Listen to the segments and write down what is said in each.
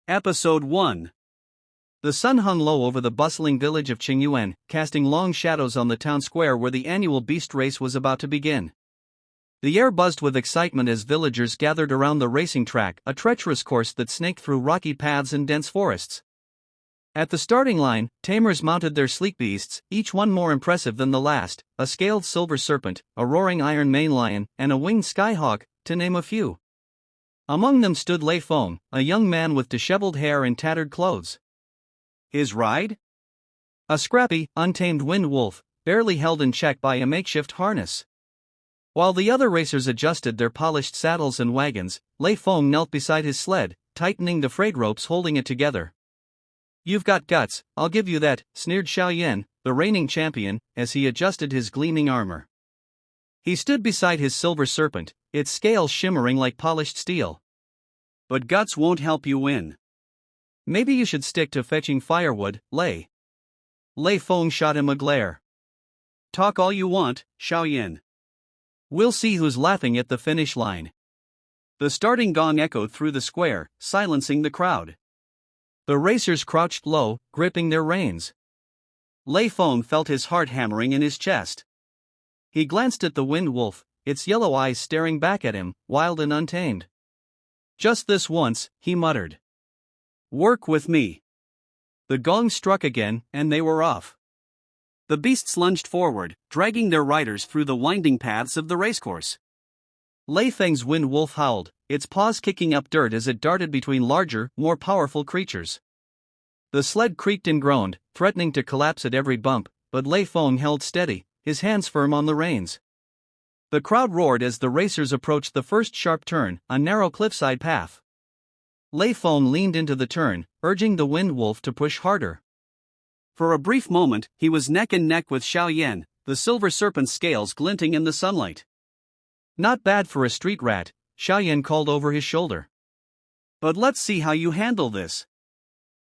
Episode 1. The sun hung low over the bustling village of Qingyuan, casting long shadows on the town square where the annual beast race was about to begin. The air buzzed with excitement as villagers gathered around the racing track, a treacherous course that snaked through rocky paths and dense forests. At the starting line, tamers mounted their sleek beasts, each one more impressive than the last: a scaled silver serpent, a roaring iron mane lion, and a winged skyhawk, to name a few. Among them stood Lei Feng, a young man with disheveled hair and tattered clothes. His ride? A scrappy, untamed wind wolf, barely held in check by a makeshift harness. While the other racers adjusted their polished saddles and wagons, Lei Feng knelt beside his sled, tightening the frayed ropes holding it together. "You've got guts, I'll give you that," sneered Xiaoyan, the reigning champion, as he adjusted his gleaming armor. He stood beside his silver serpent, its scales shimmering like polished steel. "But guts won't help you win. Maybe you should stick to fetching firewood, Lei." Lei Feng shot him a glare. "Talk all you want, Xiaoyan. We'll see who's laughing at the finish line." The starting gong echoed through the square, silencing the crowd. The racers crouched low, gripping their reins. Lei Feng felt his heart hammering in his chest. He glanced at the wind wolf, its yellow eyes staring back at him, wild and untamed. "Just this once," he muttered. "Work with me." The gong struck again, and they were off. The beasts lunged forward, dragging their riders through the winding paths of the racecourse. Lei Feng's wind wolf howled, its paws kicking up dirt as it darted between larger, more powerful creatures. The sled creaked and groaned, threatening to collapse at every bump, but Lei Feng held steady, his hands firm on the reins. The crowd roared as the racers approached the first sharp turn, a narrow cliffside path. Lei Feng leaned into the turn, urging the wind wolf to push harder. For a brief moment, he was neck and neck with Xiaoyan, the silver serpent's scales glinting in the sunlight. "Not bad for a street rat," Xiaoyan called over his shoulder. "But let's see how you handle this."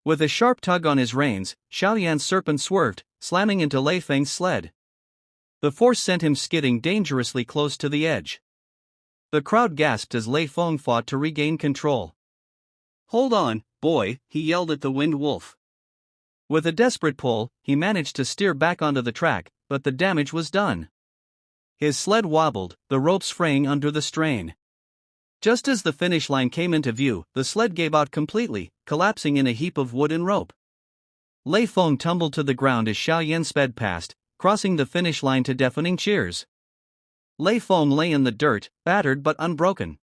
With a sharp tug on his reins, Xiaoyan's serpent swerved, slamming into Lei Feng's sled. The force sent him skidding dangerously close to the edge. The crowd gasped as Lei Feng fought to regain control. "Hold on, boy," he yelled at the wind wolf. With a desperate pull, he managed to steer back onto the track, but the damage was done. His sled wobbled, the ropes fraying under the strain. Just as the finish line came into view, the sled gave out completely, collapsing in a heap of wood and rope. Lei Feng tumbled to the ground as Xiaoyan sped past, crossing the finish line to deafening cheers. Lei Feng lay in the dirt, battered but unbroken.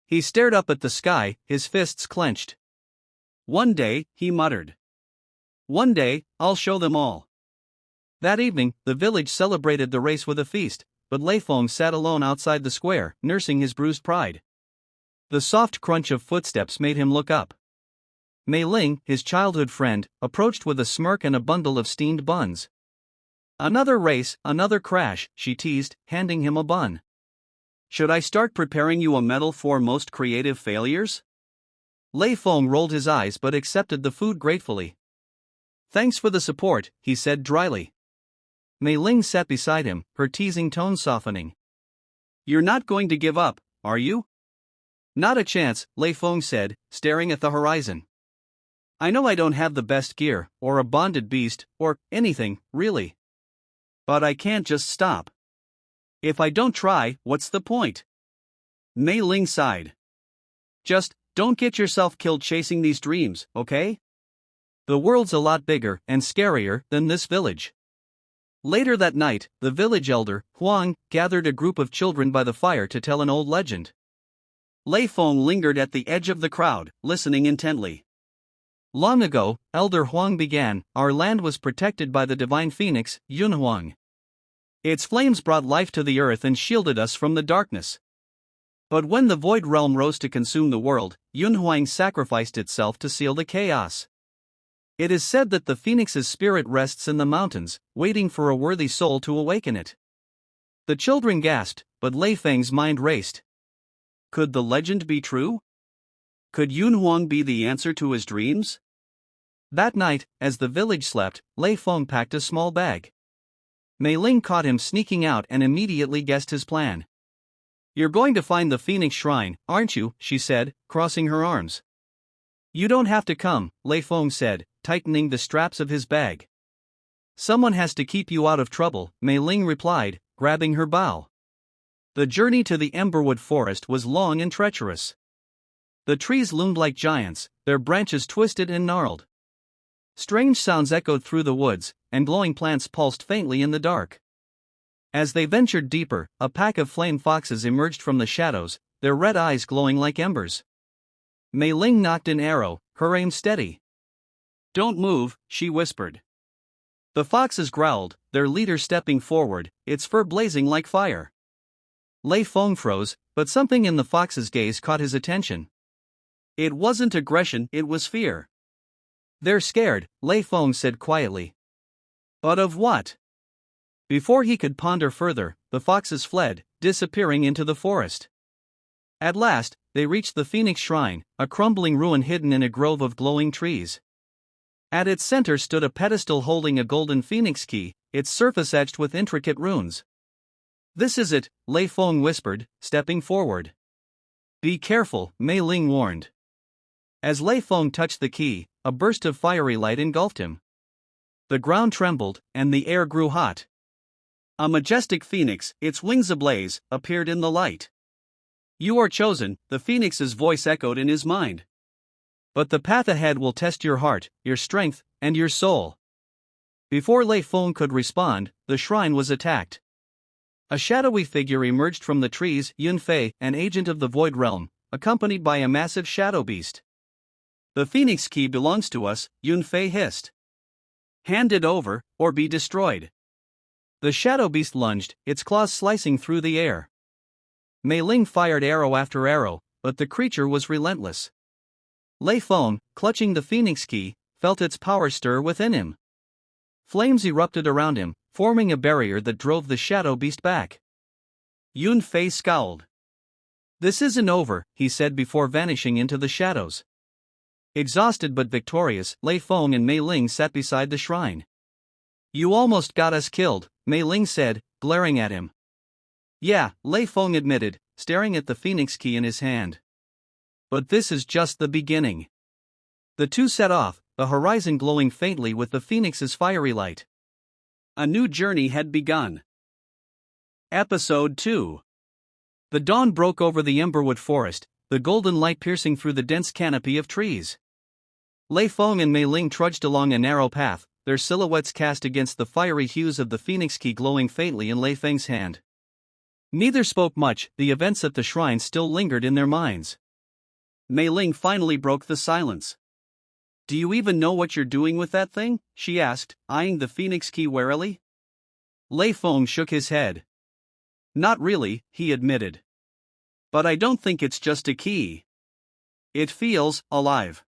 He stared up at the sky, his fists clenched. "One day," he muttered. "One day, I'll show them all." That evening, the village celebrated the race with a feast, but Lei Feng sat alone outside the square, nursing his bruised pride. The soft crunch of footsteps made him look up. Mei Ling, his childhood friend, approached with a smirk and a bundle of steamed buns. "Another race, another crash," she teased, handing him a bun. "Should I start preparing you a medal for most creative failures?" Lei Feng rolled his eyes but accepted the food gratefully. "Thanks for the support," he said dryly. Mei Ling sat beside him, her teasing tone softening. "You're not going to give up, are you?" "Not a chance," Lei Feng said, staring at the horizon. "I know I don't have the best gear, or a bonded beast, or anything, really. But I can't just stop. If I don't try, what's the point?" Mei Ling sighed. "Just don't get yourself killed chasing these dreams, okay? The world's a lot bigger and scarier than this village." Later that night, the village elder, Huang, gathered a group of children by the fire to tell an old legend. Lei Feng lingered at the edge of the crowd, listening intently. "Long ago," Elder Huang began, "our land was protected by the divine phoenix, Yunhuang. Its flames brought life to the earth and shielded us from the darkness. But when the void realm rose to consume the world, Yunhuang sacrificed itself to seal the chaos. It is said that the phoenix's spirit rests in the mountains, waiting for a worthy soul to awaken it." The children gasped, but Lei Feng's mind raced. Could the legend be true? Could Yunhuang be the answer to his dreams? That night, as the village slept, Lei Feng packed a small bag. Mei Ling caught him sneaking out and immediately guessed his plan. "You're going to find the Phoenix Shrine, aren't you?" she said, crossing her arms. You don't have to come, Lei Feng said, tightening the straps of his bag. Someone has to keep you out of trouble, Mei Ling replied, grabbing her bow. The journey to the Emberwood forest was long and treacherous. The trees loomed like giants, their branches twisted and gnarled. Strange sounds echoed through the woods, and glowing plants pulsed faintly in the dark. As they ventured deeper, a pack of flame foxes emerged from the shadows, their red eyes glowing like embers. Mei Ling knocked an arrow, her aim steady. Don't move, she whispered. The foxes growled, their leader stepping forward, its fur blazing like fire. Lei Feng froze, but something in the fox's gaze caught his attention. It wasn't aggression, it was fear. They're scared, Lei Feng said quietly. But of what? Before he could ponder further, the foxes fled, disappearing into the forest. At last, they reached the Phoenix Shrine, a crumbling ruin hidden in a grove of glowing trees. At its center stood a pedestal holding a golden phoenix key, its surface etched with intricate runes. This is it, Lei Feng whispered, stepping forward. Be careful, Mei Ling warned. As Lei Feng touched the key, a burst of fiery light engulfed him. The ground trembled, and the air grew hot. A majestic phoenix, its wings ablaze, appeared in the light. You are chosen, the phoenix's voice echoed in his mind. But the path ahead will test your heart, your strength, and your soul. Before Lei Feng could respond, the shrine was attacked. A shadowy figure emerged from the trees, Yun Fei, an agent of the Void Realm, accompanied by a massive shadow beast. The phoenix key belongs to us, Yun Fei hissed. Hand it over, or be destroyed. The shadow beast lunged, its claws slicing through the air. Mei Ling fired arrow after arrow, but the creature was relentless. Lei Feng, clutching the phoenix key, felt its power stir within him. Flames erupted around him, forming a barrier that drove the shadow beast back. Yun Fei scowled. This isn't over, he said before vanishing into the shadows. Exhausted but victorious, Lei Feng and Mei Ling sat beside the shrine. You almost got us killed, Mei Ling said, glaring at him. Yeah, Lei Feng admitted, staring at the phoenix key in his hand. But this is just the beginning. The two set off, the horizon glowing faintly with the phoenix's fiery light. A new journey had begun. Episode 2. The dawn broke over the Emberwood forest, the golden light piercing through the dense canopy of trees. Lei Feng and Mei Ling trudged along a narrow path, their silhouettes cast against the fiery hues of the phoenix key glowing faintly in Lei Feng's hand. Neither spoke much, the events at the shrine still lingered in their minds. Mei Ling finally broke the silence. Do you even know what you're doing with that thing? She asked, eyeing the phoenix key warily. Lei Feng shook his head. Not really, he admitted. But I don't think it's just a key. It feels alive.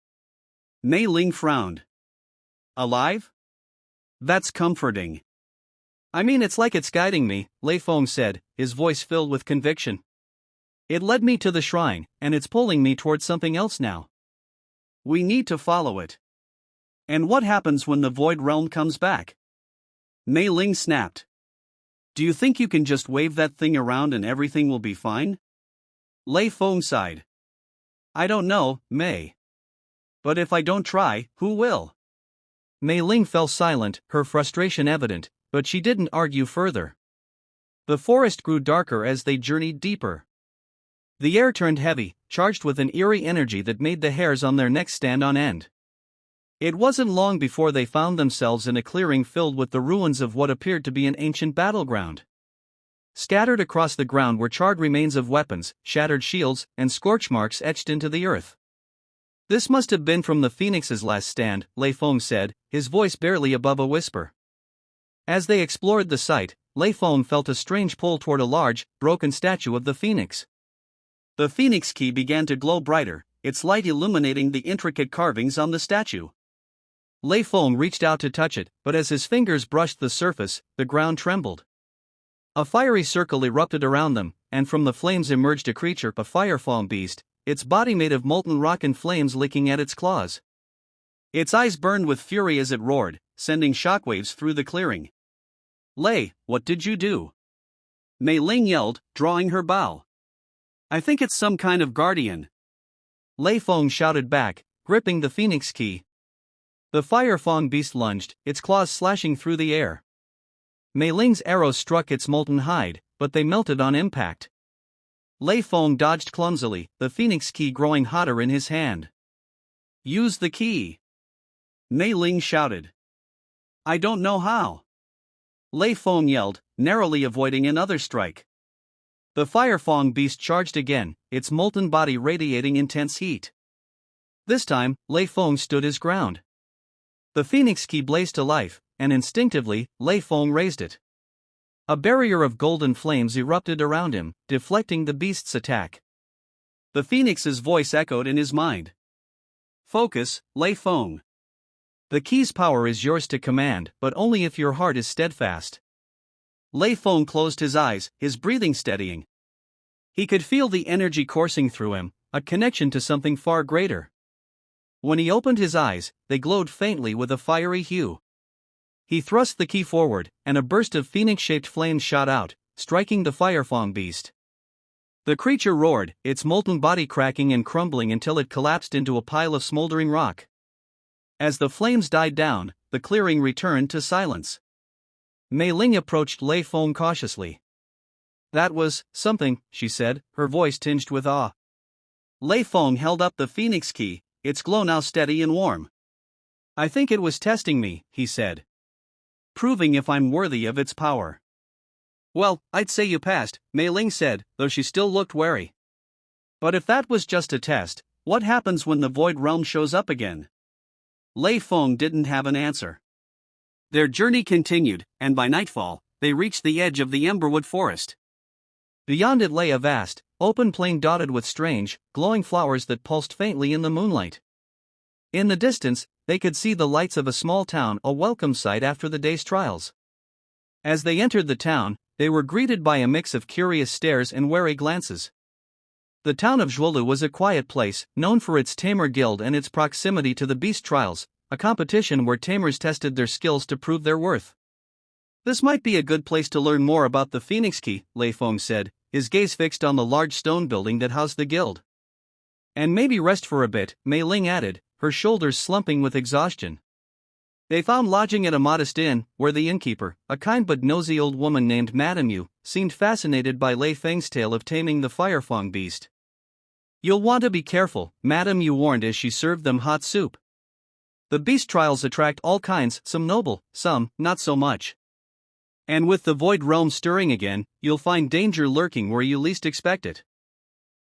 Mei Ling frowned. Alive? That's comforting. I mean, it's like it's guiding me, Lei Feng said, his voice filled with conviction. It led me to the shrine, and it's pulling me towards something else now. We need to follow it. And what happens when the Void Realm comes back? Mei Ling snapped. Do you think you can just wave that thing around and everything will be fine? Lei Feng sighed. I don't know, Mei. But if I don't try, who will? Mei Ling fell silent, her frustration evident, but she didn't argue further. The forest grew darker as they journeyed deeper. The air turned heavy, charged with an eerie energy that made the hairs on their necks stand on end. It wasn't long before they found themselves in a clearing filled with the ruins of what appeared to be an ancient battleground. Scattered across the ground were charred remains of weapons, shattered shields, and scorch marks etched into the earth. This must have been from the Phoenix's last stand, Lei Feng said, his voice barely above a whisper. As they explored the site, Lei Feng felt a strange pull toward a large, broken statue of the Phoenix. The Phoenix key began to glow brighter, its light illuminating the intricate carvings on the statue. Lei Feng reached out to touch it, but as his fingers brushed the surface, the ground trembled. A fiery circle erupted around them, and from the flames emerged a creature, a firefall beast, its body made of molten rock and flames licking at its claws. Its eyes burned with fury as it roared, sending shockwaves through the clearing. Lei, what did you do? Mei Ling yelled, drawing her bow. I think it's some kind of guardian. Lei Feng shouted back, gripping the phoenix key. The fire fong beast lunged, its claws slashing through the air. Mei Ling's arrows struck its molten hide, but they melted on impact. Lei Feng dodged clumsily, the phoenix key growing hotter in his hand. "Use the key!" Mei Ling shouted. "I don't know how." Lei Feng yelled, narrowly avoiding another strike. The fire fong beast charged again, its molten body radiating intense heat. This time, Lei Feng stood his ground. The phoenix key blazed to life, and instinctively, Lei Feng raised it. A barrier of golden flames erupted around him, deflecting the beast's attack. The phoenix's voice echoed in his mind. "Focus, Lei Feng. The key's power is yours to command, but only if your heart is steadfast." Lei Feng closed his eyes, his breathing steadying. He could feel the energy coursing through him, a connection to something far greater. When he opened his eyes, they glowed faintly with a fiery hue. He thrust the key forward, and a burst of phoenix-shaped flames shot out, striking the firefong beast. The creature roared, its molten body cracking and crumbling until it collapsed into a pile of smoldering rock. As the flames died down, the clearing returned to silence. Mei Ling approached Lei Feng cautiously. "That was something," she said, her voice tinged with awe. Lei Feng held up the phoenix key, its glow now steady and warm. "I think it was testing me," he said. "Proving if I'm worthy of its power." "Well, I'd say you passed," Mei Ling said, though she still looked wary. "But if that was just a test, what happens when the Void Realm shows up again?" Lei Feng didn't have an answer. Their journey continued, and by nightfall, they reached the edge of the Emberwood Forest. Beyond it lay a vast, open plain dotted with strange, glowing flowers that pulsed faintly in the moonlight. In the distance, they could see the lights of a small town, a welcome sight after the day's trials. As they entered the town, they were greeted by a mix of curious stares and wary glances. The town of Zhuolu was a quiet place, known for its tamer guild and its proximity to the beast trials, a competition where tamers tested their skills to prove their worth. "This might be a good place to learn more about the Phoenix Key," Lei Feng said, his gaze fixed on the large stone building that housed the guild. "And maybe rest for a bit," Mei Ling added, her shoulders slumping with exhaustion. They found lodging at a modest inn, where the innkeeper, a kind but nosy old woman named Madame Yu, seemed fascinated by Lei Feng's tale of taming the firefong beast. "You'll want to be careful," Madame Yu warned as she served them hot soup. "The beast trials attract all kinds, some noble, some not so much. And with the Void Realm stirring again, you'll find danger lurking where you least expect it."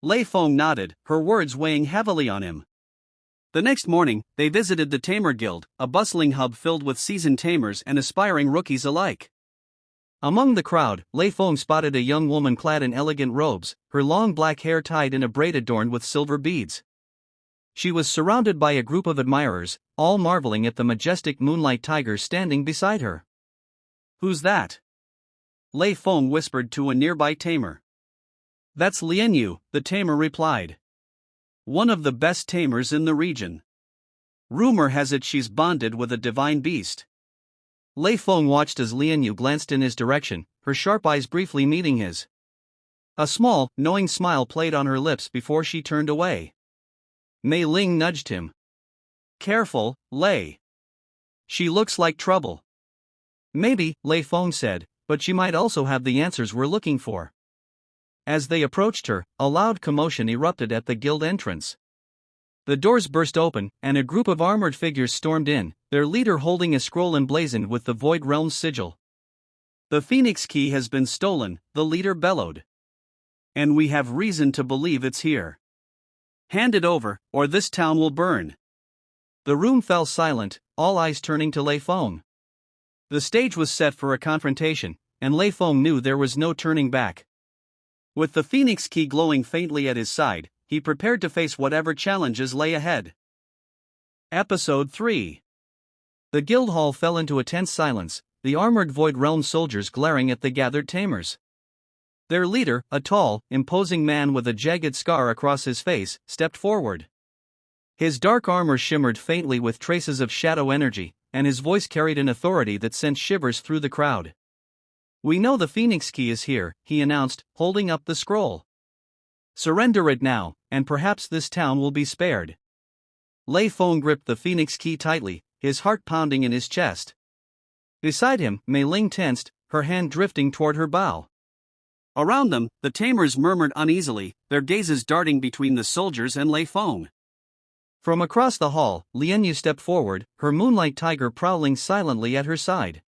Lei Feng nodded, her words weighing heavily on him. The next morning, they visited the Tamer Guild, a bustling hub filled with seasoned tamers and aspiring rookies alike. Among the crowd, Lei Feng spotted a young woman clad in elegant robes, her long black hair tied in a braid adorned with silver beads. She was surrounded by a group of admirers, all marveling at the majestic moonlight tiger standing beside her. "Who's that?" Lei Feng whispered to a nearby tamer. "That's Lian Yu," the tamer replied. "One of the best tamers in the region. Rumor has it she's bonded with a divine beast." Lei Feng watched as Lian Yu glanced in his direction, her sharp eyes briefly meeting his. A small, knowing smile played on her lips before she turned away. Mei Ling nudged him. "Careful, Lei. She looks like trouble." "Maybe," Lei Feng said, "but she might also have the answers we're looking for." As they approached her, a loud commotion erupted at the guild entrance. The doors burst open, and a group of armored figures stormed in, their leader holding a scroll emblazoned with the Void Realm's sigil. "The Phoenix Key has been stolen," the leader bellowed. "And we have reason to believe it's here. Hand it over, or this town will burn." The room fell silent, all eyes turning to Lei Feng. The stage was set for a confrontation, and Lei Feng knew there was no turning back. With the Phoenix Key glowing faintly at his side, he prepared to face whatever challenges lay ahead. Episode 3. The guild hall fell into a tense silence, the armored Void Realm soldiers glaring at the gathered tamers. Their leader, a tall, imposing man with a jagged scar across his face, stepped forward. His dark armor shimmered faintly with traces of shadow energy, and his voice carried an authority that sent shivers through the crowd. "We know the Phoenix Key is here," he announced, holding up the scroll. "Surrender it now, and perhaps this town will be spared." Lei Feng gripped the phoenix key tightly, his heart pounding in his chest. Beside him, Mei Ling tensed, her hand drifting toward her bow. Around them, the tamers murmured uneasily, their gazes darting between the soldiers and Lei Feng. From across the hall, Lian Yu stepped forward, her moonlight tiger prowling silently at her side.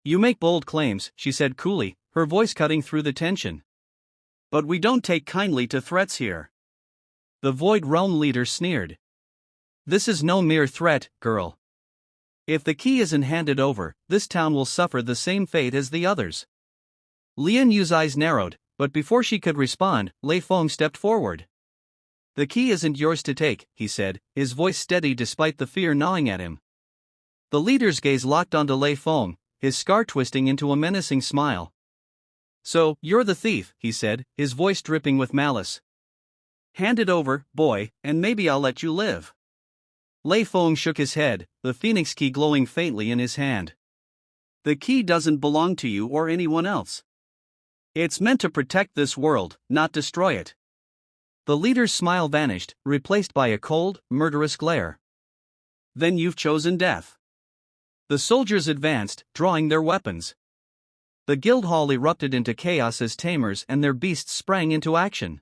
You make bold claims, she said coolly, her voice cutting through the tension. But we don't take kindly to threats here. The Void Realm leader sneered. This is no mere threat, girl. If the key isn't handed over, this town will suffer the same fate as the others. Lian Yu's eyes narrowed, but before she could respond, Lei Feng stepped forward. The key isn't yours to take, he said, his voice steady despite the fear gnawing at him. The leader's gaze locked onto Lei Feng, his scar twisting into a menacing smile. So, you're the thief, he said, his voice dripping with malice. Hand it over, boy, and maybe I'll let you live. Lei Feng shook his head, the phoenix key glowing faintly in his hand. The key doesn't belong to you or anyone else. It's meant to protect this world, not destroy it. The leader's smile vanished, replaced by a cold, murderous glare. Then you've chosen death. The soldiers advanced, drawing their weapons. The guild hall erupted into chaos as tamers and their beasts sprang into action.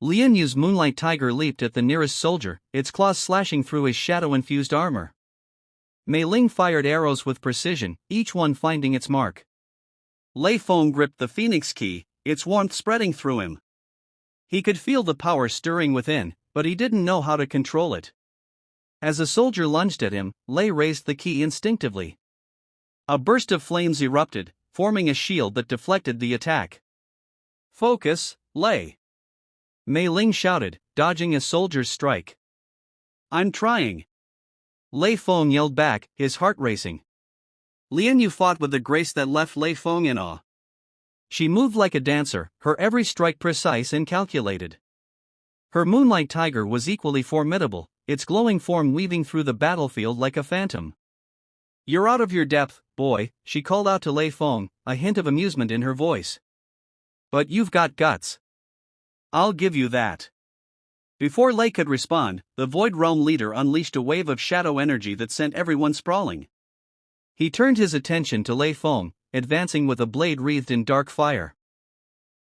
Lian Yu's moonlight tiger leaped at the nearest soldier, its claws slashing through his shadow-infused armor. Mei Ling fired arrows with precision, each one finding its mark. Lei Feng gripped the phoenix key, its warmth spreading through him. He could feel the power stirring within, but he didn't know how to control it. As a soldier lunged at him, Lei raised the key instinctively. A burst of flames erupted, forming a shield that deflected the attack. Focus, Lei! Mei Ling shouted, dodging a soldier's strike. I'm trying. Lei Feng yelled back, his heart racing. Lian Yu fought with a grace that left Lei Feng in awe. She moved like a dancer, her every strike precise and calculated. Her moonlight tiger was equally formidable, its glowing form weaving through the battlefield like a phantom. You're out of your depth, boy, she called out to Lei Feng, a hint of amusement in her voice. But you've got guts. I'll give you that. Before Lei could respond, the Void Realm leader unleashed a wave of shadow energy that sent everyone sprawling. He turned his attention to Lei Feng, advancing with a blade wreathed in dark fire.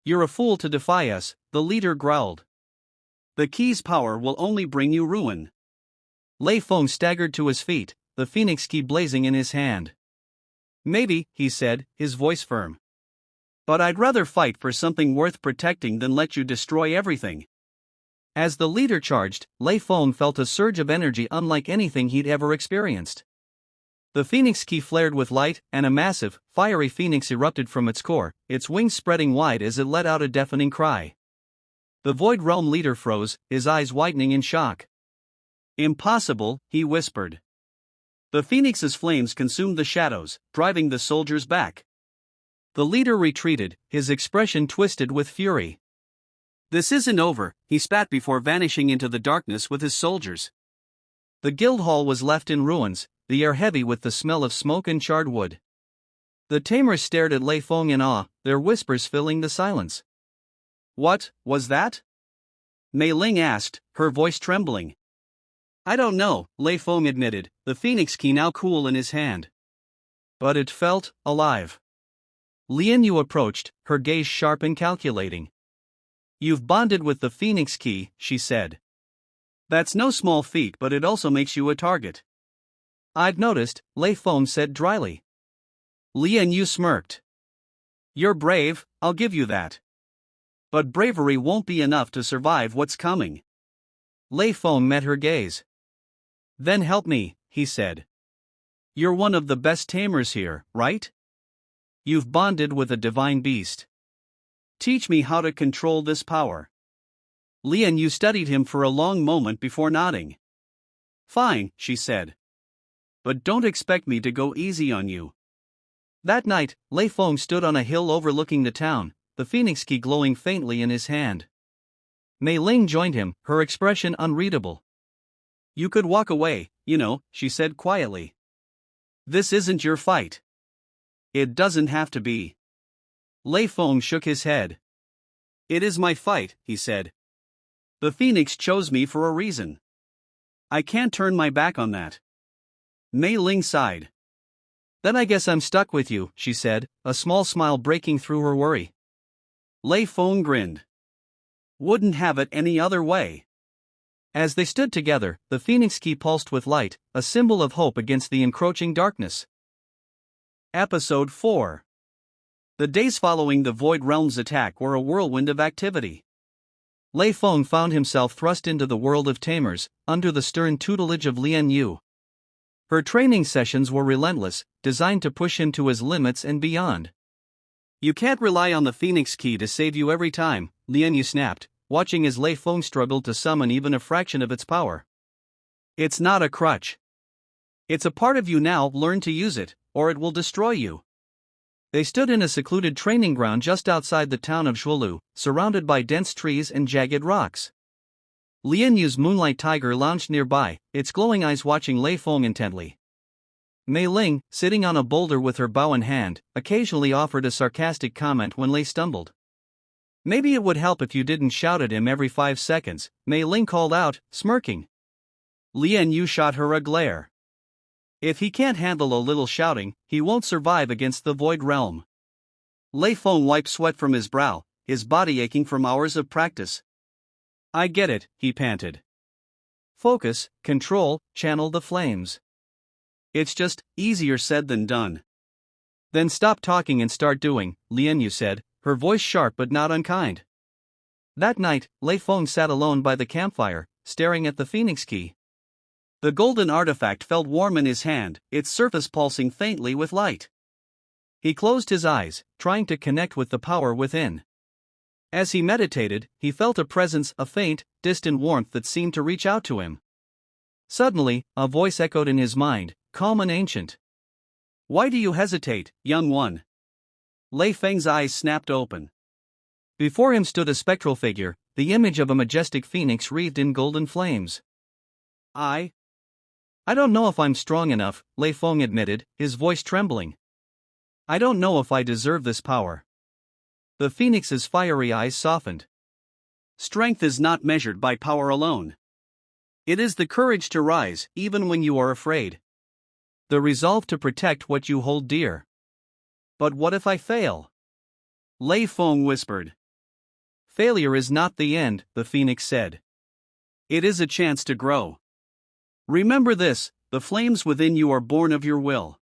You're a fool to defy us, the leader growled. The key's power will only bring you ruin. Lei Feng staggered to his feet, the phoenix key blazing in his hand. Maybe, he said, his voice firm. But I'd rather fight for something worth protecting than let you destroy everything. As the leader charged, Lei Feng felt a surge of energy unlike anything he'd ever experienced. The phoenix key flared with light, and a massive, fiery phoenix erupted from its core, its wings spreading wide as it let out a deafening cry. The Void Realm leader froze, his eyes widening in shock. Impossible, he whispered. The phoenix's flames consumed the shadows, driving the soldiers back. The leader retreated, his expression twisted with fury. This isn't over, he spat before vanishing into the darkness with his soldiers. The guild hall was left in ruins, the air heavy with the smell of smoke and charred wood. The tamers stared at Lei Feng in awe, their whispers filling the silence. What was that? Mei Ling asked, her voice trembling. I don't know, Lei Feng admitted, the phoenix key now cool in his hand. But it felt alive. Lian Yu approached, her gaze sharp and calculating. You've bonded with the phoenix key, she said. That's no small feat, but it also makes you a target. I've noticed, Lei Feng said dryly. Lian Yu smirked. You're brave, I'll give you that. But bravery won't be enough to survive what's coming. Lei Feng met her gaze. Then help me, he said. You're one of the best tamers here, right? You've bonded with a divine beast. Teach me how to control this power. Lian Yu studied him for a long moment before nodding. Fine, she said. But don't expect me to go easy on you. That night, Lei Feng stood on a hill overlooking the town, the phoenix key glowing faintly in his hand. Mei Ling joined him, her expression unreadable. You could walk away, you know, she said quietly. This isn't your fight. It doesn't have to be. Lei Feng shook his head. It is my fight, he said. The phoenix chose me for a reason. I can't turn my back on that. Mei Ling sighed. Then I guess I'm stuck with you, she said, a small smile breaking through her worry. Lei Feng grinned. Wouldn't have it any other way. As they stood together, the phoenix key pulsed with light, a symbol of hope against the encroaching darkness. Episode 4. The days following the Void Realm's attack were a whirlwind of activity. Lei Feng found himself thrust into the world of tamers, under the stern tutelage of Lian Yu. Her training sessions were relentless, designed to push him to his limits and beyond. You can't rely on the Phoenix Key to save you every time, Lian Yu snapped, watching as Lei Feng struggled to summon even a fraction of its power. It's not a crutch. It's a part of you now, learn to use it, or it will destroy you. They stood in a secluded training ground just outside the town of Zhuolu, surrounded by dense trees and jagged rocks. Lian Yu's moonlight tiger lounged nearby, its glowing eyes watching Lei Feng intently. Mei Ling, sitting on a boulder with her bow in hand, occasionally offered a sarcastic comment when Lei stumbled. Maybe it would help if you didn't shout at him every 5 seconds, Mei Ling called out, smirking. Lian Yu shot her a glare. If he can't handle a little shouting, he won't survive against the Void Realm. Lei Feng wiped sweat from his brow, his body aching from hours of practice. I get it, he panted. Focus, control, channel the flames. It's just easier said than done. Then stop talking and start doing, Lian Yu said, her voice sharp but not unkind. That night, Lei Feng sat alone by the campfire, staring at the Phoenix Key. The golden artifact felt warm in his hand, its surface pulsing faintly with light. He closed his eyes, trying to connect with the power within. As he meditated, he felt a presence, a faint, distant warmth that seemed to reach out to him. Suddenly, a voice echoed in his mind, calm and ancient. Why do you hesitate, young one? Lei Feng's eyes snapped open. Before him stood a spectral figure, the image of a majestic phoenix wreathed in golden flames. I don't know if I'm strong enough, Lei Feng admitted, his voice trembling. I don't know if I deserve this power. The phoenix's fiery eyes softened. Strength is not measured by power alone. It is the courage to rise, even when you are afraid. The resolve to protect what you hold dear. But what if I fail? Lei Feng whispered. Failure is not the end, the phoenix said. It is a chance to grow. Remember this, the flames within you are born of your will.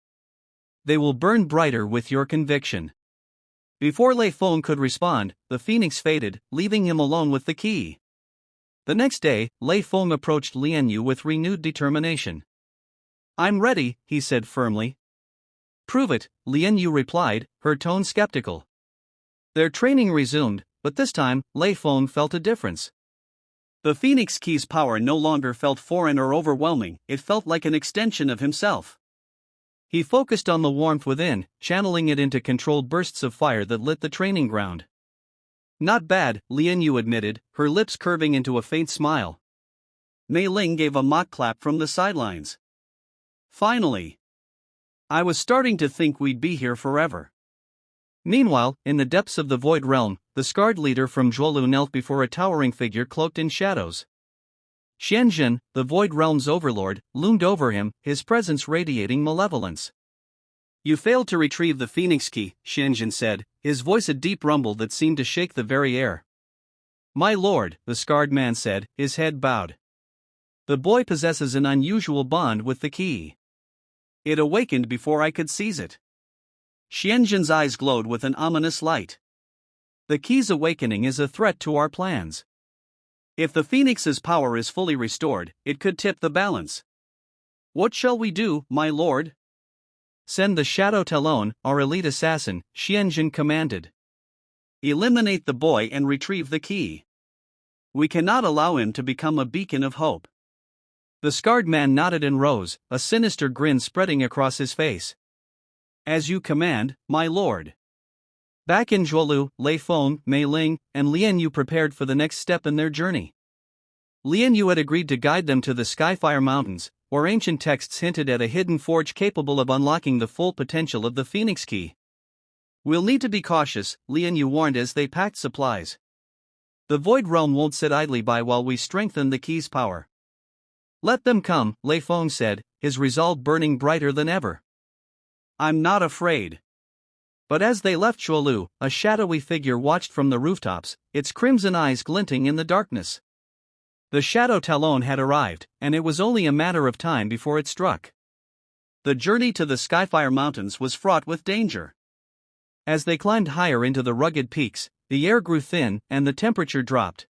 They will burn brighter with your conviction. Before Lei Feng could respond, the phoenix faded, leaving him alone with the key. The next day, Lei Feng approached Lian Yu with renewed determination. I'm ready, he said firmly. Prove it, Lian Yu replied, her tone skeptical. Their training resumed, but this time, Lei Feng felt a difference. The Phoenix Key's power no longer felt foreign or overwhelming, it felt like an extension of himself. He focused on the warmth within, channeling it into controlled bursts of fire that lit the training ground. Not bad, Lian Yu admitted, her lips curving into a faint smile. Mei Ling gave a mock clap from the sidelines. Finally. I was starting to think we'd be here forever. Meanwhile, in the depths of the Void Realm, the scarred leader from Zhuolu knelt before a towering figure cloaked in shadows. Xianzhen, the Void Realm's overlord, loomed over him, his presence radiating malevolence. You failed to retrieve the Phoenix Key, Xianzhen said, his voice a deep rumble that seemed to shake the very air. My lord, the scarred man said, his head bowed. The boy possesses an unusual bond with the key. It awakened before I could seize it. Xianzhen's eyes glowed with an ominous light. The key's awakening is a threat to our plans. If the Phoenix's power is fully restored, it could tip the balance. What shall we do, my lord? Send the Shadow Talon, our elite assassin, Xianzhen commanded. Eliminate the boy and retrieve the key. We cannot allow him to become a beacon of hope. The scarred man nodded and rose, a sinister grin spreading across his face. As you command, my lord. Back in Zhuolu, Lei Feng, Mei Ling, and Lian Yu prepared for the next step in their journey. Lian Yu had agreed to guide them to the Skyfire Mountains, where ancient texts hinted at a hidden forge capable of unlocking the full potential of the Phoenix Key. We'll need to be cautious, Lian Yu warned as they packed supplies. The Void Realm won't sit idly by while we strengthen the key's power. Let them come, Lei Feng said, his resolve burning brighter than ever. I'm not afraid. But as they left Shuolu, a shadowy figure watched from the rooftops, its crimson eyes glinting in the darkness. The Shadow Talon had arrived, and it was only a matter of time before it struck. The journey to the Skyfire Mountains was fraught with danger. As they climbed higher into the rugged peaks, the air grew thin and the temperature dropped.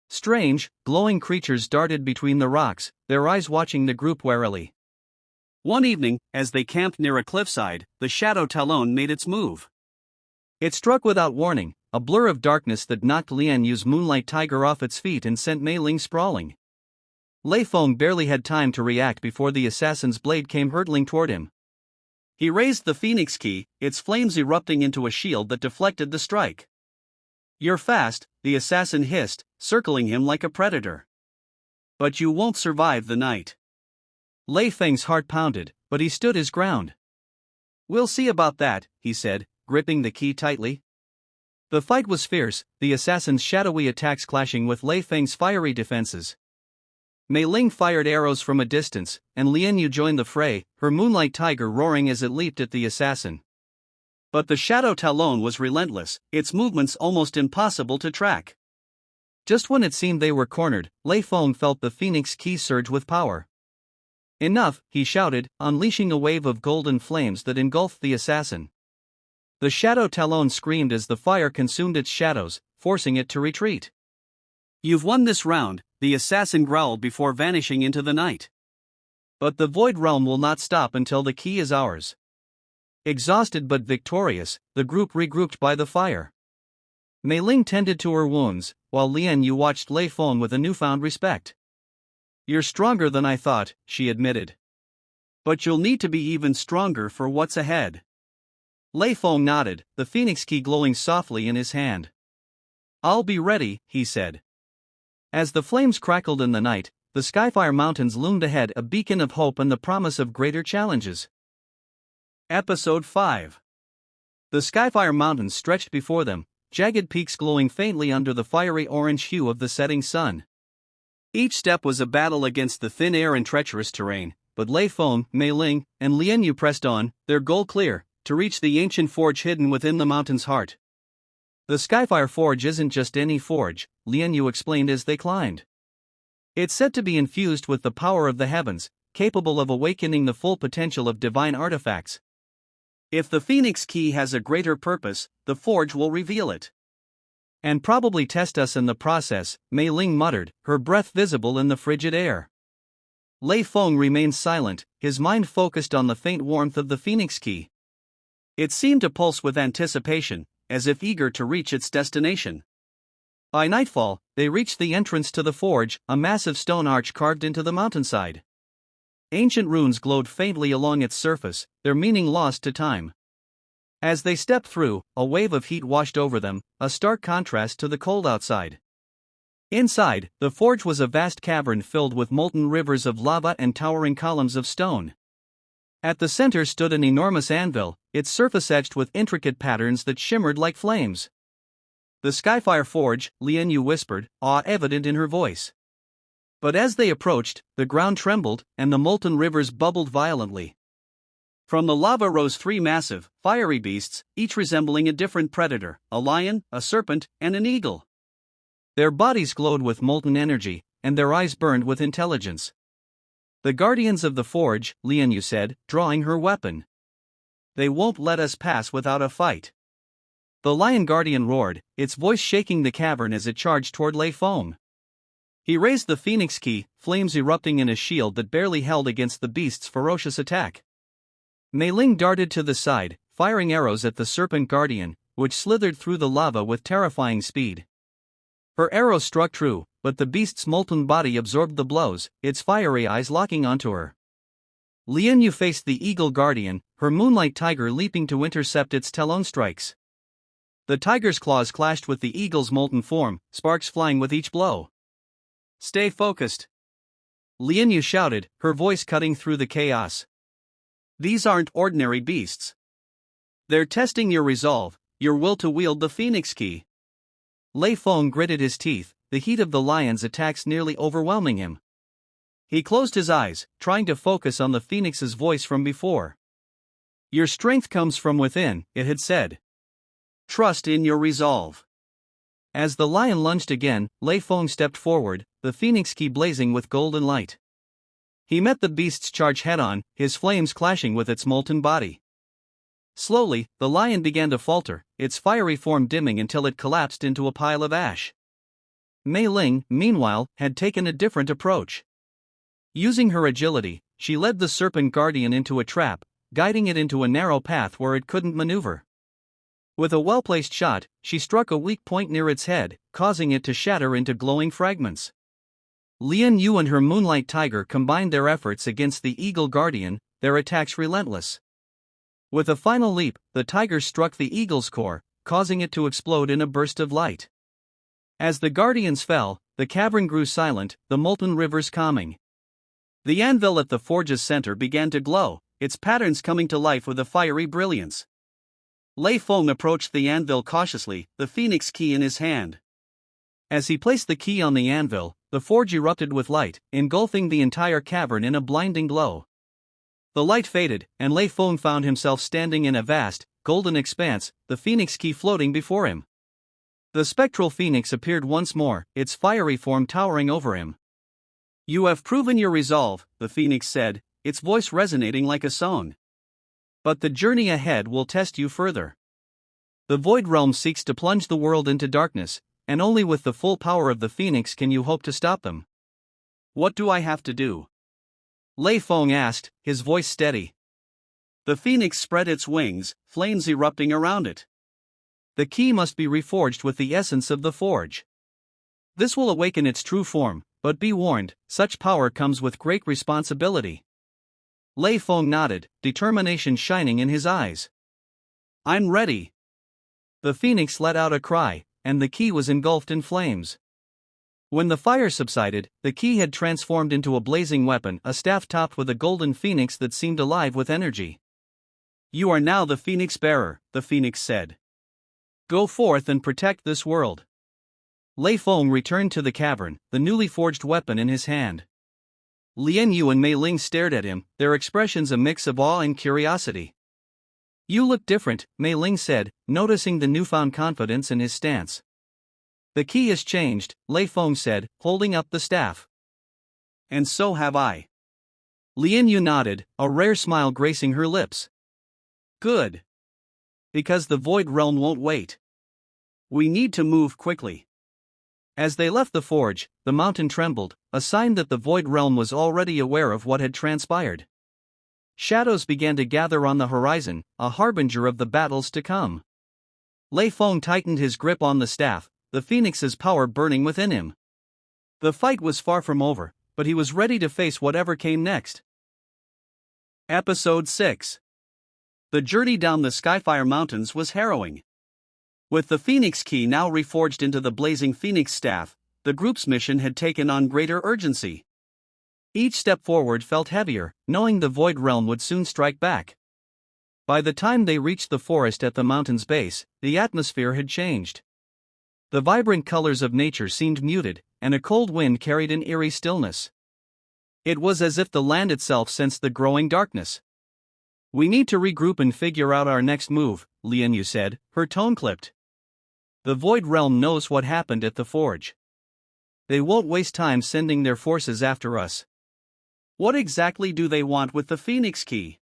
Strange, glowing creatures darted between the rocks, their eyes watching the group warily. One evening, as they camped near a cliffside, the Shadow Talon made its move. It struck without warning, a blur of darkness that knocked Lian Yu's moonlight tiger off its feet and sent Mei Ling sprawling. Lei Feng barely had time to react before the assassin's blade came hurtling toward him. He raised the Phoenix Key, its flames erupting into a shield that deflected the strike. You're fast, the assassin hissed, circling him like a predator. But you won't survive the night. Lei Feng's heart pounded, but he stood his ground. We'll see about that, he said, gripping the key tightly. The fight was fierce, the assassin's shadowy attacks clashing with Lei Feng's fiery defenses. Mei Ling fired arrows from a distance, and Lian Yu joined the fray, her moonlight tiger roaring as it leaped at the assassin. But the Shadow Talon was relentless, its movements almost impossible to track. Just when it seemed they were cornered, Lei Feng felt the Phoenix Key surge with power. Enough, he shouted, unleashing a wave of golden flames that engulfed the assassin. The Shadow Talon screamed as the fire consumed its shadows, forcing it to retreat. You've won this round, the assassin growled before vanishing into the night. But the Void Realm will not stop until the key is ours. Exhausted but victorious, the group regrouped by the fire. Mei Ling tended to her wounds, while Lian Yu watched Lei Feng with a newfound respect. You're stronger than I thought, she admitted. But you'll need to be even stronger for what's ahead. Lei Feng nodded, the Phoenix Key glowing softly in his hand. I'll be ready, he said. As the flames crackled in the night, the Skyfire Mountains loomed ahead, a beacon of hope and the promise of greater challenges. Episode 5. The Skyfire Mountains stretched before them, jagged peaks glowing faintly under the fiery orange hue of the setting sun. Each step was a battle against the thin air and treacherous terrain, but Lei Feng, Mei Ling, and Lian Yu pressed on, their goal clear, to reach the ancient forge hidden within the mountain's heart. The Skyfire Forge isn't just any forge, Lian Yu explained as they climbed. It's said to be infused with the power of the heavens, capable of awakening the full potential of divine artifacts. If the Phoenix Key has a greater purpose, the forge will reveal it. And probably test us in the process, Mei Ling muttered, her breath visible in the frigid air. Lei Feng remained silent, his mind focused on the faint warmth of the Phoenix Key. It seemed to pulse with anticipation, as if eager to reach its destination. By nightfall, they reached the entrance to the forge, a massive stone arch carved into the mountainside. Ancient runes glowed faintly along its surface, their meaning lost to time. As they stepped through, a wave of heat washed over them, a stark contrast to the cold outside. Inside, the forge was a vast cavern filled with molten rivers of lava and towering columns of stone. At the center stood an enormous anvil, its surface etched with intricate patterns that shimmered like flames. The Skyfire Forge, Lian Yu whispered, awe evident in her voice. But as they approached, the ground trembled, and the molten rivers bubbled violently. From the lava rose three massive, fiery beasts, each resembling a different predator, a lion, a serpent, and an eagle. Their bodies glowed with molten energy, and their eyes burned with intelligence. The guardians of the forge, Lian Yu said, drawing her weapon. They won't let us pass without a fight. The lion guardian roared, its voice shaking the cavern as it charged toward Lei Feng. He raised the Phoenix Key, flames erupting in a shield that barely held against the beast's ferocious attack. Mei Ling darted to the side, firing arrows at the serpent guardian, which slithered through the lava with terrifying speed. Her arrow struck true, but the beast's molten body absorbed the blows, its fiery eyes locking onto her. Lian Yu faced the eagle guardian, her moonlight tiger leaping to intercept its talon strikes. The tiger's claws clashed with the eagle's molten form, sparks flying with each blow. Stay focused, Lian Yu shouted, her voice cutting through the chaos. These aren't ordinary beasts. They're testing your resolve, your will to wield the Phoenix Key. Lei Feng gritted his teeth, the heat of the lion's attacks nearly overwhelming him. He closed his eyes, trying to focus on the phoenix's voice from before. Your strength comes from within, it had said. Trust in your resolve. As the lion lunged again, Lei Feng stepped forward, the phoenix key blazing with golden light. He met the beast's charge head-on, his flames clashing with its molten body. Slowly, the lion began to falter, its fiery form dimming until it collapsed into a pile of ash. Mei Ling, meanwhile, had taken a different approach. Using her agility, she led the serpent guardian into a trap, guiding it into a narrow path where it couldn't maneuver. With a well-placed shot, she struck a weak point near its head, causing it to shatter into glowing fragments. Lian Yu and her Moonlight Tiger combined their efforts against the Eagle Guardian, their attacks relentless. With a final leap, the tiger struck the eagle's core, causing it to explode in a burst of light. As the guardians fell, the cavern grew silent, the molten rivers calming. The anvil at the forge's center began to glow, its patterns coming to life with a fiery brilliance. Lei Feng approached the anvil cautiously, the phoenix key in his hand. As he placed the key on the anvil, the forge erupted with light, engulfing the entire cavern in a blinding glow. The light faded, and Lei Feng found himself standing in a vast, golden expanse, the phoenix key floating before him. The spectral phoenix appeared once more, its fiery form towering over him. You have proven your resolve, the phoenix said, its voice resonating like a song. But the journey ahead will test you further. The Void Realm seeks to plunge the world into darkness, and only with the full power of the phoenix can you hope to stop them. What do I have to do? Lei Feng asked, his voice steady. The phoenix spread its wings, flames erupting around it. The key must be reforged with the essence of the forge. This will awaken its true form, but be warned, such power comes with great responsibility. Lei Feng nodded, determination shining in his eyes. I'm ready. The phoenix let out a cry, and the key was engulfed in flames. When the fire subsided, the key had transformed into a blazing weapon, a staff topped with a golden phoenix that seemed alive with energy. You are now the phoenix bearer, the phoenix said. Go forth and protect this world. Lei Feng returned to the cavern, the newly forged weapon in his hand. Lian Yu and Mei Ling stared at him, their expressions a mix of awe and curiosity. You look different, Mei Ling said, noticing the newfound confidence in his stance. The key has changed, Lei Feng said, holding up the staff. And so have I. Lian Yu nodded, a rare smile gracing her lips. Good. Because the Void Realm won't wait. We need to move quickly. As they left the forge, the mountain trembled, a sign that the Void Realm was already aware of what had transpired. Shadows began to gather on the horizon, a harbinger of the battles to come. Lei Feng tightened his grip on the staff, the phoenix's power burning within him. The fight was far from over, but he was ready to face whatever came next. Episode 6. The journey down the Skyfire Mountains was harrowing. With the Phoenix Key now reforged into the blazing Phoenix staff, the group's mission had taken on greater urgency. Each step forward felt heavier, knowing the Void Realm would soon strike back. By the time they reached the forest at the mountain's base, the atmosphere had changed. The vibrant colors of nature seemed muted, and a cold wind carried an eerie stillness. It was as if the land itself sensed the growing darkness. We need to regroup and figure out our next move, Lian Yu said, her tone clipped. The Void Realm knows what happened at the forge. They won't waste time sending their forces after us. What exactly do they want with the Phoenix Key?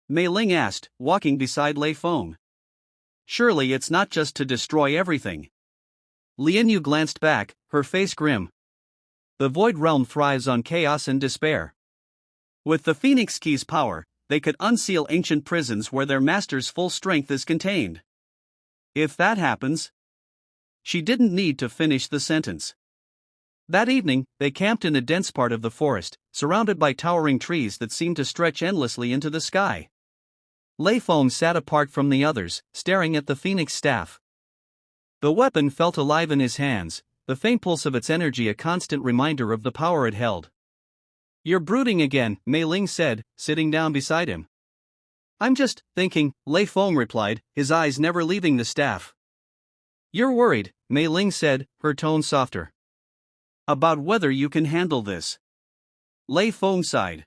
Mei Ling asked, walking beside Lei Feng. Surely it's not just to destroy everything. Lian Yu glanced back, her face grim. The Void Realm thrives on chaos and despair. With the Phoenix Key's power, they could unseal ancient prisons where their master's full strength is contained. If that happens... She didn't need to finish the sentence. That evening, they camped in a dense part of the forest, surrounded by towering trees that seemed to stretch endlessly into the sky. Lei Feng sat apart from the others, staring at the phoenix staff. The weapon felt alive in his hands, the faint pulse of its energy a constant reminder of the power it held. You're brooding again, Mei Ling said, sitting down beside him. I'm just thinking, Lei Feng replied, his eyes never leaving the staff. You're worried, Mei Ling said, her tone softer. About whether you can handle this. Lei Feng sighed.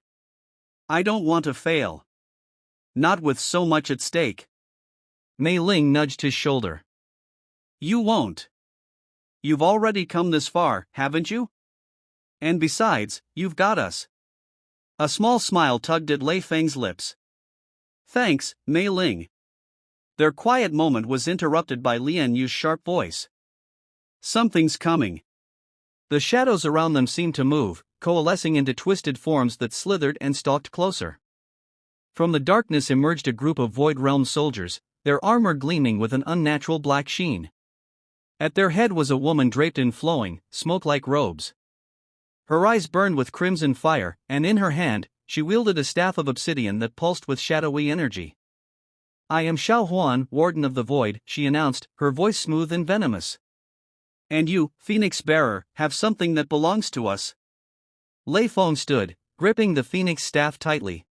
I don't want to fail. Not with so much at stake. Mei Ling nudged his shoulder. You won't. You've already come this far, haven't you? And besides, you've got us. A small smile tugged at Lei Feng's lips. Thanks, Mei Ling. Their quiet moment was interrupted by Lian Yu's sharp voice. Something's coming. The shadows around them seemed to move, coalescing into twisted forms that slithered and stalked closer. From the darkness emerged a group of Void Realm soldiers, their armor gleaming with an unnatural black sheen. At their head was a woman draped in flowing, smoke-like robes. Her eyes burned with crimson fire, and in her hand, she wielded a staff of obsidian that pulsed with shadowy energy. I am Xiao Huan, Warden of the Void, she announced, her voice smooth and venomous. And you, Phoenix Bearer, have something that belongs to us. Lei Feng stood, gripping the phoenix staff tightly.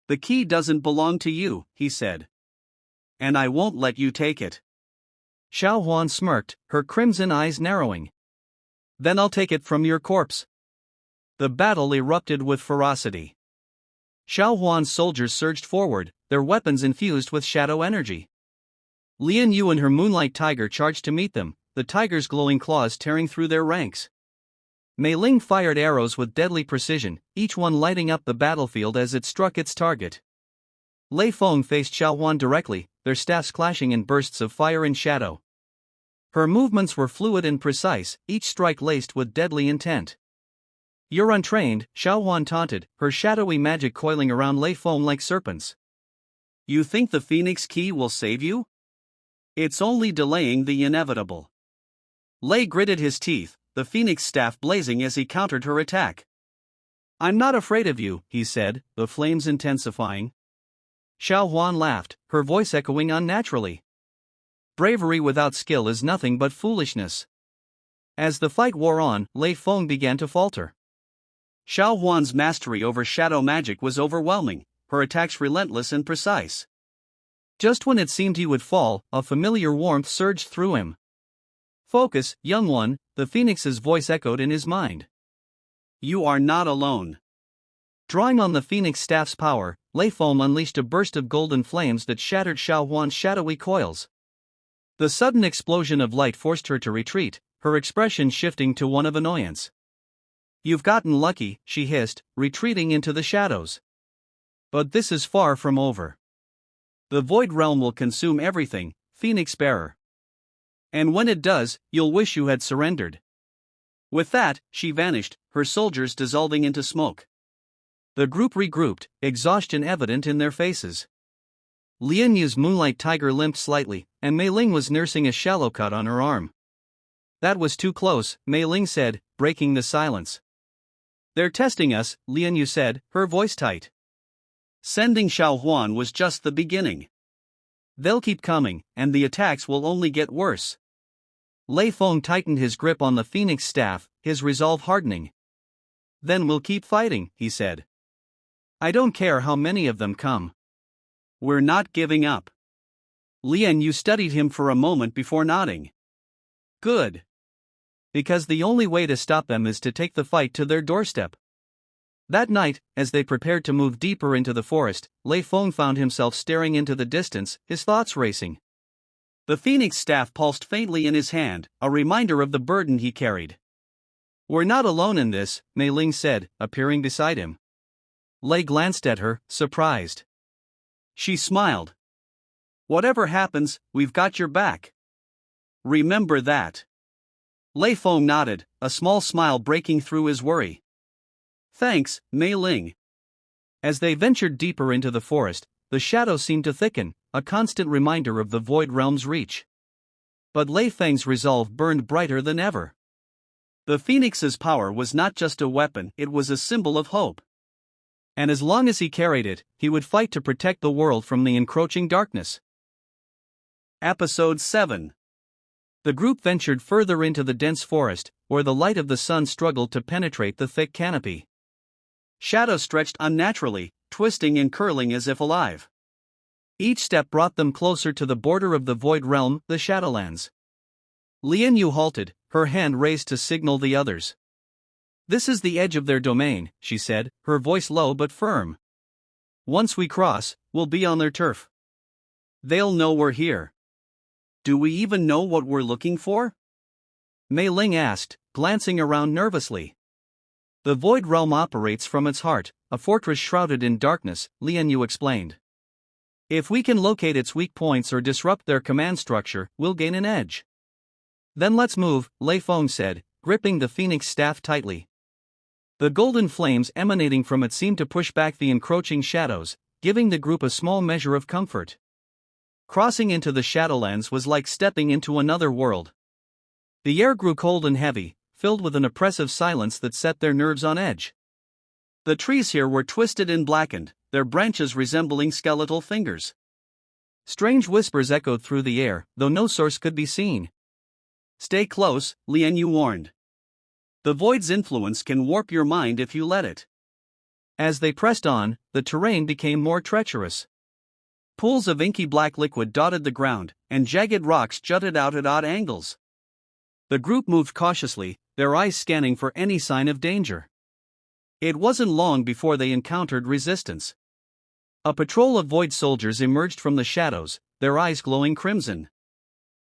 The key doesn't belong to you, he said. And I won't let you take it. Xiao Huan smirked, her crimson eyes narrowing. Then I'll take it from your corpse. The battle erupted with ferocity. Xiao Huan's soldiers surged forward, their weapons infused with shadow energy. Lian Yu and her moonlight tiger charged to meet them, the tiger's glowing claws tearing through their ranks. Mei Ling fired arrows with deadly precision, each one lighting up the battlefield as it struck its target. Lei Feng faced Xiao Huan directly, their staffs clashing in bursts of fire and shadow. Her movements were fluid and precise, each strike laced with deadly intent. You're untrained, Xiao Huan taunted, her shadowy magic coiling around Lei Feng like serpents. You think the Phoenix Key will save you? It's only delaying the inevitable. Lei gritted his teeth, the phoenix staff blazing as he countered her attack. I'm not afraid of you, he said, the flames intensifying. Xiao Huan laughed, her voice echoing unnaturally. Bravery without skill is nothing but foolishness. As the fight wore on, Lei Feng began to falter. Xiao Huan's mastery over shadow magic was overwhelming, her attacks relentless and precise. Just when it seemed he would fall, a familiar warmth surged through him. Focus, young one, the phoenix's voice echoed in his mind. You are not alone. Drawing on the phoenix staff's power, Lei Feng unleashed a burst of golden flames that shattered Xiao Huan's shadowy coils. The sudden explosion of light forced her to retreat, her expression shifting to one of annoyance. You've gotten lucky, she hissed, retreating into the shadows. But this is far from over. The Void Realm will consume everything, Phoenix Bearer. And when it does, you'll wish you had surrendered. With that, she vanished, her soldiers dissolving into smoke. The group regrouped, exhaustion evident in their faces. Lian Yu's moonlight tiger limped slightly, and Mei Ling was nursing a shallow cut on her arm. That was too close, Mei Ling said, breaking the silence. They're testing us, Lian Yu said, her voice tight. Sending Xiao Huan was just the beginning. They'll keep coming, and the attacks will only get worse. Lei Feng tightened his grip on the phoenix staff, his resolve hardening. Then we'll keep fighting, he said. I don't care how many of them come. We're not giving up. Lian Yu studied him for a moment before nodding. Good. Because the only way to stop them is to take the fight to their doorstep. That night, as they prepared to move deeper into the forest, Lei Feng found himself staring into the distance, his thoughts racing. The phoenix staff pulsed faintly in his hand, a reminder of the burden he carried. We're not alone in this, Mei Ling said, appearing beside him. Lei glanced at her, surprised. She smiled. Whatever happens, we've got your back. Remember that. Lei Feng nodded, a small smile breaking through his worry. Thanks, Mei Ling. As they ventured deeper into the forest, the shadows seemed to thicken, a constant reminder of the Void Realm's reach. But Lei Feng's resolve burned brighter than ever. The phoenix's power was not just a weapon, it was a symbol of hope. And as long as he carried it, he would fight to protect the world from the encroaching darkness. Episode 7. The group ventured further into the dense forest, where the light of the sun struggled to penetrate the thick canopy. Shadows stretched unnaturally, twisting and curling as if alive. Each step brought them closer to the border of the Void Realm, the Shadowlands. Lian Yu halted, her hand raised to signal the others. This is the edge of their domain, she said, her voice low but firm. Once we cross, we'll be on their turf. They'll know we're here. Do we even know what we're looking for? Mei Ling asked, glancing around nervously. The Void Realm operates from its heart, a fortress shrouded in darkness, Lian Yu explained. If we can locate its weak points or disrupt their command structure, we'll gain an edge. Then let's move, Lei Feng said, gripping the phoenix staff tightly. The golden flames emanating from it seemed to push back the encroaching shadows, giving the group a small measure of comfort. Crossing into the Shadowlands was like stepping into another world. The air grew cold and heavy, filled with an oppressive silence that set their nerves on edge. The trees here were twisted and blackened, their branches resembling skeletal fingers. Strange whispers echoed through the air, though no source could be seen. Stay close, Lian Yu warned. The void's influence can warp your mind if you let it. As they pressed on, the terrain became more treacherous. Pools of inky black liquid dotted the ground, and jagged rocks jutted out at odd angles. The group moved cautiously, their eyes scanning for any sign of danger. It wasn't long before they encountered resistance. A patrol of void soldiers emerged from the shadows, their eyes glowing crimson.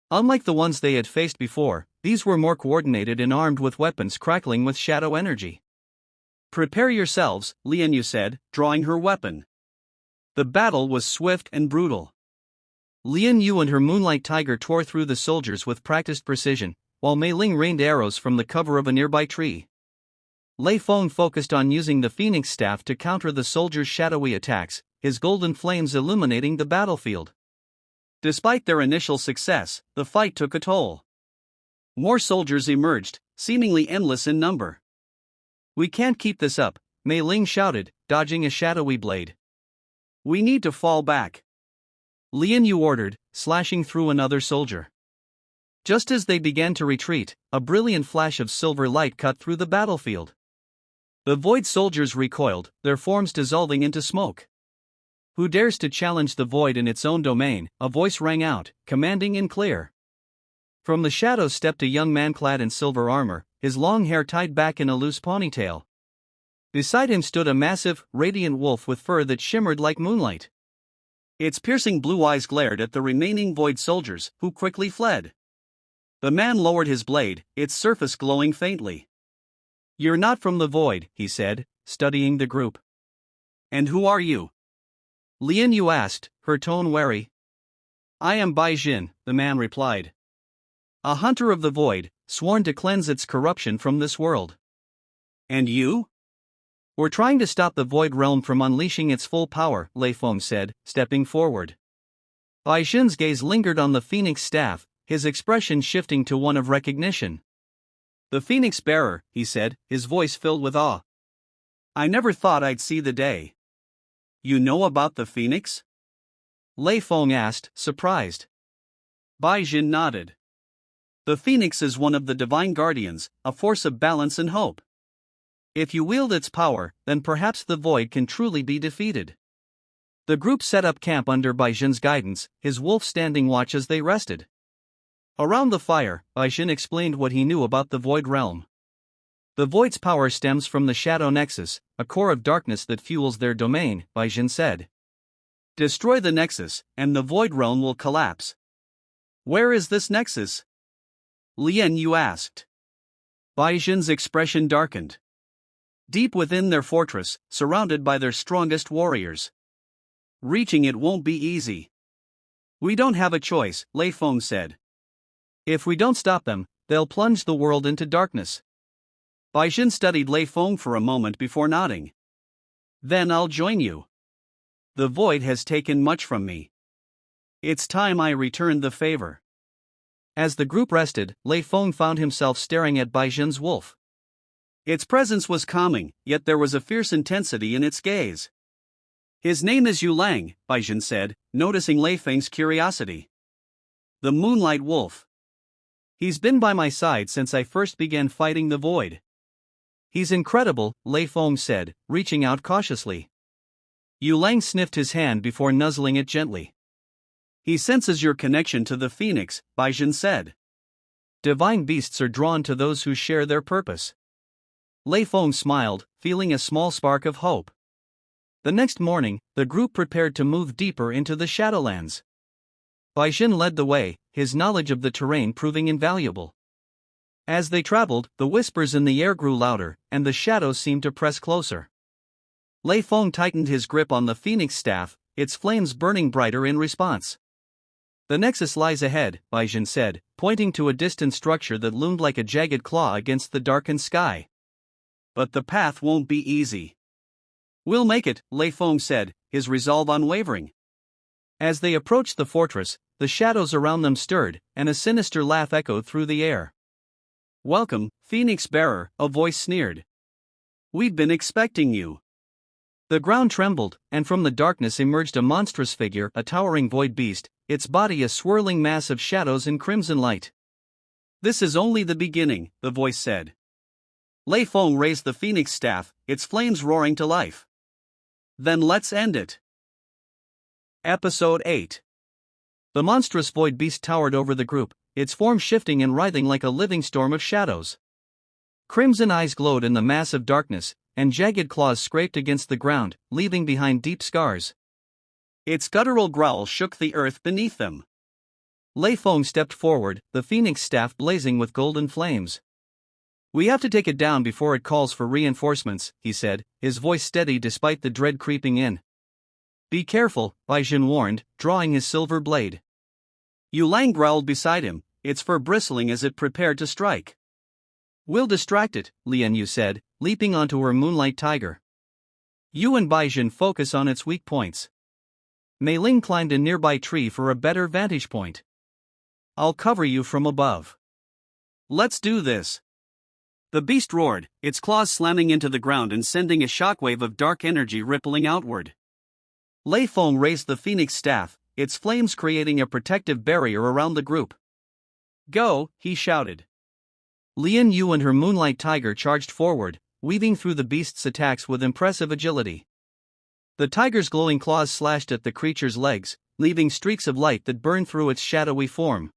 Unlike the ones they had faced before, these were more coordinated and armed with weapons crackling with shadow energy. Prepare yourselves, Lian Yu said, drawing her weapon. The battle was swift and brutal. Lian Yu and her moonlight tiger tore through the soldiers with practiced precision, while Mei Ling rained arrows from the cover of a nearby tree. Lei Feng focused on using the phoenix staff to counter the soldiers' shadowy attacks, his golden flames illuminating the battlefield. Despite their initial success, the fight took a toll. More soldiers emerged, seemingly endless in number. We can't keep this up, Mei Ling shouted, dodging a shadowy blade. We need to fall back. Lian Yu ordered, slashing through another soldier. Just as they began to retreat, a brilliant flash of silver light cut through the battlefield. The void soldiers recoiled, their forms dissolving into smoke. Who dares to challenge the void in its own domain? A voice rang out, commanding and clear. From the shadows stepped a young man clad in silver armor, his long hair tied back in a loose ponytail. Beside him stood a massive, radiant wolf with fur that shimmered like moonlight. Its piercing blue eyes glared at the remaining void soldiers, who quickly fled. The man lowered his blade, its surface glowing faintly. You're not from the void, he said, studying the group. And who are you? Lian Yu asked, her tone wary. I am Bai Jin, the man replied. A hunter of the void, sworn to cleanse its corruption from this world. And you? We're trying to stop the void realm from unleashing its full power, Lei Feng said, stepping forward. Bai Jin's gaze lingered on the phoenix staff, his expression shifting to one of recognition. The phoenix bearer, he said, his voice filled with awe. I never thought I'd see the day. You know about the phoenix? Lei Feng asked, surprised. Bai Jin nodded. The phoenix is one of the divine guardians, a force of balance and hope. If you wield its power, then perhaps the void can truly be defeated. The group set up camp under Bai Jin's guidance, his wolf standing watch as they rested. Around the fire, Bai Jin explained what he knew about the void realm. The void's power stems from the shadow nexus, a core of darkness that fuels their domain, Bai Jin said. Destroy the nexus, and the void realm will collapse. Where is this nexus? Lian Yu asked. Bai Jin's expression darkened. Deep within their fortress, surrounded by their strongest warriors. Reaching it won't be easy. We don't have a choice, Lei Feng said. If we don't stop them, they'll plunge the world into darkness. Bai Jin studied Lei Feng for a moment before nodding. Then I'll join you. The void has taken much from me. It's time I returned the favor. As the group rested, Lei Feng found himself staring at Bai Jin's wolf. Its presence was calming, yet there was a fierce intensity in its gaze. His name is Yu Lang, Bai Jin said, noticing Lei Feng's curiosity. The Moonlight Wolf. He's been by my side since I first began fighting the void. He's incredible, Lei Feng said, reaching out cautiously. Yu Lang sniffed his hand before nuzzling it gently. He senses your connection to the phoenix, Bai Jin said. Divine beasts are drawn to those who share their purpose. Lei Feng smiled, feeling a small spark of hope. The next morning, the group prepared to move deeper into the Shadowlands. Baixin led the way, his knowledge of the terrain proving invaluable. As they traveled, the whispers in the air grew louder, and the shadows seemed to press closer. Lei Feng tightened his grip on the phoenix staff, its flames burning brighter in response. The nexus lies ahead, Baixin said, pointing to a distant structure that loomed like a jagged claw against the darkened sky. But the path won't be easy. We'll make it, Lei Feng said, his resolve unwavering. As they approached the fortress, the shadows around them stirred, and a sinister laugh echoed through the air. Welcome, Phoenix Bearer, a voice sneered. We've been expecting you. The ground trembled, and from the darkness emerged a monstrous figure, a towering void beast, its body a swirling mass of shadows and crimson light. This is only the beginning, the voice said. Lei Feng raised the phoenix staff, its flames roaring to life. Then let's end it. Episode 8. The monstrous void beast towered over the group, its form shifting and writhing like a living storm of shadows. Crimson eyes glowed in the massive darkness, and jagged claws scraped against the ground, leaving behind deep scars. Its guttural growl shook the earth beneath them. Lei Feng stepped forward, the phoenix staff blazing with golden flames. We have to take it down before it calls for reinforcements, he said, his voice steady despite the dread creeping in. Be careful, Baixin warned, drawing his silver blade. Yu Lang growled beside him, its fur bristling as it prepared to strike. We'll distract it, Lian Yu said, leaping onto her moonlight tiger. You and Baixin focus on its weak points. Mei Ling climbed a nearby tree for a better vantage point. I'll cover you from above. Let's do this. The beast roared, its claws slamming into the ground and sending a shockwave of dark energy rippling outward. Lei Feng raised the phoenix staff, its flames creating a protective barrier around the group. Go, he shouted. Lian Yu and her moonlight tiger charged forward, weaving through the beast's attacks with impressive agility. The tiger's glowing claws slashed at the creature's legs, leaving streaks of light that burned through its shadowy form.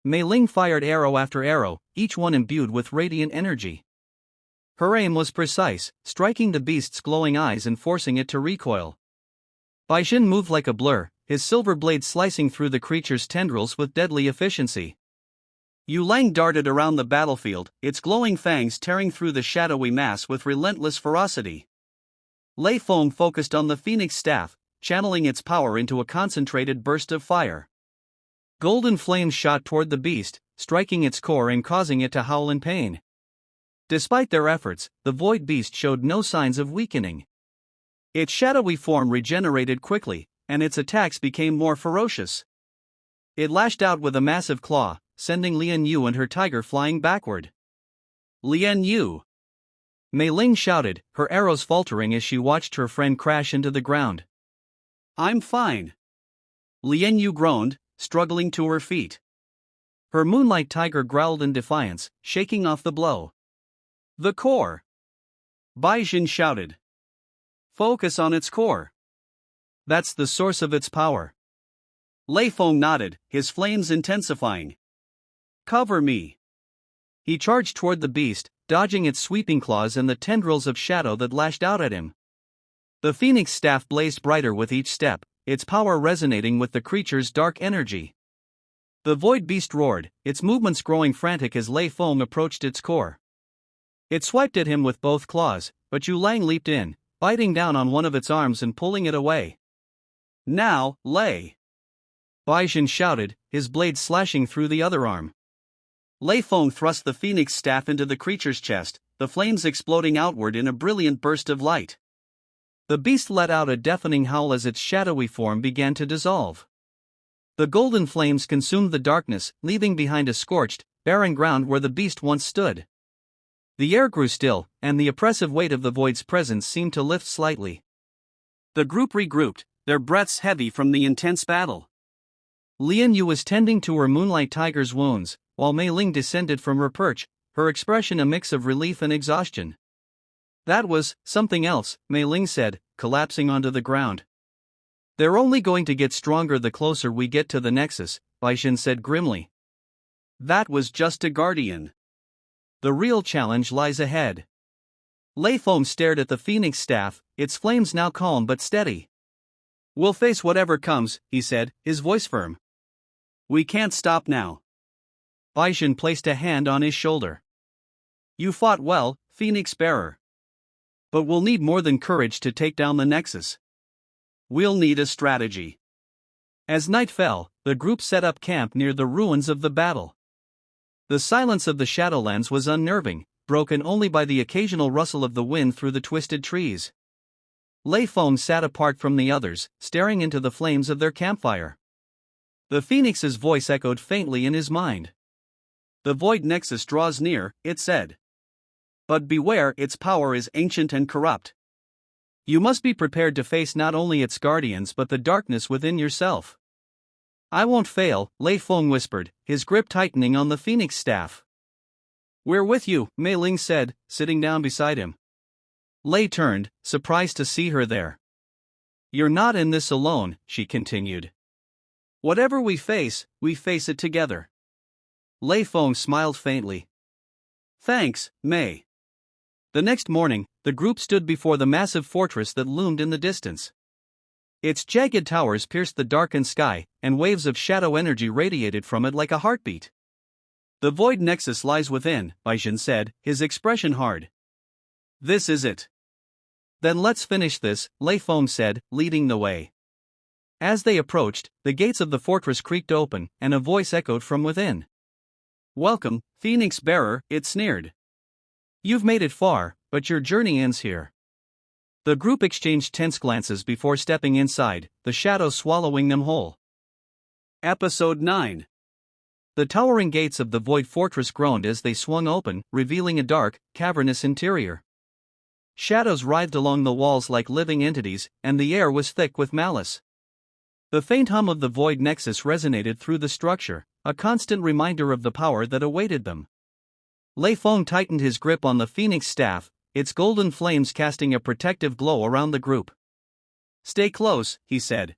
Mei Ling fired arrow after arrow, each one imbued with radiant energy. Her aim was precise, striking the beast's glowing eyes and forcing it to recoil. Baixin moved like a blur, his silver blade slicing through the creature's tendrils with deadly efficiency. Yu Lang darted around the battlefield, its glowing fangs tearing through the shadowy mass with relentless ferocity. Lei Feng focused on the phoenix staff, channeling its power into a concentrated burst of fire. Golden flames shot toward the beast, striking its core and causing it to howl in pain. Despite their efforts, the void beast showed no signs of weakening. Its shadowy form regenerated quickly, and its attacks became more ferocious. It lashed out with a massive claw, sending Lian Yu and her tiger flying backward. Lian Yu! Mei Ling shouted, her arrows faltering as she watched her friend crash into the ground. I'm fine. Lian Yu groaned, struggling to her feet. Her moonlight tiger growled in defiance, shaking off the blow. The core! Baixin shouted. Focus on its core. That's the source of its power. Lei Feng nodded, his flames intensifying. Cover me. He charged toward the beast, dodging its sweeping claws and the tendrils of shadow that lashed out at him. The phoenix staff blazed brighter with each step, its power resonating with the creature's dark energy. The void beast roared, its movements growing frantic as Lei Feng approached its core. It swiped at him with both claws, but Yu Lang leaped in, biting down on one of its arms and pulling it away. Now, Lei! Baixin shouted, his blade slashing through the other arm. Lei Feng thrust the phoenix staff into the creature's chest, the flames exploding outward in a brilliant burst of light. The beast let out a deafening howl as its shadowy form began to dissolve. The golden flames consumed the darkness, leaving behind a scorched, barren ground where the beast once stood. The air grew still, and the oppressive weight of the void's presence seemed to lift slightly. The group regrouped, their breaths heavy from the intense battle. Lian Yu was tending to her moonlight tiger's wounds, while Mei Ling descended from her perch, her expression a mix of relief and exhaustion. That was something else, Mei Ling said, collapsing onto the ground. They're only going to get stronger the closer we get to the Nexus, Baixin said grimly. That was just a guardian. The real challenge lies ahead. Lei Feng stared at the phoenix staff, its flames now calm but steady. "We'll face whatever comes," he said, his voice firm. "We can't stop now." Baixin placed a hand on his shoulder. "You fought well, Phoenix Bearer. But we'll need more than courage to take down the Nexus. We'll need a strategy." As night fell, the group set up camp near the ruins of the battle. The silence of the Shadowlands was unnerving, broken only by the occasional rustle of the wind through the twisted trees. Lei Feng sat apart from the others, staring into the flames of their campfire. The Phoenix's voice echoed faintly in his mind. "The Void Nexus draws near," it said. "But beware, its power is ancient and corrupt. You must be prepared to face not only its guardians but the darkness within yourself." "I won't fail," Lei Feng whispered, his grip tightening on the Phoenix staff. "We're with you," Mei Ling said, sitting down beside him. Lei turned, surprised to see her there. "You're not in this alone," she continued. "Whatever we face it together." Lei Feng smiled faintly. "Thanks, Mei." The next morning, the group stood before the massive fortress that loomed in the distance. Its jagged towers pierced the darkened sky, and waves of shadow energy radiated from it like a heartbeat. "The Void Nexus lies within," Baixin said, his expression hard. "This is it." "Then let's finish this," Lei Feng said, leading the way. As they approached, the gates of the fortress creaked open, and a voice echoed from within. "Welcome, Phoenix Bearer," it sneered. "You've made it far, but your journey ends here." The group exchanged tense glances before stepping inside, the shadow swallowing them whole. Episode 9. The towering gates of the Void Fortress groaned as they swung open, revealing a dark, cavernous interior. Shadows writhed along the walls like living entities, and the air was thick with malice. The faint hum of the Void Nexus resonated through the structure, a constant reminder of the power that awaited them. Lei Feng tightened his grip on the Phoenix staff, its golden flames casting a protective glow around the group. "Stay close," he said.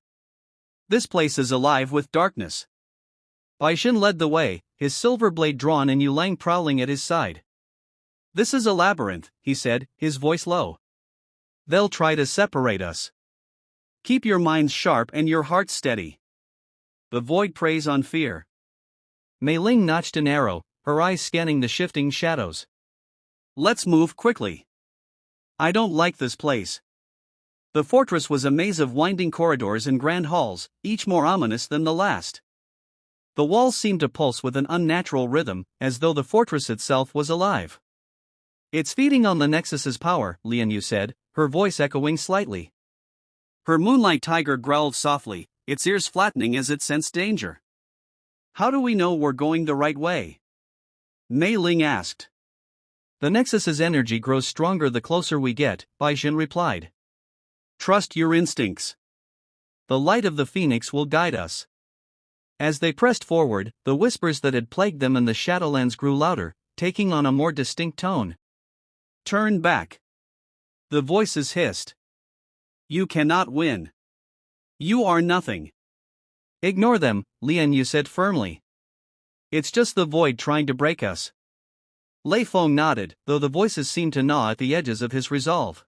"This place is alive with darkness." Baixin led the way, his silver blade drawn and Yulang prowling at his side. "This is a labyrinth," he said, his voice low. "They'll try to separate us. Keep your minds sharp and your hearts steady. The void preys on fear." Mei Ling notched an arrow, her eyes scanning the shifting shadows. "Let's move quickly. I don't like this place." The fortress was a maze of winding corridors and grand halls, each more ominous than the last. The walls seemed to pulse with an unnatural rhythm, as though the fortress itself was alive. "It's feeding on the Nexus's power," Lian Yu said, her voice echoing slightly. Her moonlight tiger growled softly, its ears flattening as it sensed danger. "How do we know we're going the right way?" Mei Ling asked. "The Nexus's energy grows stronger the closer we get," Baixin replied. "Trust your instincts. The light of the Phoenix will guide us." As they pressed forward, the whispers that had plagued them in the Shadowlands grew louder, taking on a more distinct tone. "Turn back." The voices hissed. "You cannot win. You are nothing." "Ignore them," Lian Yu said firmly. "It's just the void trying to break us." Lei Feng nodded, though the voices seemed to gnaw at the edges of his resolve.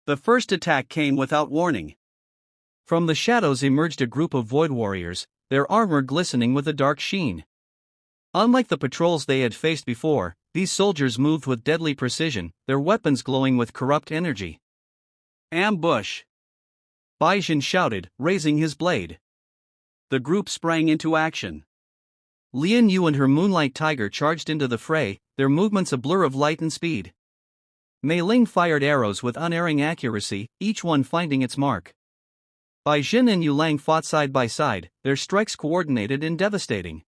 The first attack came without warning. From the shadows emerged a group of void warriors, their armor glistening with a dark sheen. Unlike the patrols they had faced before, these soldiers moved with deadly precision, their weapons glowing with corrupt energy. "Ambush!" Baixin shouted, raising his blade. The group sprang into action. Lian Yu and her moonlight tiger charged into the fray, their movements a blur of light and speed. Mei Ling fired arrows with unerring accuracy, each one finding its mark. Baixin and Yulang fought side by side, their strikes coordinated and devastating.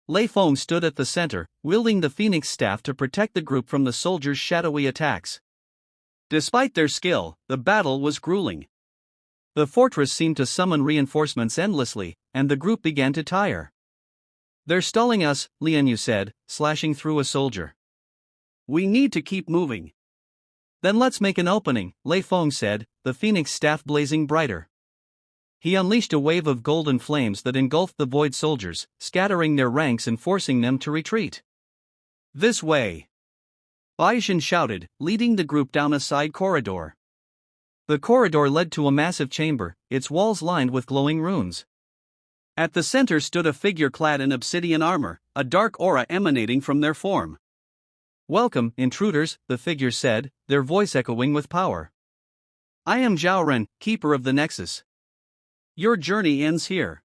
Lei Feng stood at the center, wielding the Phoenix staff to protect the group from the soldiers' shadowy attacks. Despite their skill, the battle was grueling. The fortress seemed to summon reinforcements endlessly, and the group began to tire. "They're stalling us," Lian Yu said, slashing through a soldier. "We need to keep moving." "Then let's make an opening," Lei Feng said, the Phoenix staff blazing brighter. He unleashed a wave of golden flames that engulfed the void soldiers, scattering their ranks and forcing them to retreat. "This way." Bai Jin shouted, leading the group down a side corridor. The corridor led to a massive chamber, its walls lined with glowing runes. At the center stood a figure clad in obsidian armor, a dark aura emanating from their form. "Welcome, intruders," the figure said, their voice echoing with power. "I am Zhao Ren, keeper of the Nexus. Your journey ends here."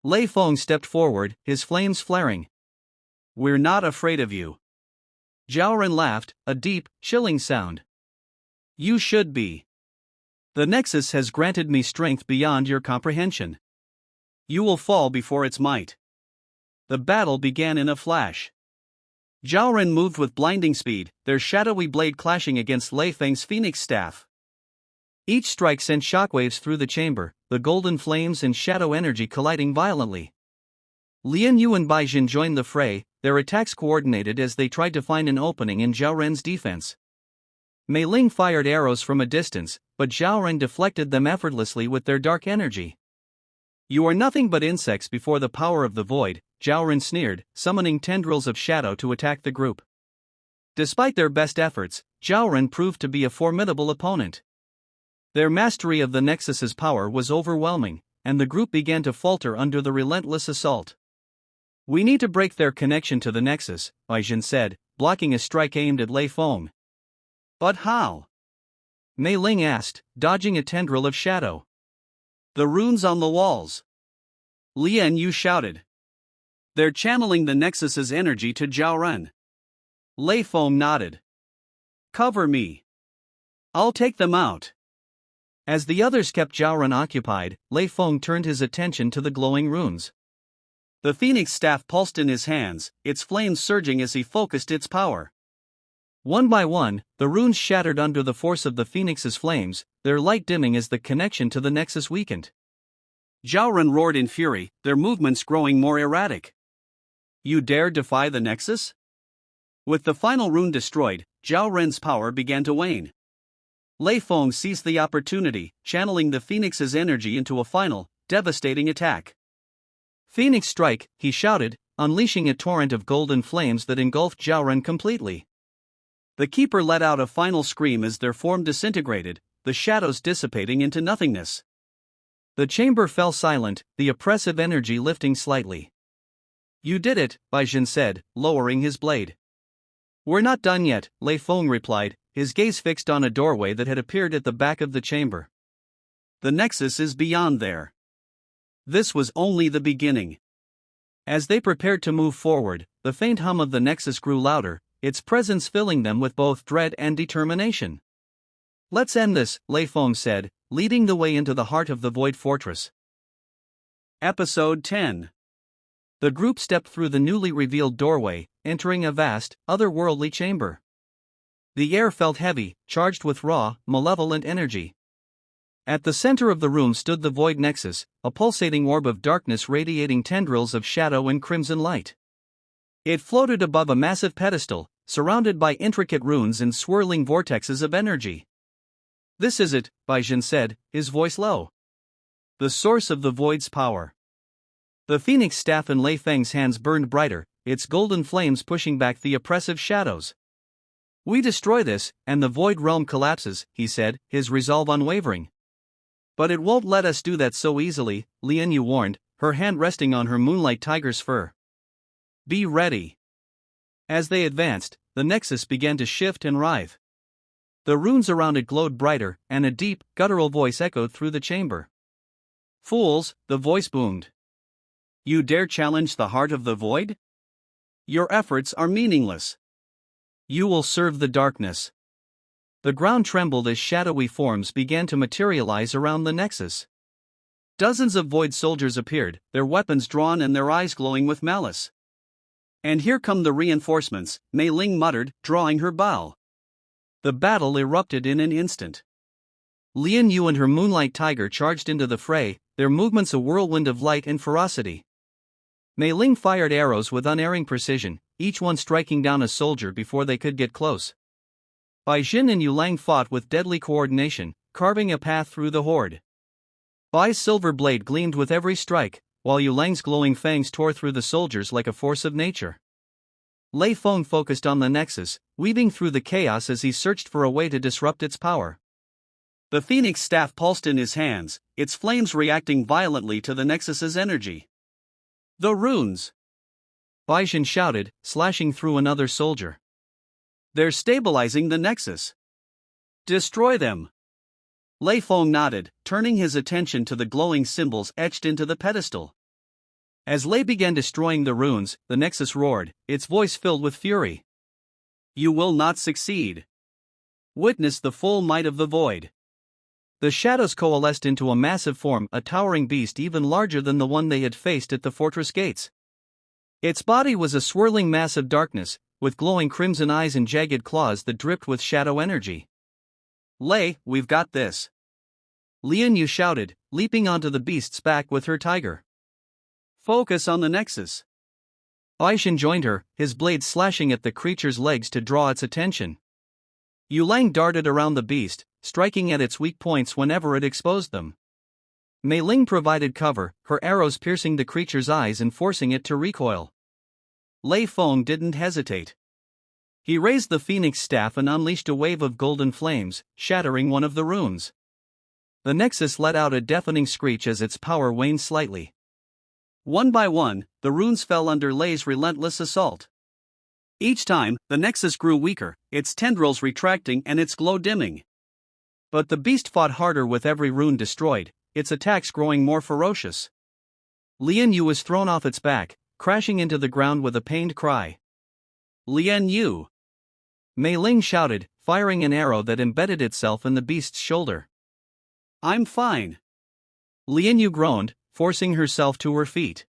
Lei Feng stepped forward, his flames flaring. "We're not afraid of you." Zhao Ren laughed, a deep, chilling sound. "You should be. The Nexus has granted me strength beyond your comprehension. You will fall before its might." The battle began in a flash. Zhao Ren moved with blinding speed, their shadowy blade clashing against Lei Feng's phoenix staff. Each strike sent shockwaves through the chamber, the golden flames and shadow energy colliding violently. Lian Yu and Bai Jin joined the fray, their attacks coordinated as they tried to find an opening in Zhao Ren's defense. Mei Ling fired arrows from a distance, but Zhao Ren deflected them effortlessly with their dark energy. "You are nothing but insects before the power of the void," Zhao Ren sneered, summoning tendrils of shadow to attack the group. Despite their best efforts, Zhao Ren proved to be a formidable opponent. Their mastery of the Nexus's power was overwhelming, and the group began to falter under the relentless assault. "We need to break their connection to the Nexus," Bai Jin said, blocking a strike aimed at Lei Feng. "But how?" Mei Ling asked, dodging a tendril of shadow. "The runes on the walls." Lian Yu shouted. "They're channeling the Nexus's energy to Zhao Ren." Lei Feng nodded. "Cover me. I'll take them out." As the others kept Zhao Ren occupied, Lei Feng turned his attention to the glowing runes. The phoenix staff pulsed in his hands, its flames surging as he focused its power. One by one, the runes shattered under the force of the phoenix's flames, their light dimming as the connection to the Nexus weakened. Zhao Ren roared in fury, their movements growing more erratic. "You dare defy the Nexus?" With the final rune destroyed, Zhao Ren's power began to wane. Lei Feng seized the opportunity, channeling the phoenix's energy into a final, devastating attack. "Phoenix strike," he shouted, unleashing a torrent of golden flames that engulfed Zhao Ren completely. The keeper let out a final scream as their form disintegrated, the shadows dissipating into nothingness. The chamber fell silent, the oppressive energy lifting slightly. "You did it," Bai Jin said, lowering his blade. "We're not done yet," Lei Feng replied, his gaze fixed on a doorway that had appeared at the back of the chamber. "The Nexus is beyond there." This was only the beginning. As they prepared to move forward, the faint hum of the Nexus grew louder, its presence filling them with both dread and determination. "Let's end this," Lei Feng said, leading the way into the heart of the Void Fortress. Episode 10. The group stepped through the newly revealed doorway, entering a vast, otherworldly chamber. The air felt heavy, charged with raw, malevolent energy. At the center of the room stood the Void Nexus, a pulsating orb of darkness radiating tendrils of shadow and crimson light. It floated above a massive pedestal, surrounded by intricate runes and swirling vortexes of energy. "This is it," Bai Jin said, his voice low. "The source of the Void's power." The phoenix staff in Lei Feng's hands burned brighter, its golden flames pushing back the oppressive shadows. "We destroy this, and the Void Realm collapses," he said, his resolve unwavering. "But it won't let us do that so easily," Lian Yu warned, her hand resting on her moonlight tiger's fur. "Be ready." As they advanced, the Nexus began to shift and writhe. The runes around it glowed brighter, and a deep, guttural voice echoed through the chamber. "Fools," the voice boomed. "You dare challenge the heart of the Void? Your efforts are meaningless. You will serve the darkness." The ground trembled as shadowy forms began to materialize around the Nexus. Dozens of Void soldiers appeared, their weapons drawn and their eyes glowing with malice. "And here come the reinforcements," Mei Ling muttered, drawing her bow. The battle erupted in an instant. Lian Yu and her moonlight tiger charged into the fray, their movements a whirlwind of light and ferocity. Mei Ling fired arrows with unerring precision, each one striking down a soldier before they could get close. Bai Jin and Yu Lang fought with deadly coordination, carving a path through the horde. Bai's silver blade gleamed with every strike, while Yu Lang's glowing fangs tore through the soldiers like a force of nature. Lei Feng focused on the nexus, weaving through the chaos as he searched for a way to disrupt its power. The phoenix staff pulsed in his hands, its flames reacting violently to the nexus's energy. The runes! Baishan shouted, slashing through another soldier. They're stabilizing the nexus. Destroy them! Lei Feng nodded, turning his attention to the glowing symbols etched into the pedestal. As Lei began destroying the runes, the nexus roared, its voice filled with fury. You will not succeed. Witness the full might of the void. The shadows coalesced into a massive form, a towering beast even larger than the one they had faced at the fortress gates. Its body was a swirling mass of darkness, with glowing crimson eyes and jagged claws that dripped with shadow energy. Lei, we've got this. Lian Yu shouted, leaping onto the beast's back with her tiger. Focus on the nexus. Baishan joined her, his blade slashing at the creature's legs to draw its attention. Yulang darted around the beast, striking at its weak points whenever it exposed them. Mei Ling provided cover, her arrows piercing the creature's eyes and forcing it to recoil. Lei Feng didn't hesitate. He raised the phoenix staff and unleashed a wave of golden flames, shattering one of the runes. The nexus let out a deafening screech as its power waned slightly. One by one, the runes fell under Lei's relentless assault. Each time, the nexus grew weaker, its tendrils retracting and its glow dimming. But the beast fought harder with every rune destroyed, its attacks growing more ferocious. Lian Yu was thrown off its back, crashing into the ground with a pained cry. Lian Yu! Mei Ling shouted, firing an arrow that embedded itself in the beast's shoulder. I'm fine. Lian Yu groaned, forcing herself to her feet.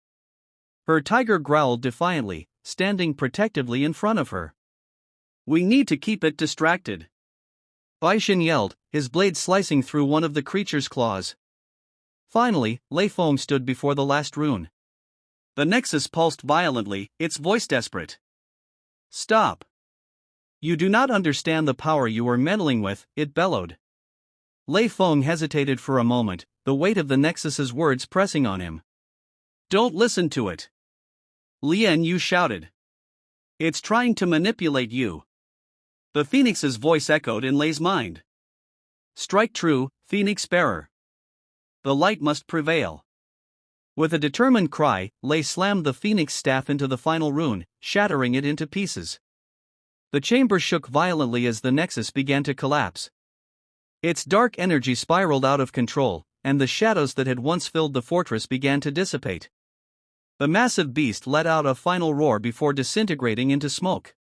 Her tiger growled defiantly, standing protectively in front of her. We need to keep it distracted. Baishan yelled, his blade slicing through one of the creature's claws. Finally, Lei Feng stood before the last rune. The nexus pulsed violently, its voice desperate. Stop! You do not understand the power you are meddling with, it bellowed. Lei Feng hesitated for a moment, the weight of the nexus's words pressing on him. Don't listen to it. Lian Yu shouted. It's trying to manipulate you. The phoenix's voice echoed in Lei's mind. Strike true, phoenix bearer. The light must prevail. With a determined cry, Lei slammed the phoenix staff into the final rune, shattering it into pieces. The chamber shook violently as the nexus began to collapse. Its dark energy spiraled out of control, and the shadows that had once filled the fortress began to dissipate. The massive beast let out a final roar before disintegrating into smoke.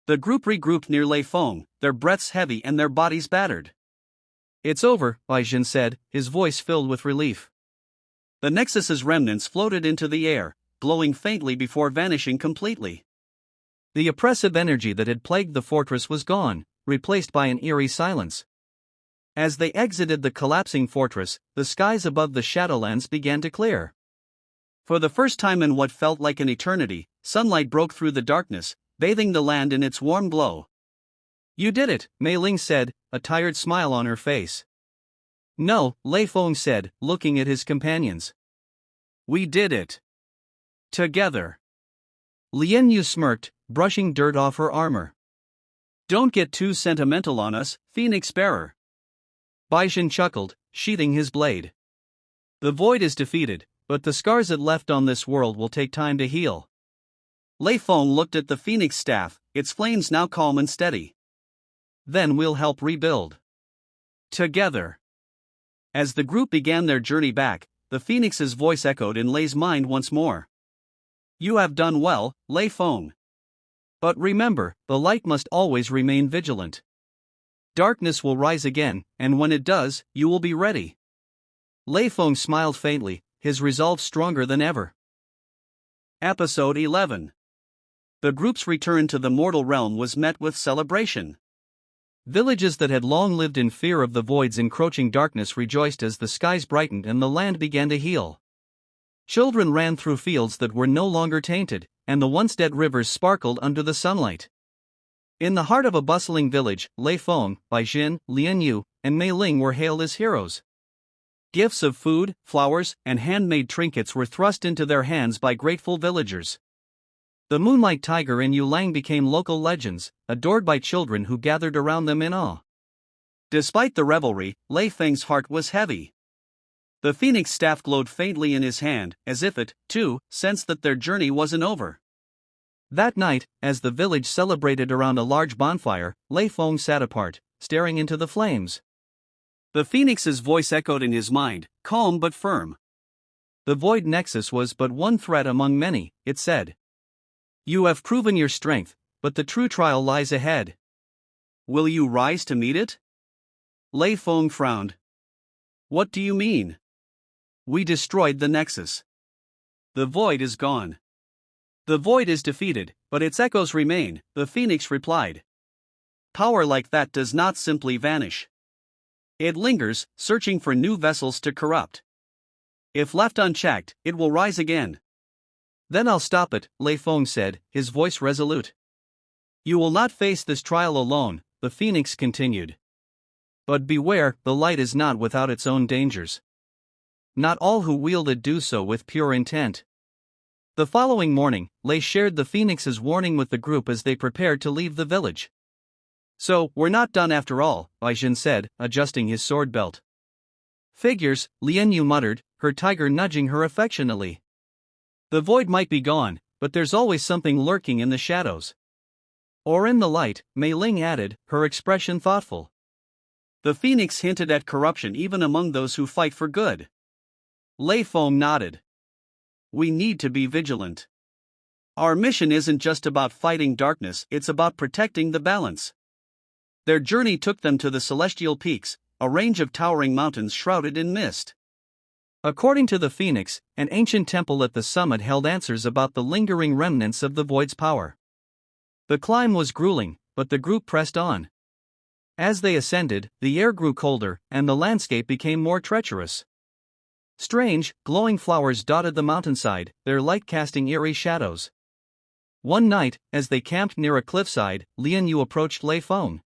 The group regrouped near Lei Feng, their breaths heavy and their bodies battered. It's over, Baishan said, his voice filled with relief. The nexus's remnants floated into the air, glowing faintly before vanishing completely. The oppressive energy that had plagued the fortress was gone, replaced by an eerie silence. As they exited the collapsing fortress, the skies above the Shadowlands began to clear. For the first time in what felt like an eternity, sunlight broke through the darkness, bathing the land in its warm glow. You did it, Mei Ling said, a tired smile on her face. No, Lei Feng said, looking at his companions. We did it. Together. Lian Yu smirked, brushing dirt off her armor. Don't get too sentimental on us, Phoenix Bearer. Baishan chuckled, sheathing his blade. The void is defeated, but the scars it left on this world will take time to heal. Lei Feng looked at the phoenix staff, its flames now calm and steady. Then we'll help rebuild. Together. As the group began their journey back, the phoenix's voice echoed in Lei's mind once more. You have done well, Lei Feng. But remember, the light must always remain vigilant. Darkness will rise again, and when it does, you will be ready. Lei Feng smiled faintly, his resolve stronger than ever. Episode 11. The group's return to the mortal realm was met with celebration. Villages that had long lived in fear of the void's encroaching darkness rejoiced as the skies brightened and the land began to heal. Children ran through fields that were no longer tainted, and the once dead rivers sparkled under the sunlight. In the heart of a bustling village, Lei Feng, Baishan, Lian Yu, and Mei Ling were hailed as heroes. Gifts of food, flowers, and handmade trinkets were thrust into their hands by grateful villagers. The Moonlight Tiger and Yulang became local legends, adored by children who gathered around them in awe. Despite the revelry, Lei Feng's heart was heavy. The phoenix staff glowed faintly in his hand, as if it, too, sensed that their journey wasn't over. That night, as the village celebrated around a large bonfire, Lei Feng sat apart, staring into the flames. The phoenix's voice echoed in his mind, calm but firm. The Void Nexus was but one threat among many, it said. You have proven your strength, but the true trial lies ahead. Will you rise to meet it? Lei Feng frowned. What do you mean? We destroyed the Nexus. The Void is gone. The Void is defeated, but its echoes remain, the Phoenix replied. Power like that does not simply vanish. It lingers, searching for new vessels to corrupt. If left unchecked, it will rise again. Then I'll stop it, Lei Feng said, his voice resolute. You will not face this trial alone, the Phoenix continued. But beware, the light is not without its own dangers. Not all who wield it do so with pure intent. The following morning, Lei shared the Phoenix's warning with the group as they prepared to leave the village. So, we're not done after all, Aijin said, adjusting his sword belt. Figures, Lian Yu muttered, her tiger nudging her affectionately. The void might be gone, but there's always something lurking in the shadows. Or in the light, Mei Ling added, her expression thoughtful. The Phoenix hinted at corruption even among those who fight for good. Lei Feng nodded. We need to be vigilant. Our mission isn't just about fighting darkness, it's about protecting the balance. Their journey took them to the Celestial Peaks, a range of towering mountains shrouded in mist. According to the Phoenix, an ancient temple at the summit held answers about the lingering remnants of the Void's power. The climb was grueling, but the group pressed on. As they ascended, the air grew colder, and the landscape became more treacherous. Strange, glowing flowers dotted the mountainside, their light casting eerie shadows. One night, as they camped near a cliffside, Lian Yu approached Lei Feng.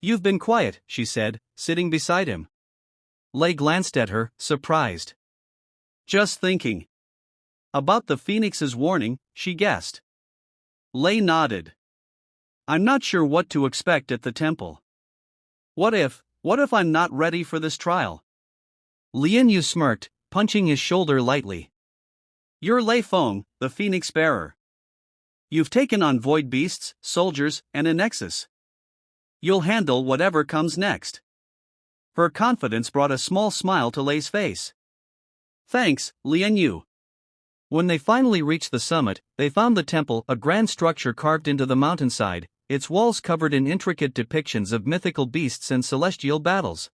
You've been quiet, she said, sitting beside him. Lei glanced at her, surprised. Just thinking. About the Phoenix's warning, she guessed. Lei nodded. I'm not sure what to expect at the temple. What if I'm not ready for this trial? Lian Yu smirked, punching his shoulder lightly. You're Lei Feng, the Phoenix bearer. You've taken on void beasts, soldiers, and a nexus. You'll handle whatever comes next. Her confidence brought a small smile to Lei's face. Thanks, Lian Yu. When they finally reached the summit, they found the temple, a grand structure carved into the mountainside, its walls covered in intricate depictions of mythical beasts and celestial battles.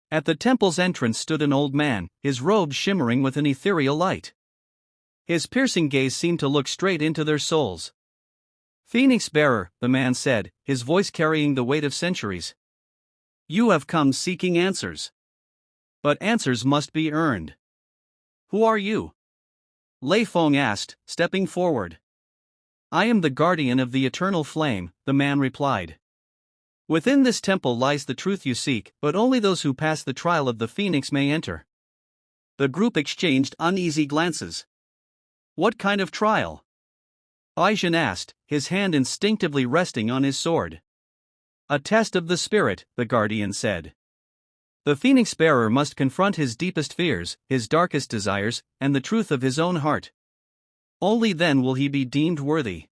At the temple's entrance stood an old man, his robes shimmering with an ethereal light. His piercing gaze seemed to look straight into their souls. Phoenix bearer, the man said, his voice carrying the weight of centuries. You have come seeking answers. But answers must be earned. Who are you? Lei Feng asked, stepping forward. I am the guardian of the eternal flame, the man replied. Within this temple lies the truth you seek, but only those who pass the trial of the Phoenix may enter. The group exchanged uneasy glances. What kind of trial? Aijin asked, his hand instinctively resting on his sword. A test of the spirit, the guardian said. The Phoenix bearer must confront his deepest fears, his darkest desires, and the truth of his own heart. Only then will he be deemed worthy.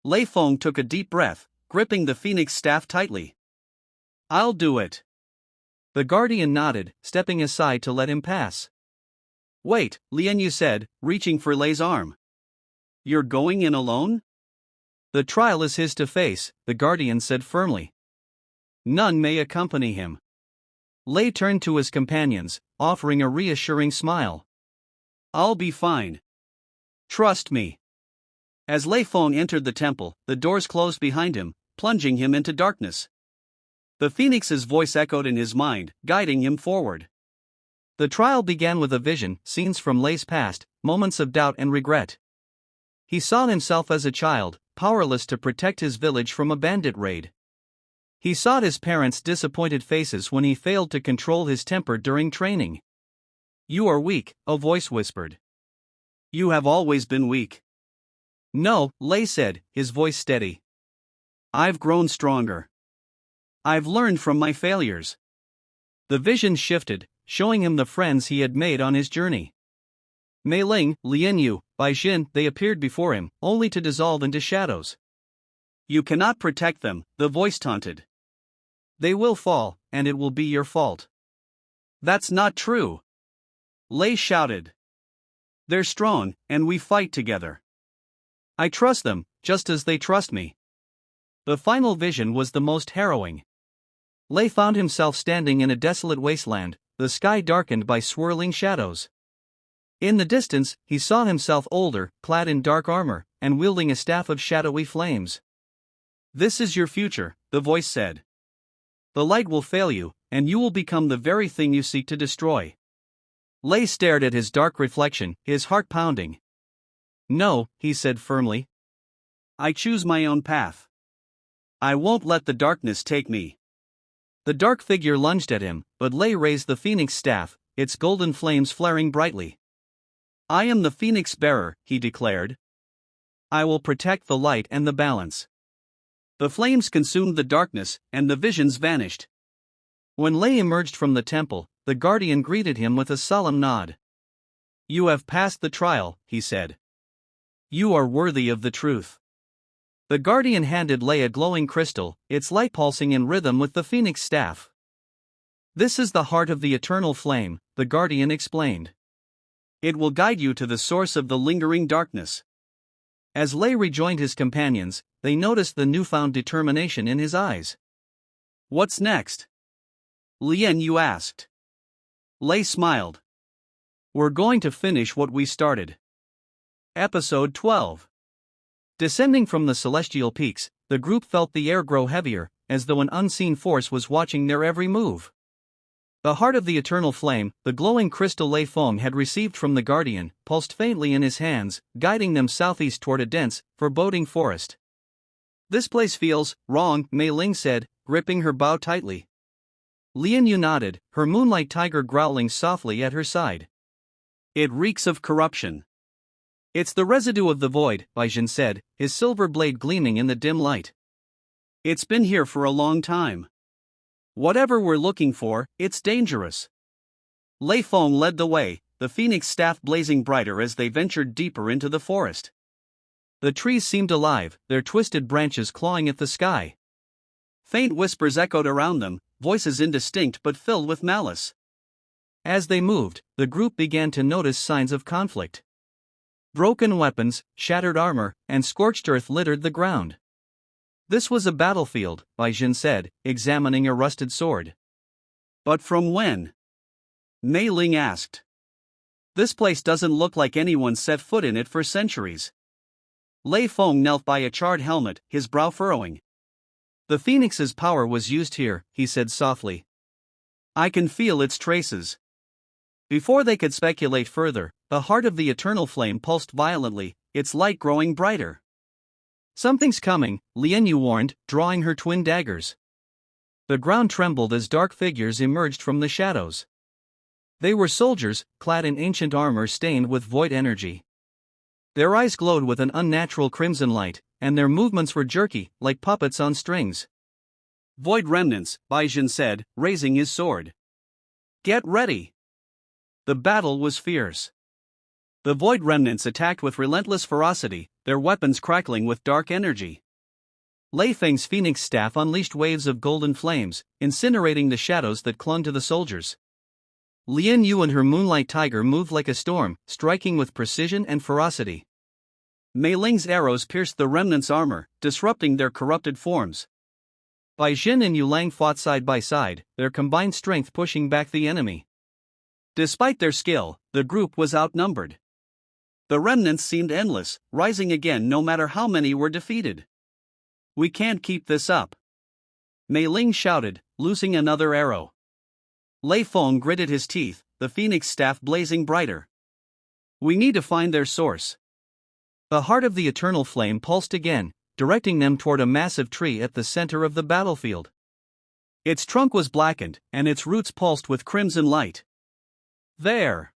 Lei Feng took a deep breath, gripping the Phoenix staff tightly. I'll do it. The guardian nodded, stepping aside to let him pass. Wait, Lian Yu said, reaching for Lei's arm. You're going in alone? The trial is his to face, the guardian said firmly. None may accompany him. Lei turned to his companions, offering a reassuring smile. I'll be fine. Trust me. As Lei Feng entered the temple, the doors closed behind him, plunging him into darkness. The Phoenix's voice echoed in his mind, guiding him forward. The trial began with a vision, scenes from Lei's past, moments of doubt and regret. He saw himself as a child, powerless to protect his village from a bandit raid. He saw his parents' disappointed faces when he failed to control his temper during training. You are weak, a voice whispered. You have always been weak. No, Lei said, his voice steady. I've grown stronger. I've learned from my failures. The vision shifted, showing him the friends he had made on his journey. Mei Ling, Lian Yu, Bai Xin, they appeared before him, only to dissolve into shadows. You cannot protect them, the voice taunted. They will fall, and it will be your fault. That's not true. Lei shouted. They're strong, and we fight together. I trust them, just as they trust me. The final vision was the most harrowing. Lei found himself standing in a desolate wasteland, the sky darkened by swirling shadows. In the distance, he saw himself older, clad in dark armor, and wielding a staff of shadowy flames. This is your future, the voice said. The light will fail you, and you will become the very thing you seek to destroy. Lei stared at his dark reflection, his heart pounding. No, he said firmly. I choose my own path. I won't let the darkness take me. The dark figure lunged at him, but Lei raised the phoenix staff, its golden flames flaring brightly. I am the phoenix bearer, he declared. I will protect the light and the balance. The flames consumed the darkness, and the visions vanished. When Lei emerged from the temple, the guardian greeted him with a solemn nod. You have passed the trial, he said. You are worthy of the truth. The guardian handed Lei a glowing crystal, its light pulsing in rhythm with the phoenix staff. This is the heart of the eternal flame, the guardian explained. It will guide you to the source of the lingering darkness. As Lei rejoined his companions, they noticed the newfound determination in his eyes. What's next? Lian Yu asked. Lei smiled. We're going to finish what we started. Episode 12. Descending from the celestial peaks, the group felt the air grow heavier, as though an unseen force was watching their every move. The heart of the eternal flame, the glowing crystal Lei Feng had received from the guardian, pulsed faintly in his hands, guiding them southeast toward a dense, foreboding forest. This place feels wrong, Mei Ling said, gripping her bow tightly. Lian Yu nodded, her moonlight tiger growling softly at her side. It reeks of corruption. It's the residue of the void, Bai Xin said, his silver blade gleaming in the dim light. It's been here for a long time. Whatever we're looking for, it's dangerous. Lei Feng led the way, the phoenix staff blazing brighter as they ventured deeper into the forest. The trees seemed alive, their twisted branches clawing at the sky. Faint whispers echoed around them, voices indistinct but filled with malice. As they moved, the group began to notice signs of conflict. Broken weapons, shattered armor, and scorched earth littered the ground. This was a battlefield, Bai Xin said, examining a rusted sword. But from when? Mei Ling asked. This place doesn't look like anyone set foot in it for centuries. Lei Feng knelt by a charred helmet, his brow furrowing. The phoenix's power was used here, he said softly. I can feel its traces. Before they could speculate further, the heart of the eternal flame pulsed violently, its light growing brighter. Something's coming, Lian Yu warned, drawing her twin daggers. The ground trembled as dark figures emerged from the shadows. They were soldiers, clad in ancient armor stained with void energy. Their eyes glowed with an unnatural crimson light, and their movements were jerky, like puppets on strings. Void remnants, Bai Xin said, raising his sword. Get ready! The battle was fierce. The void remnants attacked with relentless ferocity, their weapons crackling with dark energy. Lei Feng's phoenix staff unleashed waves of golden flames, incinerating the shadows that clung to the soldiers. Lian Yu and her moonlight tiger moved like a storm, striking with precision and ferocity. Mei Ling's arrows pierced the remnants' armor, disrupting their corrupted forms. Bai Xin and Yu Lang fought side by side, their combined strength pushing back the enemy. Despite their skill, the group was outnumbered. The remnants seemed endless, rising again no matter how many were defeated. We can't keep this up. Mei Ling shouted, loosing another arrow. Lei Feng gritted his teeth, the phoenix staff blazing brighter. We need to find their source. The heart of the eternal flame pulsed again, directing them toward a massive tree at the center of the battlefield. Its trunk was blackened, and its roots pulsed with crimson light. There!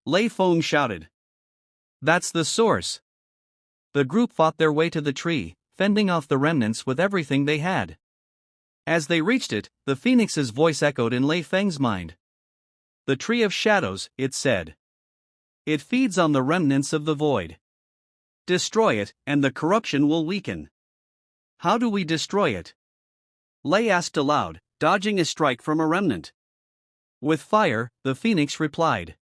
Lei Feng shouted. That's the source. The group fought their way to the tree, fending off the remnants with everything they had. As they reached it, the phoenix's voice echoed in Lei Feng's mind. "The Tree of Shadows," it said. "It feeds on the remnants of the void. Destroy it, and the corruption will weaken." "How do we destroy it?" Lei asked aloud, dodging a strike from a remnant. "With fire," the phoenix replied.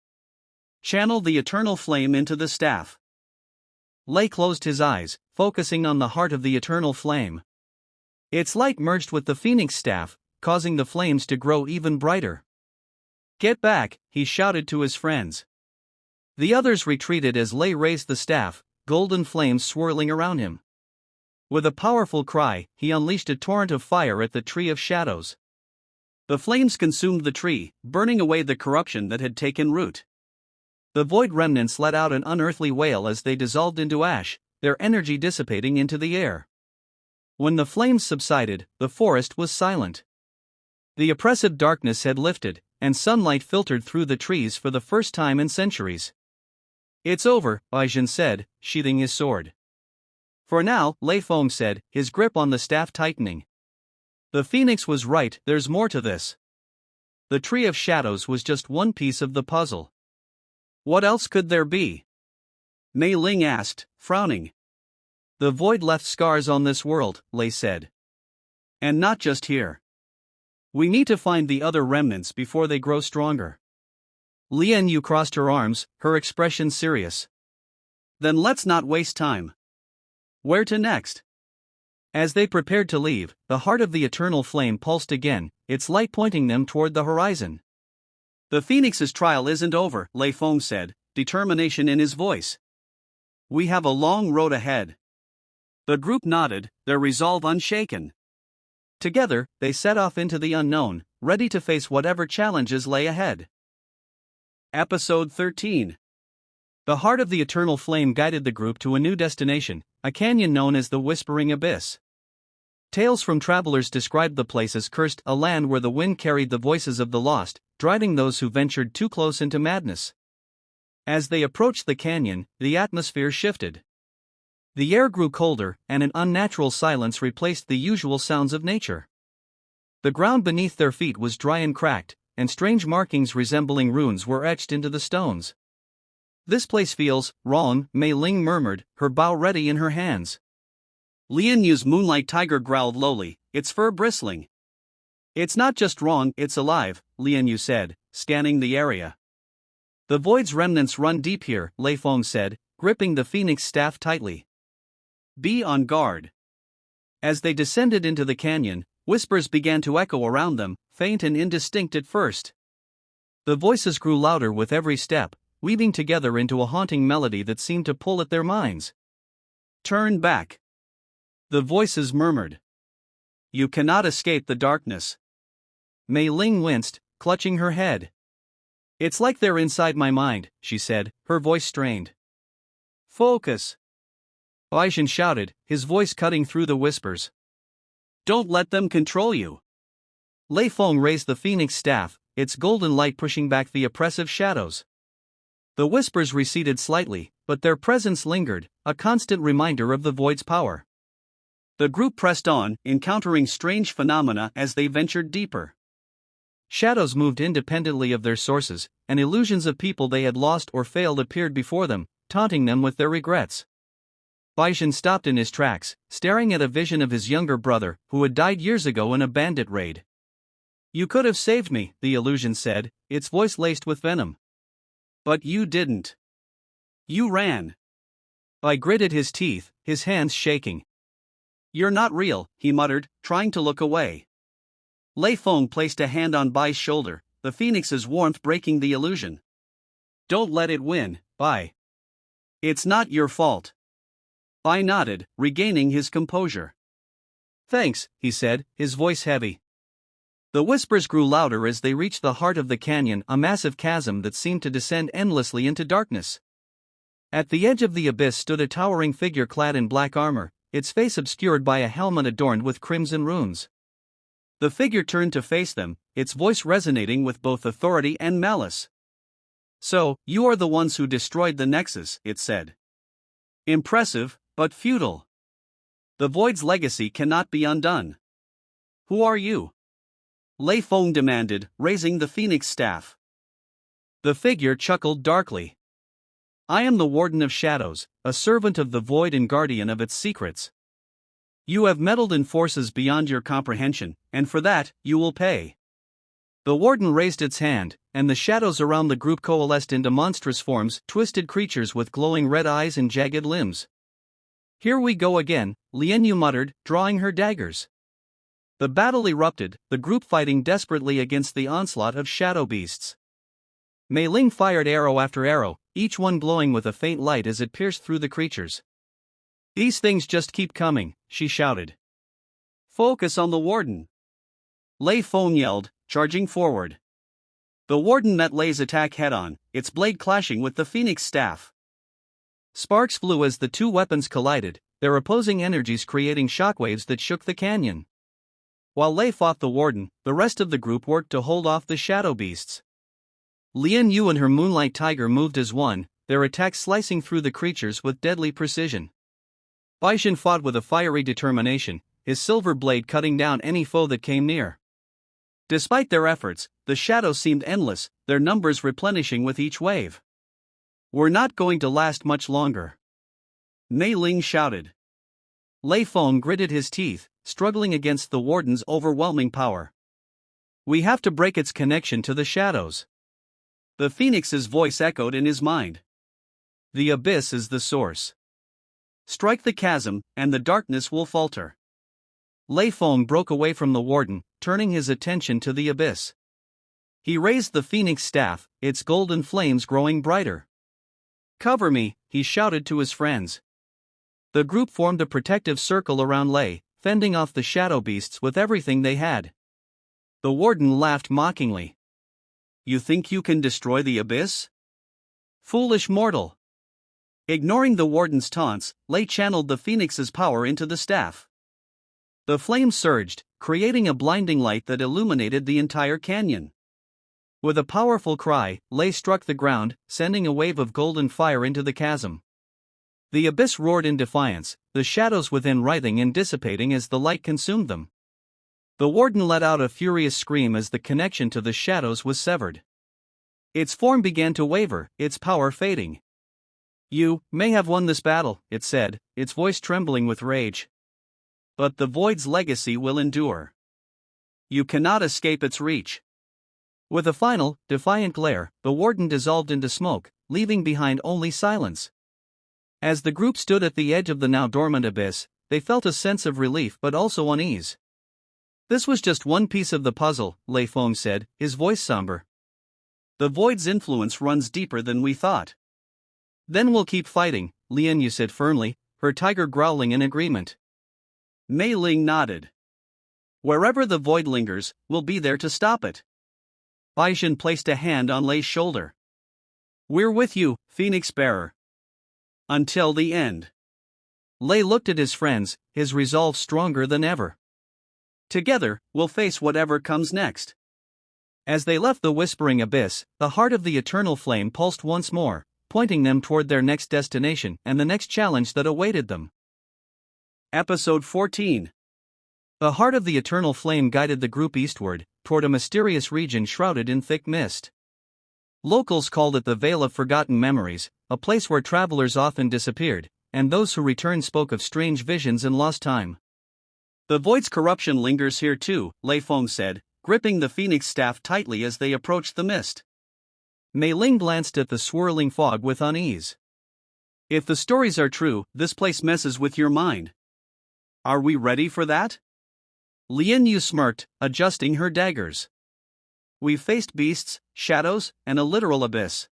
"Channel the eternal flame into the staff." Lei closed his eyes, focusing on the heart of the eternal flame. Its light merged with the phoenix staff, causing the flames to grow even brighter. "Get back," he shouted to his friends. The others retreated as Lei raised the staff, golden flames swirling around him. With a powerful cry, he unleashed a torrent of fire at the Tree of Shadows. The flames consumed the tree, burning away the corruption that had taken root. The void remnants let out an unearthly wail as they dissolved into ash, their energy dissipating into the air. When the flames subsided, the forest was silent. The oppressive darkness had lifted, and sunlight filtered through the trees for the first time in centuries. "It's over," Baizhen said, sheathing his sword. "For now," Lei Feng said, his grip on the staff tightening. "The phoenix was right, there's more to this. The Tree of Shadows was just one piece of the puzzle." "What else could there be?" Mei Ling asked, frowning. "The void left scars on this world," Lei said. "And not just here. We need to find the other remnants before they grow stronger." Lian Yu crossed her arms, her expression serious. "Then let's not waste time. Where to next?" As they prepared to leave, the heart of the eternal flame pulsed again, its light pointing them toward the horizon. "The phoenix's trial isn't over," Lei Feng said, determination in his voice. "We have a long road ahead." The group nodded, their resolve unshaken. Together, they set off into the unknown, ready to face whatever challenges lay ahead. Episode 13. The heart of the eternal flame guided the group to a new destination, a canyon known as the Whispering Abyss. Tales from travelers described the place as cursed, a land where the wind carried the voices of the lost, driving those who ventured too close into madness. As they approached the canyon, the atmosphere shifted. The air grew colder, and an unnatural silence replaced the usual sounds of nature. The ground beneath their feet was dry and cracked, and strange markings resembling runes were etched into the stones. "This place feels wrong," Mei Ling murmured, her bow ready in her hands. Lian Yu's moonlight tiger growled lowly, its fur bristling. "It's not just wrong, it's alive," Lian Yu said, scanning the area. "The void's remnants run deep here," Lei Feng said, gripping the phoenix staff tightly. "Be on guard." As they descended into the canyon, whispers began to echo around them, faint and indistinct at first. The voices grew louder with every step, weaving together into a haunting melody that seemed to pull at their minds. "Turn back," the voices murmured. "You cannot escape the darkness." Mei Ling winced, clutching her head. "It's like they're inside my mind," she said, her voice strained. "Focus," Baizhen shouted, his voice cutting through the whispers. "Don't let them control you." Lei Feng raised the phoenix staff, its golden light pushing back the oppressive shadows. The whispers receded slightly, but their presence lingered, a constant reminder of the void's power. The group pressed on, encountering strange phenomena as they ventured deeper. Shadows moved independently of their sources, and illusions of people they had lost or failed appeared before them, taunting them with their regrets. Baizhen stopped in his tracks, staring at a vision of his younger brother, who had died years ago in a bandit raid. "You could have saved me," the illusion said, its voice laced with venom. "But you didn't. You ran." Bai gritted his teeth, his hands shaking. "You're not real," he muttered, trying to look away. Lei Feng placed a hand on Bai's shoulder, the phoenix's warmth breaking the illusion. "Don't let it win, Bai. It's not your fault." Bai nodded, regaining his composure. "Thanks," he said, his voice heavy. The whispers grew louder as they reached the heart of the canyon, a massive chasm that seemed to descend endlessly into darkness. At the edge of the abyss stood a towering figure clad in black armor, its face obscured by a helmet adorned with crimson runes. The figure turned to face them, its voice resonating with both authority and malice. "So, you are the ones who destroyed the Nexus," it said. "Impressive, but futile. The void's legacy cannot be undone. Who are you? Lei Feng demanded, raising the phoenix staff. The figure chuckled darkly. I am the Warden of Shadows, a servant of the void and guardian of its secrets. You have meddled in forces beyond your comprehension, and for that, you will pay. The Warden raised its hand, and the shadows around the group coalesced into monstrous forms, twisted creatures with glowing red eyes and jagged limbs. Here we go again, Lian Yu muttered, drawing her daggers. The battle erupted, the group fighting desperately against the onslaught of shadow beasts. Mei Ling fired arrow after arrow, each one glowing with a faint light as it pierced through the creatures. These things just keep coming, she shouted. Focus on the Warden. Lei Feng yelled, charging forward. The Warden met Lei's attack head-on, its blade clashing with the phoenix staff. Sparks flew as the two weapons collided, their opposing energies creating shockwaves that shook the canyon. While Lei fought the Warden, the rest of the group worked to hold off the shadow beasts. Lian Yu and her moonlight tiger moved as one, their attacks slicing through the creatures with deadly precision. Baishan fought with a fiery determination, his silver blade cutting down any foe that came near. Despite their efforts, the shadows seemed endless, their numbers replenishing with each wave. We're not going to last much longer. Mei Ling shouted. Lei Feng gritted his teeth, struggling against the Warden's overwhelming power. We have to break its connection to the shadows. The Phoenix's voice echoed in his mind. The abyss is the source. Strike the chasm, and the darkness will falter. Lei Feng broke away from the Warden, turning his attention to the abyss. He raised the phoenix staff, its golden flames growing brighter. Cover me, he shouted to his friends. The group formed a protective circle around Lei, fending off the shadow beasts with everything they had. The Warden laughed mockingly. You think you can destroy the abyss? Foolish mortal. Ignoring the Warden's taunts, Lei channeled the phoenix's power into the staff. The flames surged, creating a blinding light that illuminated the entire canyon. With a powerful cry, Lei struck the ground, sending a wave of golden fire into the chasm. The abyss roared in defiance, the shadows within writhing and dissipating as the light consumed them. The Warden let out a furious scream as the connection to the shadows was severed. Its form began to waver, its power fading. You may have won this battle, it said, its voice trembling with rage. But the void's legacy will endure. You cannot escape its reach. With a final, defiant glare, the Warden dissolved into smoke, leaving behind only silence. As the group stood at the edge of the now dormant abyss, they felt a sense of relief but also unease. This was just one piece of the puzzle, Lei Feng said, his voice somber. The void's influence runs deeper than we thought. Then we'll keep fighting, Lian Yu said firmly, her tiger growling in agreement. Mei Ling nodded. Wherever the void lingers, we'll be there to stop it. Baishan placed a hand on Lei's shoulder. We're with you, Phoenix Bearer. Until the end. Lei looked at his friends, his resolve stronger than ever. Together, we'll face whatever comes next. As they left the whispering abyss, the heart of the eternal flame pulsed once more, pointing them toward their next destination and the next challenge that awaited them. Episode 14. The heart of the eternal flame guided the group eastward, toward a mysterious region shrouded in thick mist. Locals called it the Vale of Forgotten Memories, a place where travelers often disappeared, and those who returned spoke of strange visions and lost time. The void's corruption lingers here too, Lei Feng said, gripping the phoenix staff tightly as they approached the mist. Mei Ling glanced at the swirling fog with unease. If the stories are true, this place messes with your mind. Are we ready for that? Lian Yu smirked, adjusting her daggers. We've faced beasts, shadows, and a literal abyss.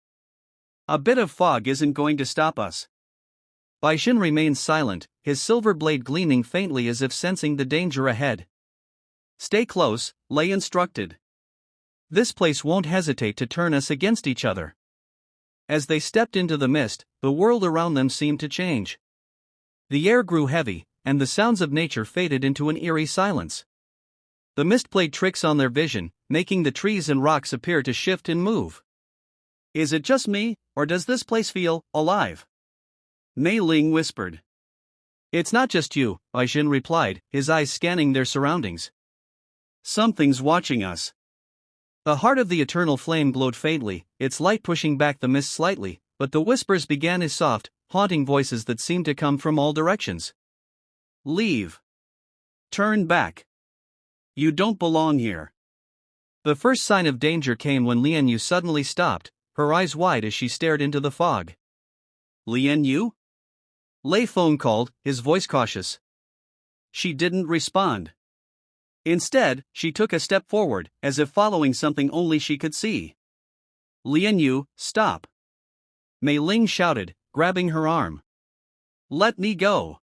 A bit of fog isn't going to stop us. Baishan remained silent, his silver blade gleaming faintly as if sensing the danger ahead. Stay close, Lei instructed. This place won't hesitate to turn us against each other. As they stepped into the mist, the world around them seemed to change. The air grew heavy, and the sounds of nature faded into an eerie silence. The mist played tricks on their vision, making the trees and rocks appear to shift and move. Is it just me, or does this place feel alive? Mei Ling whispered. It's not just you, Baixin replied, his eyes scanning their surroundings. Something's watching us. The heart of the eternal flame glowed faintly, its light pushing back the mist slightly, but the whispers began as soft, haunting voices that seemed to come from all directions. Leave. Turn back. You don't belong here. The first sign of danger came when Lian Yu suddenly stopped, her eyes wide as she stared into the fog. Lian Yu? Lei Feng called, his voice cautious. She didn't respond. Instead, she took a step forward, as if following something only she could see. Lian Yu, stop. Mei Ling shouted, grabbing her arm. Let me go.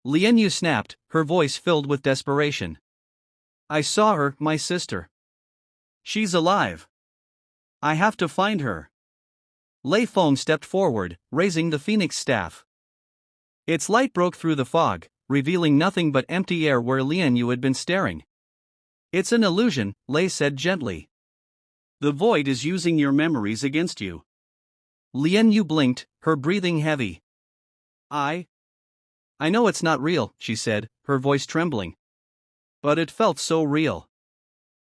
Lian Yu snapped, her voice filled with desperation. I saw her, my sister. She's alive. I have to find her. Lei Feng stepped forward, raising the phoenix staff. Its light broke through the fog, revealing nothing but empty air where Lian Yu had been staring. It's an illusion, Lei said gently. The void is using your memories against you. Lian Yu blinked, her breathing heavy. I know it's not real, she said, her voice trembling. But it felt so real.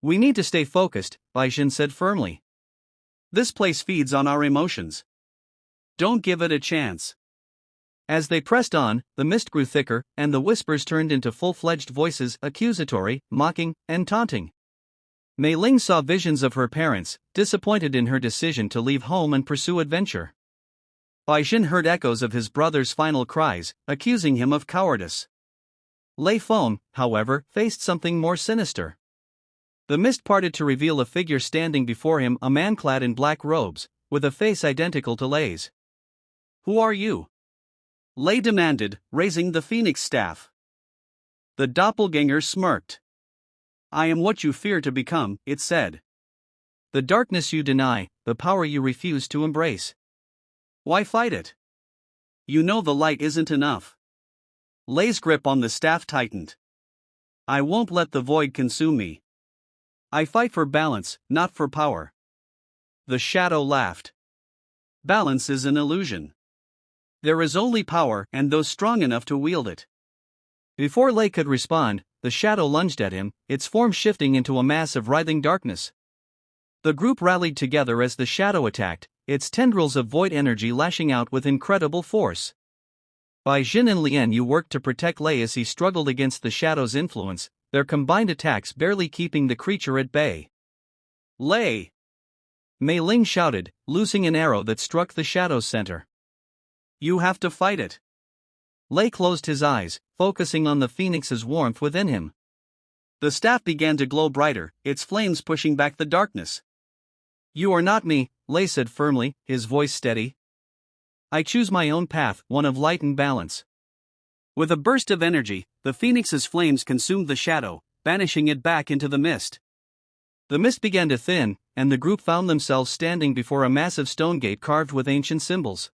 We need to stay focused, Baixin said firmly. This place feeds on our emotions. Don't give it a chance. As they pressed on, the mist grew thicker, and the whispers turned into full-fledged voices, accusatory, mocking, and taunting. Mei Ling saw visions of her parents, disappointed in her decision to leave home and pursue adventure. Baixin heard echoes of his brother's final cries, accusing him of cowardice. Lei Feng, however, faced something more sinister. The mist parted to reveal a figure standing before him, a man clad in black robes, with a face identical to Lei's. Who are you? Lei demanded, raising the phoenix staff. The doppelganger smirked. I am what you fear to become, it said. The darkness you deny, the power you refuse to embrace. Why fight it? You know the light isn't enough. Lei's grip on the staff tightened. I won't let the void consume me. I fight for balance, not for power. The shadow laughed. Balance is an illusion. There is only power and those strong enough to wield it. Before Lei could respond, the shadow lunged at him, its form shifting into a mass of writhing darkness. The group rallied together as the shadow attacked, its tendrils of void energy lashing out with incredible force. Baixin and Lian Yu worked to protect Lei as he struggled against the shadow's influence, their combined attacks barely keeping the creature at bay. Lei! Mei Ling shouted, loosing an arrow that struck the shadow's center. You have to fight it. Lei closed his eyes, focusing on the phoenix's warmth within him. The staff began to glow brighter, its flames pushing back the darkness. You are not me, Lei said firmly, his voice steady. I choose my own path, one of light and balance. With a burst of energy, the phoenix's flames consumed the shadow, banishing it back into the mist. The mist began to thin, and the group found themselves standing before a massive stone gate carved with ancient symbols.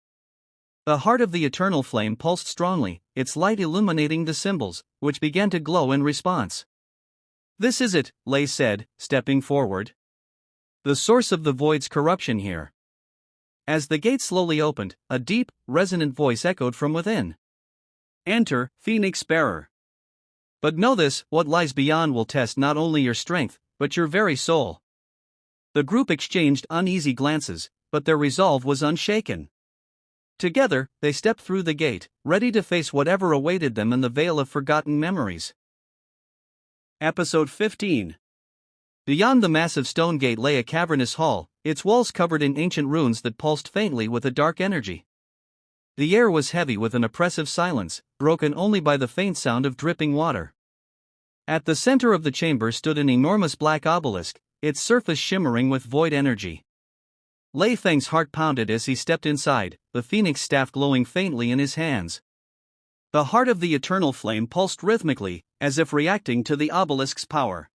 The heart of the eternal flame pulsed strongly, its light illuminating the symbols, which began to glow in response. This is it, Lei said, stepping forward. The source of the void's corruption here. As the gate slowly opened, a deep, resonant voice echoed from within. Enter, Phoenix Bearer. But know this, what lies beyond will test not only your strength, but your very soul. The group exchanged uneasy glances, but their resolve was unshaken. Together, they stepped through the gate, ready to face whatever awaited them in the veil of forgotten memories. Episode 15. Beyond the massive stone gate lay a cavernous hall, its walls covered in ancient runes that pulsed faintly with a dark energy. The air was heavy with an oppressive silence, broken only by the faint sound of dripping water. At the center of the chamber stood an enormous black obelisk, its surface shimmering with void energy. Lei Feng's heart pounded as he stepped inside, the phoenix staff glowing faintly in his hands. The heart of the eternal flame pulsed rhythmically, as if reacting to the obelisk's power.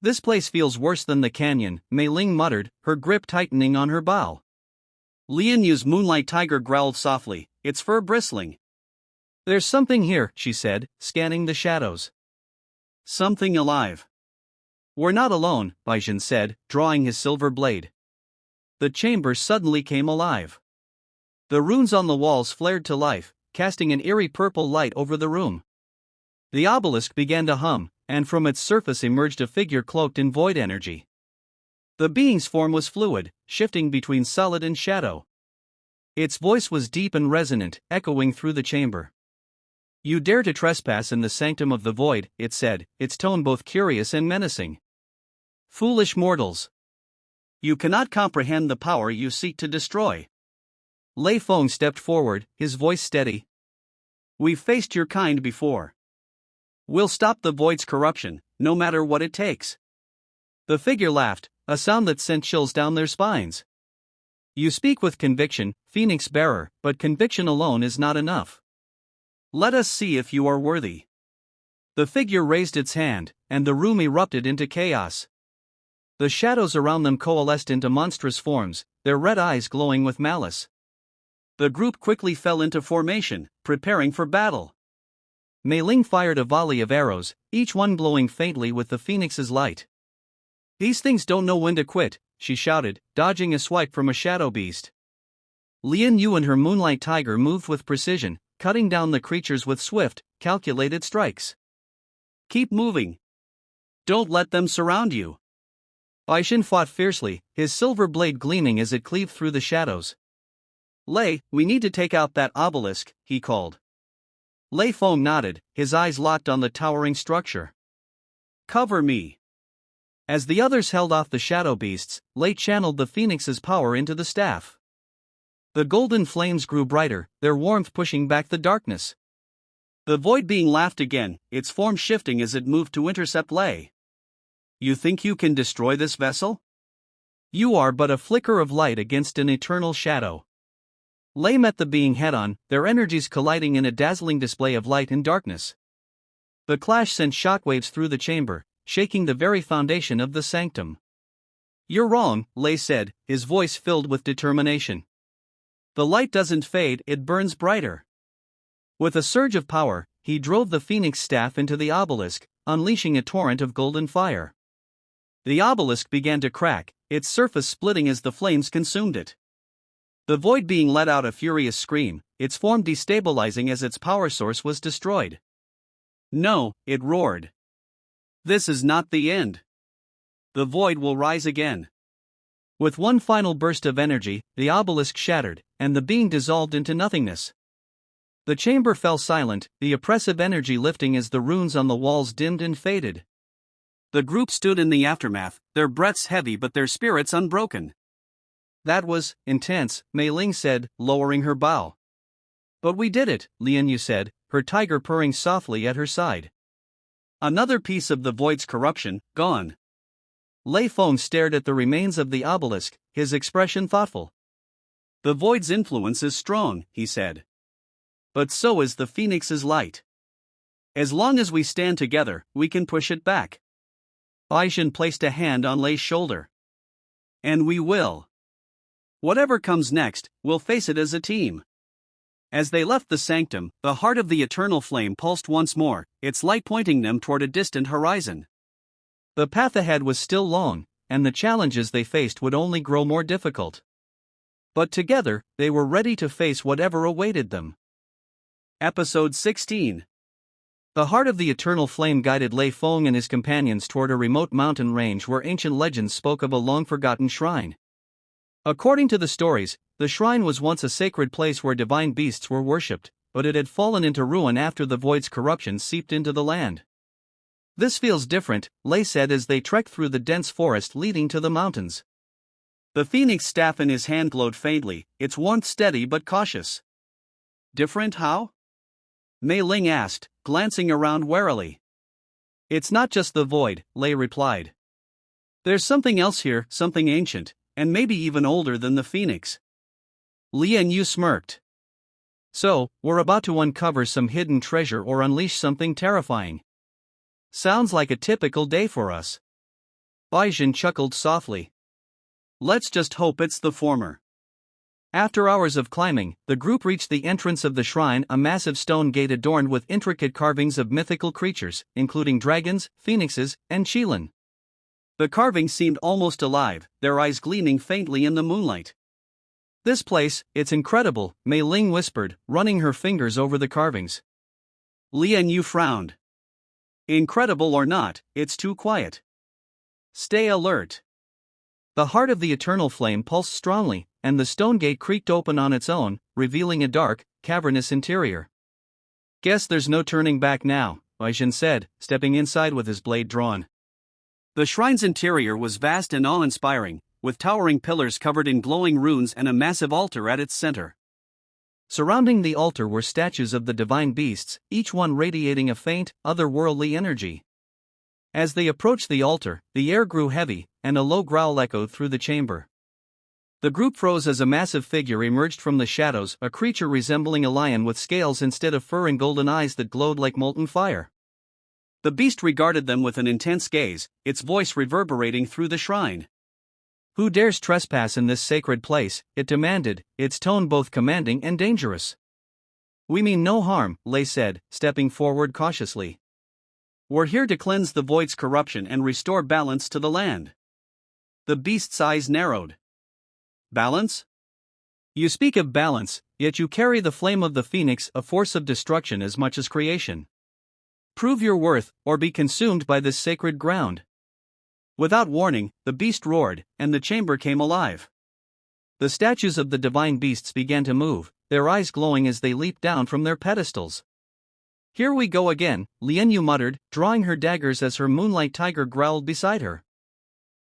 This place feels worse than the canyon, Mei Ling muttered, her grip tightening on her bow. Lian Yu's moonlight tiger growled softly, its fur bristling. There's something here, she said, scanning the shadows. Something alive. We're not alone, Baixin said, drawing his silver blade. The chamber suddenly came alive. The runes on the walls flared to life, casting an eerie purple light over the room. The obelisk began to hum, and from its surface emerged a figure cloaked in void energy. The being's form was fluid, shifting between solid and shadow. Its voice was deep and resonant, echoing through the chamber. "You dare to trespass in the sanctum of the void," it said, its tone both curious and menacing. "Foolish mortals! You cannot comprehend the power you seek to destroy." Lei Feng stepped forward, his voice steady. "We've faced your kind before. We'll stop the void's corruption, no matter what it takes." The figure laughed, a sound that sent chills down their spines. "You speak with conviction, Phoenix Bearer, but conviction alone is not enough. Let us see if you are worthy." The figure raised its hand, and the room erupted into chaos. The shadows around them coalesced into monstrous forms, their red eyes glowing with malice. The group quickly fell into formation, preparing for battle. Mei Ling fired a volley of arrows, each one glowing faintly with the phoenix's light. "These things don't know when to quit," she shouted, dodging a swipe from a shadow beast. Lian Yu and her moonlight tiger moved with precision, cutting down the creatures with swift, calculated strikes. "Keep moving. Don't let them surround you." Aishin fought fiercely, his silver blade gleaming as it cleaved through the shadows. "Lei, we need to take out that obelisk," he called. Lei Feng nodded, his eyes locked on the towering structure. "Cover me." As the others held off the shadow beasts, Lei channeled the phoenix's power into the staff. The golden flames grew brighter, their warmth pushing back the darkness. The void being laughed again, its form shifting as it moved to intercept Lei. "You think you can destroy this vessel? You are but a flicker of light against an eternal shadow." Lei met the being head-on, their energies colliding in a dazzling display of light and darkness. The clash sent shockwaves through the chamber, shaking the very foundation of the sanctum. "You're wrong," Lei said, his voice filled with determination. "The light doesn't fade, it burns brighter." With a surge of power, he drove the phoenix staff into the obelisk, unleashing a torrent of golden fire. The obelisk began to crack, its surface splitting as the flames consumed it. The void being let out a furious scream, its form destabilizing as its power source was destroyed. "No," it roared. "This is not the end. The void will rise again." With one final burst of energy, the obelisk shattered, and the being dissolved into nothingness. The chamber fell silent, the oppressive energy lifting as the runes on the walls dimmed and faded. The group stood in the aftermath, their breaths heavy but their spirits unbroken. "That was intense," Mei Ling said, lowering her bow. "But we did it," Lian Yu said, her tiger purring softly at her side. "Another piece of the void's corruption, gone." Lei Feng stared at the remains of the obelisk, his expression thoughtful. "The void's influence is strong," he said. "But so is the phoenix's light. As long as we stand together, we can push it back." Aishin placed a hand on Lei's shoulder. "And we will. Whatever comes next, we'll face it as a team." As they left the sanctum, the heart of the eternal flame pulsed once more, its light pointing them toward a distant horizon. The path ahead was still long, and the challenges they faced would only grow more difficult. But together, they were ready to face whatever awaited them. Episode 16. The heart of the eternal flame guided Lei Feng and his companions toward a remote mountain range where ancient legends spoke of a long-forgotten shrine. According to the stories, the shrine was once a sacred place where divine beasts were worshipped, but it had fallen into ruin after the void's corruption seeped into the land. "This feels different," Lei said as they trekked through the dense forest leading to the mountains. The phoenix staff in his hand glowed faintly, its warmth steady but cautious. "Different how?" Mei Ling asked, glancing around warily. "It's not just the void," Lei replied. "There's something else here, something ancient, and maybe even older than the phoenix." Lian Yu smirked. "So, we're about to uncover some hidden treasure or unleash something terrifying. Sounds like a typical day for us." Baijin chuckled softly. "Let's just hope it's the former." After hours of climbing, the group reached the entrance of the shrine, a massive stone gate adorned with intricate carvings of mythical creatures, including dragons, phoenixes, and qilin. The carvings seemed almost alive, their eyes gleaming faintly in the moonlight. This place, it's incredible, Mei Ling whispered, running her fingers over the carvings. Lian Yu frowned. Incredible or not, it's too quiet. Stay alert. The heart of the eternal flame pulsed strongly, and the stone gate creaked open on its own, revealing a dark, cavernous interior. Guess there's no turning back now, Baijin said, stepping inside with his blade drawn. The shrine's interior was vast and awe-inspiring, with towering pillars covered in glowing runes and a massive altar at its center. Surrounding the altar were statues of the divine beasts, each one radiating a faint, otherworldly energy. As they approached the altar, the air grew heavy, and a low growl echoed through the chamber. The group froze as a massive figure emerged from the shadows, a creature resembling a lion with scales instead of fur and golden eyes that glowed like molten fire. The beast regarded them with an intense gaze, its voice reverberating through the shrine. Who dares trespass in this sacred place? It demanded, its tone both commanding and dangerous. We mean no harm, Lei said, stepping forward cautiously. We're here to cleanse the void's corruption and restore balance to the land. The beast's eyes narrowed. Balance? You speak of balance, yet you carry the flame of the phoenix, a force of destruction as much as creation. Prove your worth, or be consumed by this sacred ground. Without warning, the beast roared, and the chamber came alive. The statues of the divine beasts began to move, their eyes glowing as they leaped down from their pedestals. Here we go again, Lian Yu muttered, drawing her daggers as her moonlight tiger growled beside her.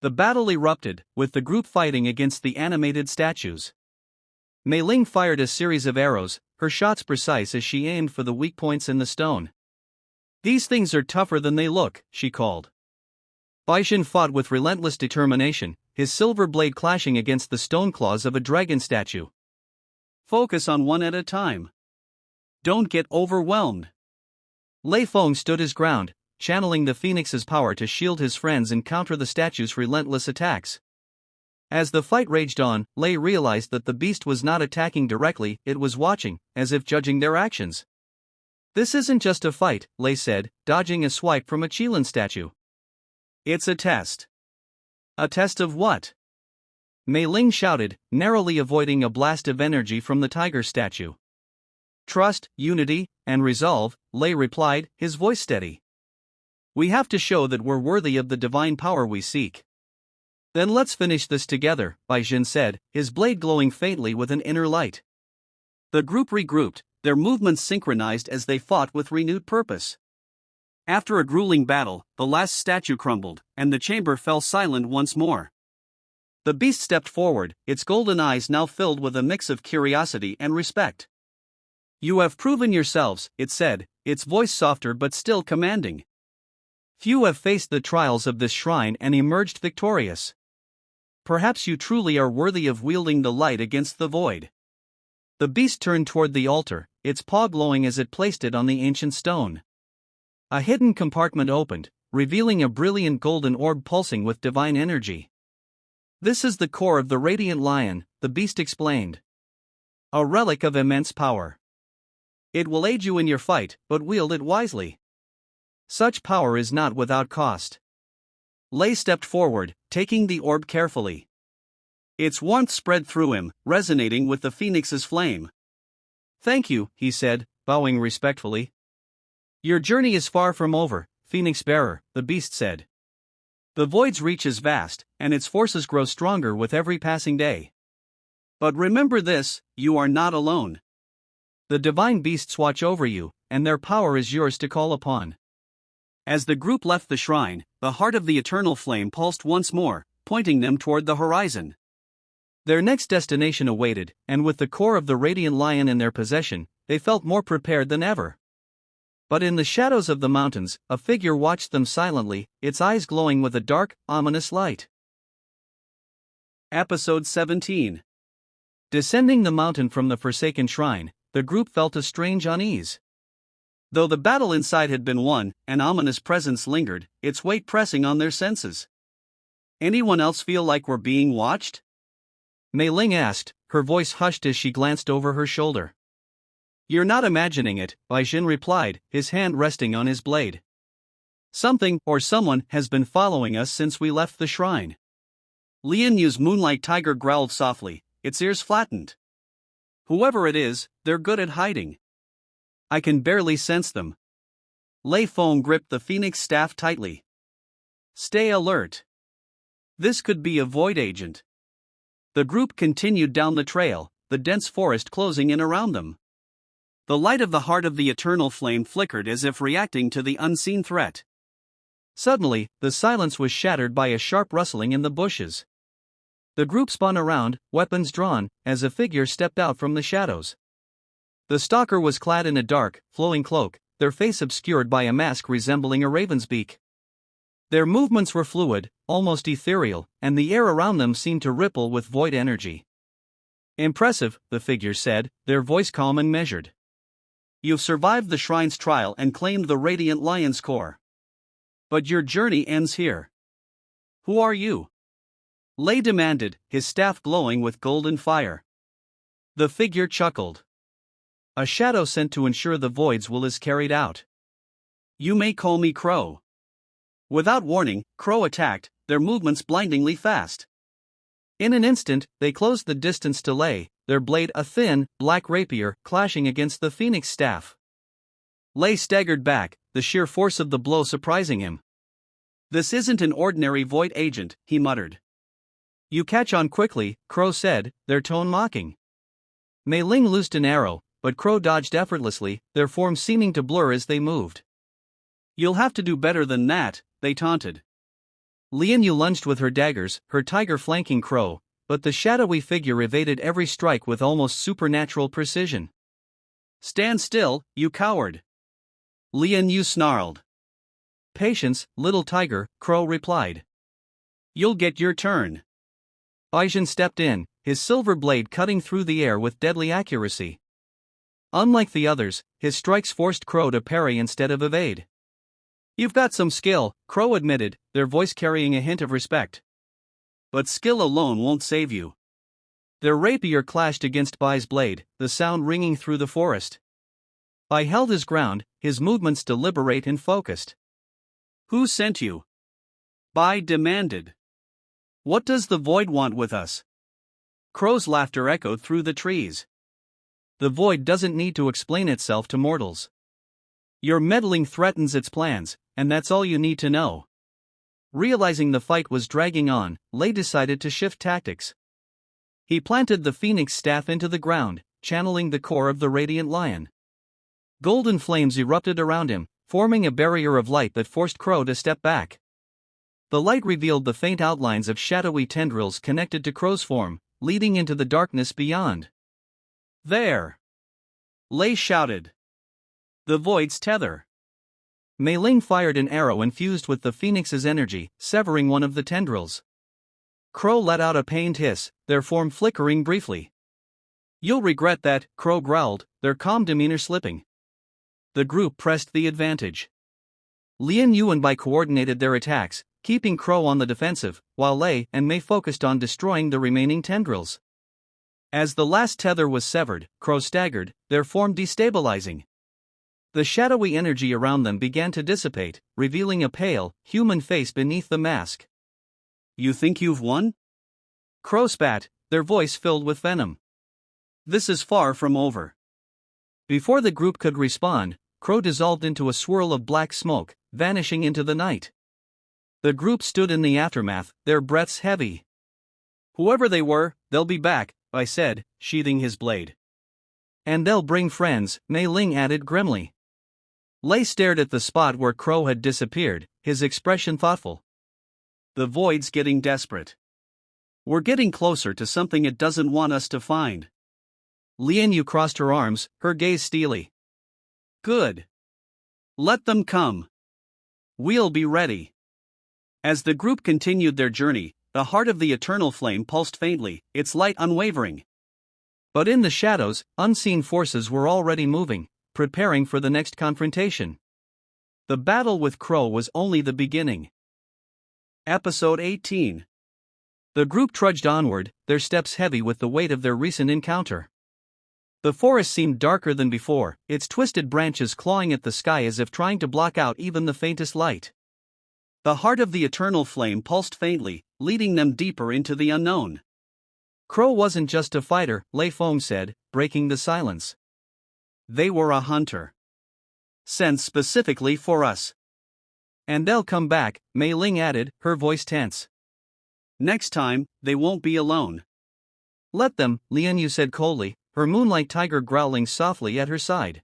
The battle erupted, with the group fighting against the animated statues. Mei Ling fired a series of arrows, her shots precise as she aimed for the weak points in the stone. These things are tougher than they look, she called. Baijin fought with relentless determination, his silver blade clashing against the stone claws of a dragon statue. Focus on one at a time. Don't get overwhelmed. Lei Feng stood his ground, channeling the phoenix's power to shield his friends and counter the statue's relentless attacks. As the fight raged on, Lei realized that the beast was not attacking directly, it was watching, as if judging their actions. This isn't just a fight, Lei said, dodging a swipe from a Qilin statue. It's a test. A test of what? Mei Ling shouted, narrowly avoiding a blast of energy from the tiger statue. Trust, unity, and resolve, Lei replied, his voice steady. We have to show that we're worthy of the divine power we seek. Then let's finish this together, Baijin said, his blade glowing faintly with an inner light. The group regrouped, their movements synchronized as they fought with renewed purpose. After a grueling battle, the last statue crumbled, and the chamber fell silent once more. The beast stepped forward, its golden eyes now filled with a mix of curiosity and respect. You have proven yourselves, it said, its voice softer but still commanding. Few have faced the trials of this shrine and emerged victorious. Perhaps you truly are worthy of wielding the light against the void. The beast turned toward the altar, its paw glowing as it placed it on the ancient stone. A hidden compartment opened, revealing a brilliant golden orb pulsing with divine energy. This is the core of the radiant lion, the beast explained. A relic of immense power. It will aid you in your fight, but wield it wisely. Such power is not without cost. Lei stepped forward, taking the orb carefully. Its warmth spread through him, resonating with the phoenix's flame. Thank you, he said, bowing respectfully. Your journey is far from over, Phoenix Bearer, the beast said. The void's reach is vast, and its forces grow stronger with every passing day. But remember this, you are not alone. The divine beasts watch over you, and their power is yours to call upon. As the group left the shrine, the heart of the eternal flame pulsed once more, pointing them toward the horizon. Their next destination awaited, and with the core of the radiant lion in their possession, they felt more prepared than ever. But in the shadows of the mountains, a figure watched them silently, its eyes glowing with a dark, ominous light. Episode 17. Descending the mountain from the forsaken shrine, the group felt a strange unease. Though the battle inside had been won, an ominous presence lingered, its weight pressing on their senses. Anyone else feel like we're being watched? Mei Ling asked, her voice hushed as she glanced over her shoulder. You're not imagining it, Baijin replied, his hand resting on his blade. Something or someone has been following us since we left the shrine. Lian Yu's moonlight tiger growled softly, its ears flattened. Whoever it is, they're good at hiding. I can barely sense them. Lei Feng gripped the phoenix staff tightly. Stay alert. This could be a void agent. The group continued down the trail, the dense forest closing in around them. The light of the heart of the eternal flame flickered as if reacting to the unseen threat. Suddenly, the silence was shattered by a sharp rustling in the bushes. The group spun around, weapons drawn, as a figure stepped out from the shadows. The stalker was clad in a dark, flowing cloak, their face obscured by a mask resembling a raven's beak. Their movements were fluid, almost ethereal, and the air around them seemed to ripple with void energy. Impressive, the figure said, their voice calm and measured. You've survived the shrine's trial and claimed the radiant lion's core. But your journey ends here. Who are you? Lei demanded, his staff glowing with golden fire. The figure chuckled. A shadow sent to ensure the void's will is carried out. You may call me Crow. Without warning, Crow attacked, their movements blindingly fast. In an instant, they closed the distance to Lei, their blade a thin, black rapier, clashing against the phoenix staff. Lei staggered back, the sheer force of the blow surprising him. This isn't an ordinary void agent, he muttered. You catch on quickly, Crow said, their tone mocking. Mei Ling loosed an arrow, but Crow dodged effortlessly, their forms seeming to blur as they moved. You'll have to do better than that, they taunted. Lian Yu lunged with her daggers, her tiger flanking Crow, but the shadowy figure evaded every strike with almost supernatural precision. Stand still, you coward! Lian Yu snarled. Patience, little tiger, Crow replied. You'll get your turn. Baizhen stepped in, his silver blade cutting through the air with deadly accuracy. Unlike the others, his strikes forced Crow to parry instead of evade. You've got some skill, Crow admitted, their voice carrying a hint of respect. But skill alone won't save you. Their rapier clashed against Bai's blade, the sound ringing through the forest. Bai held his ground, his movements deliberate and focused. Who sent you? Bai demanded. What does the void want with us? Crow's laughter echoed through the trees. The void doesn't need to explain itself to mortals. Your meddling threatens its plans, and that's all you need to know. Realizing the fight was dragging on, Lei decided to shift tactics. He planted the phoenix staff into the ground, channeling the core of the radiant lion. Golden flames erupted around him, forming a barrier of light that forced Crow to step back. The light revealed the faint outlines of shadowy tendrils connected to Crow's form, leading into the darkness beyond. There! Lei shouted. The void's tether. Mei Ling fired an arrow infused with the phoenix's energy, severing one of the tendrils. Crow let out a pained hiss, their form flickering briefly. You'll regret that, Crow growled, their calm demeanor slipping. The group pressed the advantage. Lian Yu and Bai coordinated their attacks, keeping Crow on the defensive, while Lei and Mei focused on destroying the remaining tendrils. As the last tether was severed, Crow staggered, their form destabilizing. The shadowy energy around them began to dissipate, revealing a pale, human face beneath the mask. You think you've won? Crow spat, their voice filled with venom. This is far from over. Before the group could respond, Crow dissolved into a swirl of black smoke, vanishing into the night. The group stood in the aftermath, their breaths heavy. Whoever they were, they'll be back, I said, sheathing his blade. And they'll bring friends, Mei Ling added grimly. Lei stared at the spot where Crow had disappeared, his expression thoughtful. The void's getting desperate. We're getting closer to something it doesn't want us to find. Lian Yu crossed her arms, her gaze steely. Good. Let them come. We'll be ready. As the group continued their journey, the heart of the eternal flame pulsed faintly, its light unwavering. But in the shadows, unseen forces were already moving, preparing for the next confrontation. The battle with Crow was only the beginning. Episode 18. The group trudged onward, their steps heavy with the weight of their recent encounter. The forest seemed darker than before, its twisted branches clawing at the sky as if trying to block out even the faintest light. The heart of the eternal flame pulsed faintly, leading them deeper into the unknown. Crow wasn't just a fighter, Lei Feng said, breaking the silence. They were a hunter. Sent specifically for us. And they'll come back, Mei Ling added, her voice tense. Next time, they won't be alone. Let them, Lian Yu said coldly, her moonlight tiger growling softly at her side.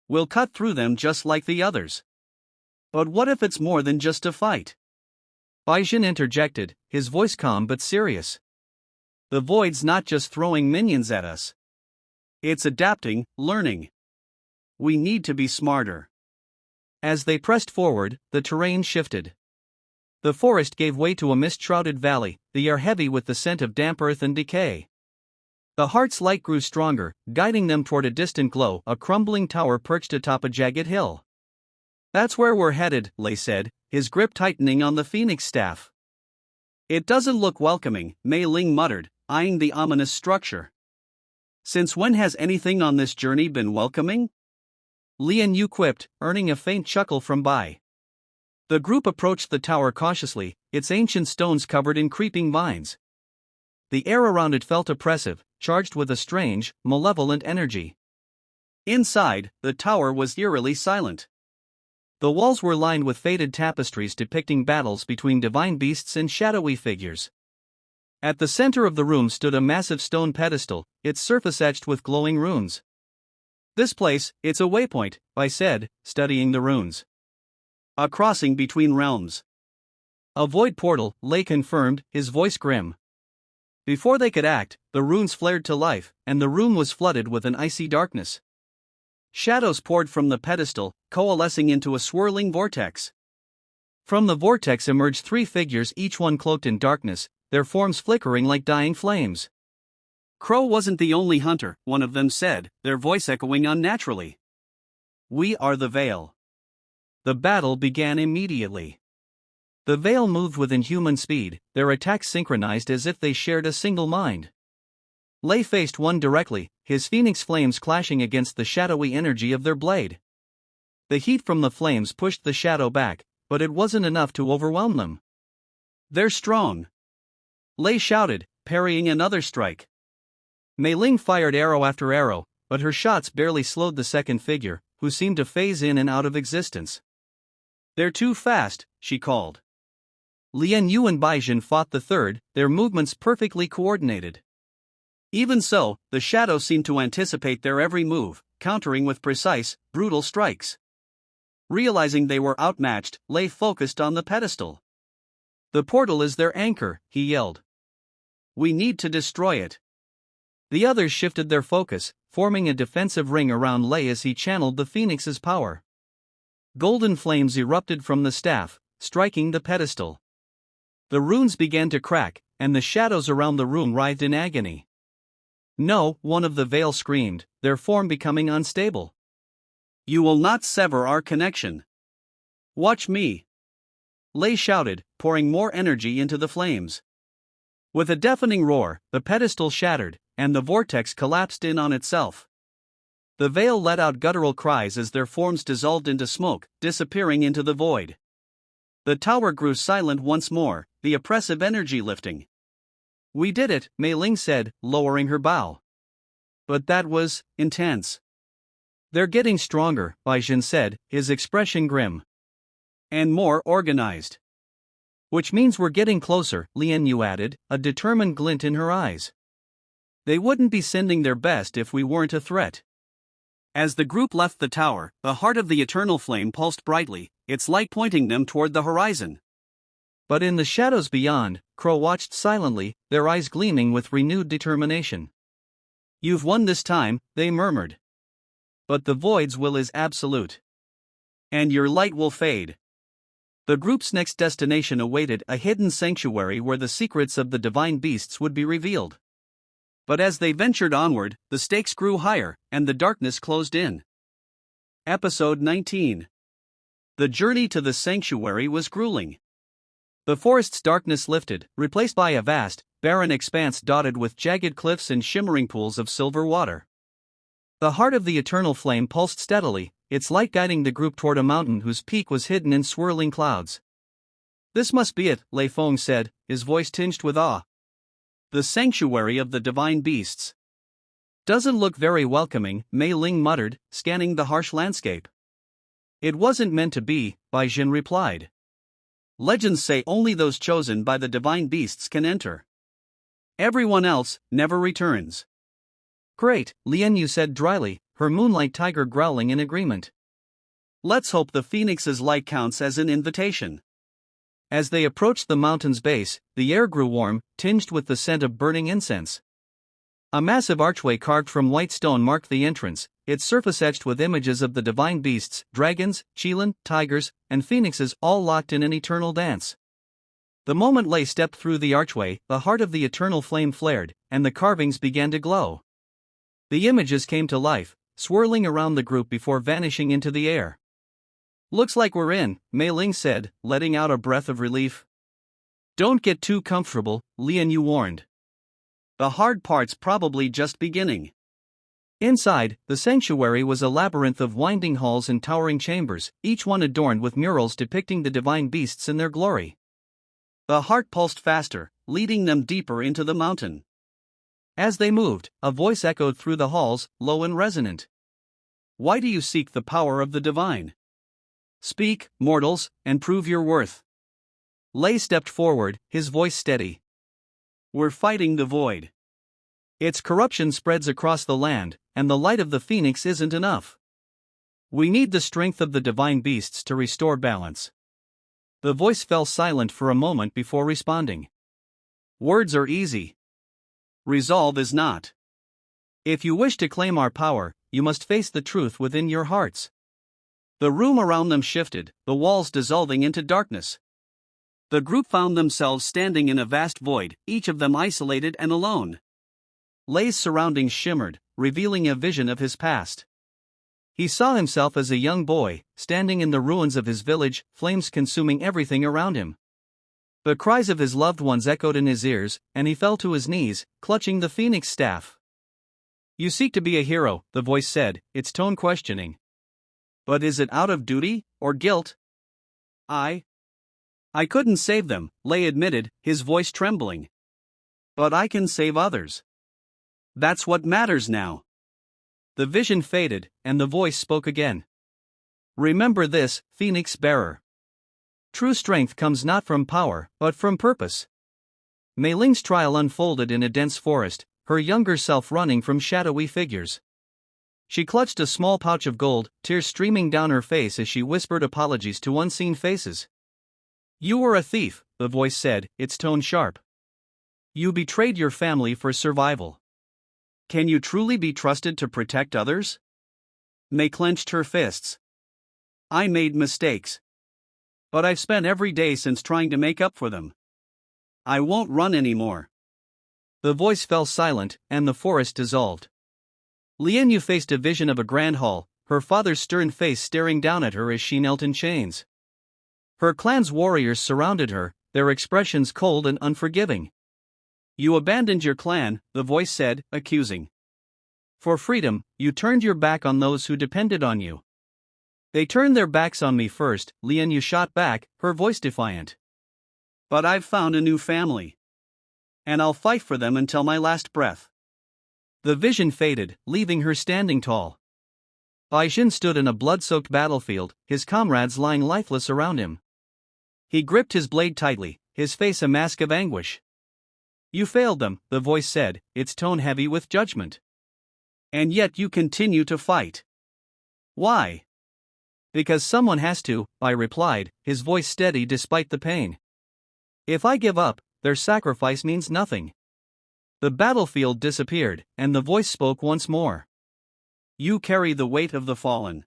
We'll cut through them just like the others. But what if it's more than just a fight? Baijin interjected, his voice calm but serious. The void's not just throwing minions at us. It's adapting, learning. We need to be smarter. As they pressed forward, the terrain shifted. The forest gave way to a mist-shrouded valley, the air heavy with the scent of damp earth and decay. The heart's light grew stronger, guiding them toward a distant glow, a crumbling tower perched atop a jagged hill. That's where we're headed, Lei said, his grip tightening on the phoenix staff. It doesn't look welcoming, Mei Ling muttered, eyeing the ominous structure. Since when has anything on this journey been welcoming? Lian Yu quipped, earning a faint chuckle from Bai. The group approached the tower cautiously, its ancient stones covered in creeping vines. The air around it felt oppressive, charged with a strange, malevolent energy. Inside, the tower was eerily silent. The walls were lined with faded tapestries depicting battles between divine beasts and shadowy figures. At the center of the room stood a massive stone pedestal, its surface etched with glowing runes. This place, it's a waypoint, I said, studying the runes. A crossing between realms. A void portal, Lei confirmed, his voice grim. Before they could act, the runes flared to life, and the room was flooded with an icy darkness. Shadows poured from the pedestal, coalescing into a swirling vortex. From the vortex emerged three figures, each one cloaked in darkness, their forms flickering like dying flames. Crow wasn't the only hunter, one of them said, their voice echoing unnaturally. We are the Veil. The battle began immediately. The Veil moved with inhuman speed, their attacks synchronized as if they shared a single mind. Lei faced one directly, his phoenix flames clashing against the shadowy energy of their blade. The heat from the flames pushed the shadow back, but it wasn't enough to overwhelm them. They're strong. Lei shouted, parrying another strike. Mei Ling fired arrow after arrow, but her shots barely slowed the second figure, who seemed to phase in and out of existence. They're too fast, she called. Lian Yu and Baijin fought the third, their movements perfectly coordinated. Even so, the shadow seemed to anticipate their every move, countering with precise, brutal strikes. Realizing they were outmatched, Lei focused on the pedestal. The portal is their anchor, he yelled. We need to destroy it. The others shifted their focus, forming a defensive ring around Lei as he channeled the phoenix's power. Golden flames erupted from the staff, striking the pedestal. The runes began to crack, and the shadows around the room writhed in agony. No, one of the Veil screamed, their form becoming unstable. You will not sever our connection. Watch me. Lei shouted, pouring more energy into the flames. With a deafening roar, the pedestal shattered, and the vortex collapsed in on itself. The Veil let out guttural cries as their forms dissolved into smoke, disappearing into the void. The tower grew silent once more, the oppressive energy lifting. We did it, Mei Ling said, lowering her bow. But that was intense. They're getting stronger, Baijin said, his expression grim. And more organized. Which means we're getting closer, Lian Yu added, a determined glint in her eyes. They wouldn't be sending their best if we weren't a threat. As the group left the tower, the heart of the eternal flame pulsed brightly, its light pointing them toward the horizon. But in the shadows beyond, Crow watched silently, their eyes gleaming with renewed determination. You've won this time, they murmured. But the void's will is absolute. And your light will fade. The group's next destination awaited, a hidden sanctuary where the secrets of the divine beasts would be revealed. But as they ventured onward, the stakes grew higher, and the darkness closed in. Episode 19. The journey to the sanctuary was grueling. The forest's darkness lifted, replaced by a vast, barren expanse dotted with jagged cliffs and shimmering pools of silver water. The heart of the eternal flame pulsed steadily, its light guiding the group toward a mountain whose peak was hidden in swirling clouds. This must be it, Lei Feng said, his voice tinged with awe. The sanctuary of the divine beasts. Doesn't look very welcoming, Mei Ling muttered, scanning the harsh landscape. It wasn't meant to be, Bai Jin replied. Legends say only those chosen by the divine beasts can enter. Everyone else never returns. Great, Lian Yu said dryly, her moonlight tiger growling in agreement. Let's hope the phoenix's light counts as an invitation. As they approached the mountain's base, the air grew warm, tinged with the scent of burning incense. A massive archway carved from white stone marked the entrance, its surface etched with images of the divine beasts, dragons, qilin, tigers, and phoenixes all locked in an eternal dance. The moment Lei stepped through the archway, the heart of the eternal flame flared, and the carvings began to glow. The images came to life, swirling around the group before vanishing into the air. Looks like we're in, Mei Ling said, letting out a breath of relief. Don't get too comfortable, Lian Yu warned. The hard part's probably just beginning. Inside, the sanctuary was a labyrinth of winding halls and towering chambers, each one adorned with murals depicting the divine beasts in their glory. The heart pulsed faster, leading them deeper into the mountain. As they moved, a voice echoed through the halls, low and resonant. Why do you seek the power of the divine? Speak, mortals, and prove your worth. Lei stepped forward, his voice steady. We're fighting the void. Its corruption spreads across the land, and the light of the phoenix isn't enough. We need the strength of the divine beasts to restore balance. The voice fell silent for a moment before responding. Words are easy. Resolve is not. If you wish to claim our power, you must face the truth within your hearts. The room around them shifted, the walls dissolving into darkness. The group found themselves standing in a vast void, each of them isolated and alone. Lei's surroundings shimmered, revealing a vision of his past. He saw himself as a young boy, standing in the ruins of his village, flames consuming everything around him. The cries of his loved ones echoed in his ears, and he fell to his knees, clutching the phoenix staff. You seek to be a hero, the voice said, its tone questioning. But is it out of duty, or guilt? I couldn't save them, Lei admitted, his voice trembling. But I can save others. That's what matters now. The vision faded, and the voice spoke again. Remember this, Phoenix Bearer. True strength comes not from power, but from purpose. Mei Ling's trial unfolded in a dense forest, her younger self running from shadowy figures. She clutched a small pouch of gold, tears streaming down her face as she whispered apologies to unseen faces. You were a thief, the voice said, its tone sharp. You betrayed your family for survival. Can you truly be trusted to protect others? Mei clenched her fists. I made mistakes. But I've spent every day since trying to make up for them. I won't run anymore. The voice fell silent, and the forest dissolved. Lian Yu faced a vision of a grand hall, her father's stern face staring down at her as she knelt in chains. Her clan's warriors surrounded her, their expressions cold and unforgiving. You abandoned your clan, the voice said, accusing. For freedom, you turned your back on those who depended on you. They turned their backs on me first, Lian Yu shot back, her voice defiant. But I've found a new family. And I'll fight for them until my last breath. The vision faded, leaving her standing tall. Bai Jin stood in a blood-soaked battlefield, his comrades lying lifeless around him. He gripped his blade tightly, his face a mask of anguish. You failed them, the voice said, its tone heavy with judgment. And yet you continue to fight. Why? Because someone has to, Bai replied, his voice steady despite the pain. If I give up, their sacrifice means nothing. The battlefield disappeared, and the voice spoke once more. You carry the weight of the fallen.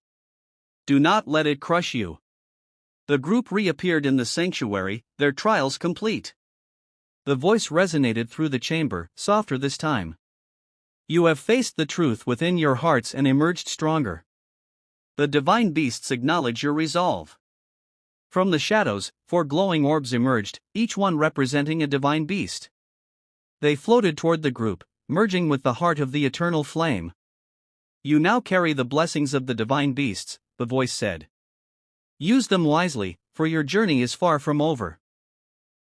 Do not let it crush you. The group reappeared in the sanctuary, their trials complete. The voice resonated through the chamber, softer this time. You have faced the truth within your hearts and emerged stronger. The divine beasts acknowledge your resolve. From the shadows, 4 glowing orbs emerged, each one representing a divine beast. They floated toward the group, merging with the heart of the eternal flame. You now carry the blessings of the divine beasts, the voice said. Use them wisely, for your journey is far from over.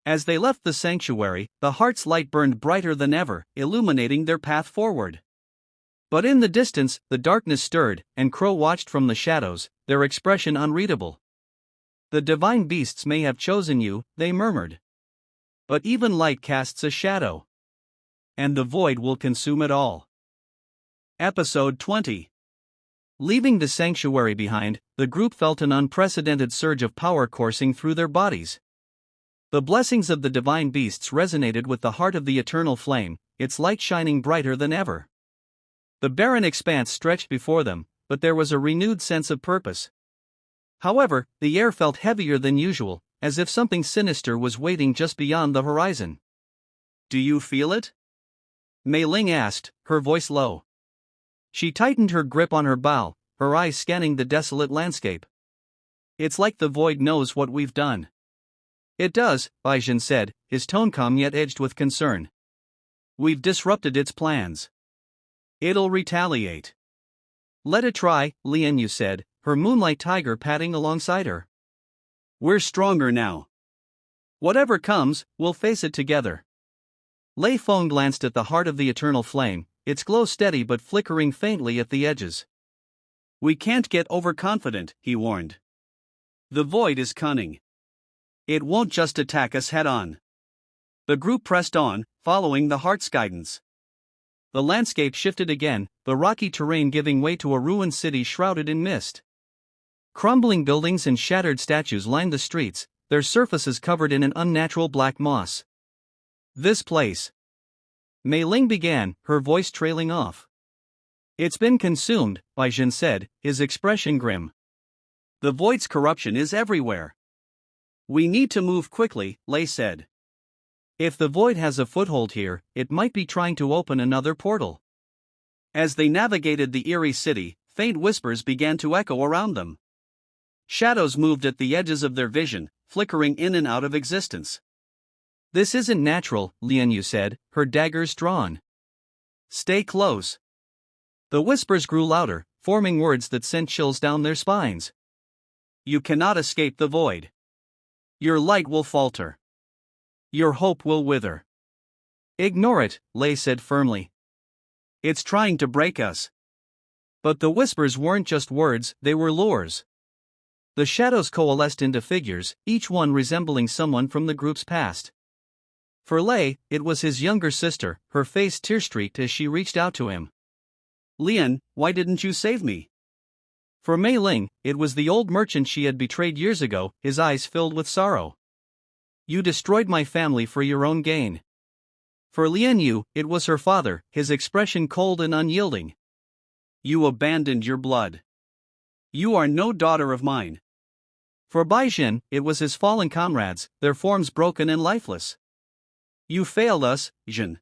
As they left the sanctuary, the heart's light burned brighter than ever, illuminating their path forward. But in the distance, the darkness stirred, and Crow watched from the shadows, their expression unreadable. "The divine beasts may have chosen you," they murmured. "But even light casts a shadow. And the void will consume it all." Episode 20. Leaving the sanctuary behind, the group felt an unprecedented surge of power coursing through their bodies. The blessings of the divine beasts resonated with the heart of the eternal flame, its light shining brighter than ever. The barren expanse stretched before them, but there was a renewed sense of purpose. However, the air felt heavier than usual, as if something sinister was waiting just beyond the horizon. "Do you feel it?" Mei Ling asked, her voice low. She tightened her grip on her bow, her eyes scanning the desolate landscape. "It's like the void knows what we've done." "It does," Baijin said, his tone calm yet edged with concern. "We've disrupted its plans. It'll retaliate." "Let it try," Lian Yu said, her moonlight tiger padding alongside her. "We're stronger now. Whatever comes, we'll face it together." Lei Feng glanced at the heart of the eternal flame, its glow steady but flickering faintly at the edges. "We can't get overconfident," he warned. "The void is cunning. It won't just attack us head-on." The group pressed on, following the heart's guidance. The landscape shifted again, the rocky terrain giving way to a ruined city shrouded in mist. Crumbling buildings and shattered statues lined the streets, their surfaces covered in an unnatural black moss. "This place," Mei Ling began, her voice trailing off. "It's been consumed," Baijin said, his expression grim. "The void's corruption is everywhere." "We need to move quickly," Lei said. "If the void has a foothold here, it might be trying to open another portal." As they navigated the eerie city, faint whispers began to echo around them. Shadows moved at the edges of their vision, flickering in and out of existence. "This isn't natural," Lian Yu said, her daggers drawn. "Stay close." The whispers grew louder, forming words that sent chills down their spines. "You cannot escape the void. Your light will falter. Your hope will wither." "Ignore it," Lei said firmly. "It's trying to break us." But the whispers weren't just words, they were lures. The shadows coalesced into figures, each one resembling someone from the group's past. For Lei, it was his younger sister, her face tear-streaked as she reached out to him. "Lian, why didn't you save me?" For Mei Ling, it was the old merchant she had betrayed years ago, his eyes filled with sorrow. "You destroyed my family for your own gain." For Lian Yu, it was her father, his expression cold and unyielding. "You abandoned your blood. You are no daughter of mine." For Baijin, it was his fallen comrades, their forms broken and lifeless. "You failed us, Jin.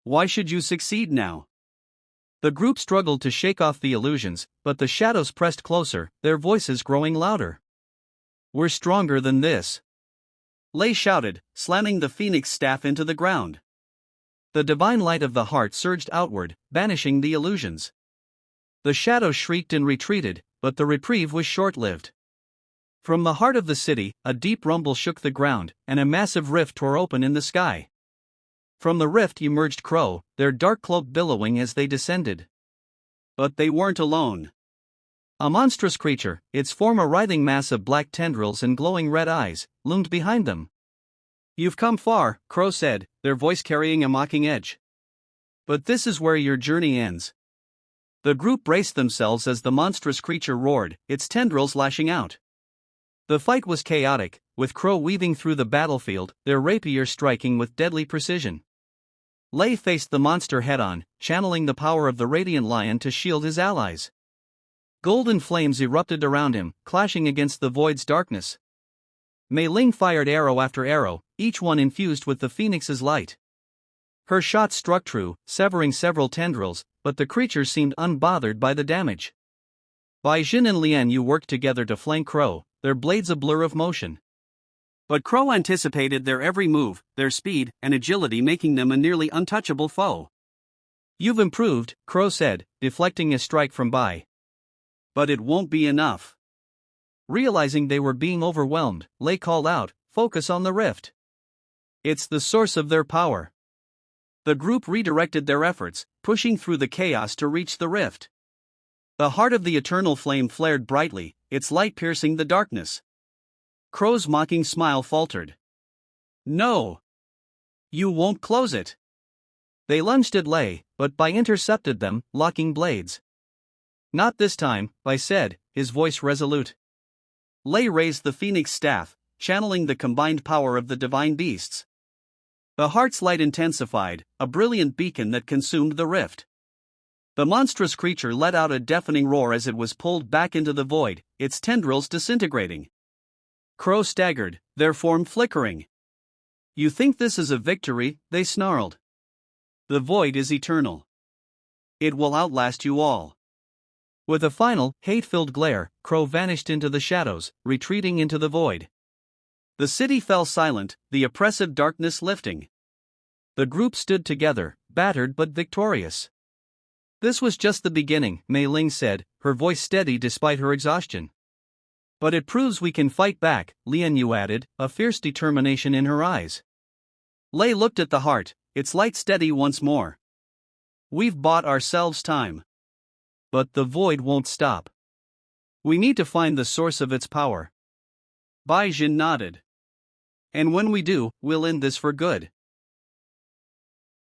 Why should you succeed now?" The group struggled to shake off the illusions, but the shadows pressed closer, their voices growing louder. "We're stronger than this," Lei shouted, slamming the phoenix staff into the ground. The divine light of the heart surged outward, banishing the illusions. The shadows shrieked and retreated, but the reprieve was short-lived. From the heart of the city, a deep rumble shook the ground, and a massive rift tore open in the sky. From the rift emerged Crow, their dark cloak billowing as they descended. But they weren't alone. A monstrous creature, its form a writhing mass of black tendrils and glowing red eyes, loomed behind them. "You've come far," Crow said, their voice carrying a mocking edge. "But this is where your journey ends." The group braced themselves as the monstrous creature roared, its tendrils lashing out. The fight was chaotic, with Crow weaving through the battlefield, their rapiers striking with deadly precision. Lei faced the monster head-on, channeling the power of the radiant lion to shield his allies. Golden flames erupted around him, clashing against the void's darkness. Mei Ling fired arrow after arrow, each one infused with the phoenix's light. Her shots struck true, severing several tendrils, but the creature seemed unbothered by the damage. Baijin and Lian Yu worked together to flank Crow, their blades a blur of motion. But Crow anticipated their every move, their speed and agility making them a nearly untouchable foe. "You've improved," Crow said, deflecting a strike from Bai. "But it won't be enough." Realizing they were being overwhelmed, Lei called out, "Focus on the rift." It's the source of their power. The group redirected their efforts, pushing through the chaos to reach the rift. The heart of the eternal flame flared brightly, its light piercing the darkness. Crow's mocking smile faltered. No! You won't close it! They lunged at Lei, but Bai intercepted them, locking blades. Not this time, Bai said, his voice resolute. Lei raised the phoenix staff, channeling the combined power of the divine beasts. The heart's light intensified, a brilliant beacon that consumed the rift. The monstrous creature let out a deafening roar as it was pulled back into the void, its tendrils disintegrating. Crow staggered, their form flickering. You think this is a victory? They snarled. The void is eternal. It will outlast you all. With a final, hate-filled glare, Crow vanished into the shadows, retreating into the void. The city fell silent, the oppressive darkness lifting. The group stood together, battered but victorious. This was just the beginning, Mei Ling said, her voice steady despite her exhaustion. But it proves we can fight back, Lian Yu added, a fierce determination in her eyes. Lei looked at the heart, its light steady once more. We've bought ourselves time. But the void won't stop. We need to find the source of its power. Bai Jin nodded. And when we do, we'll end this for good.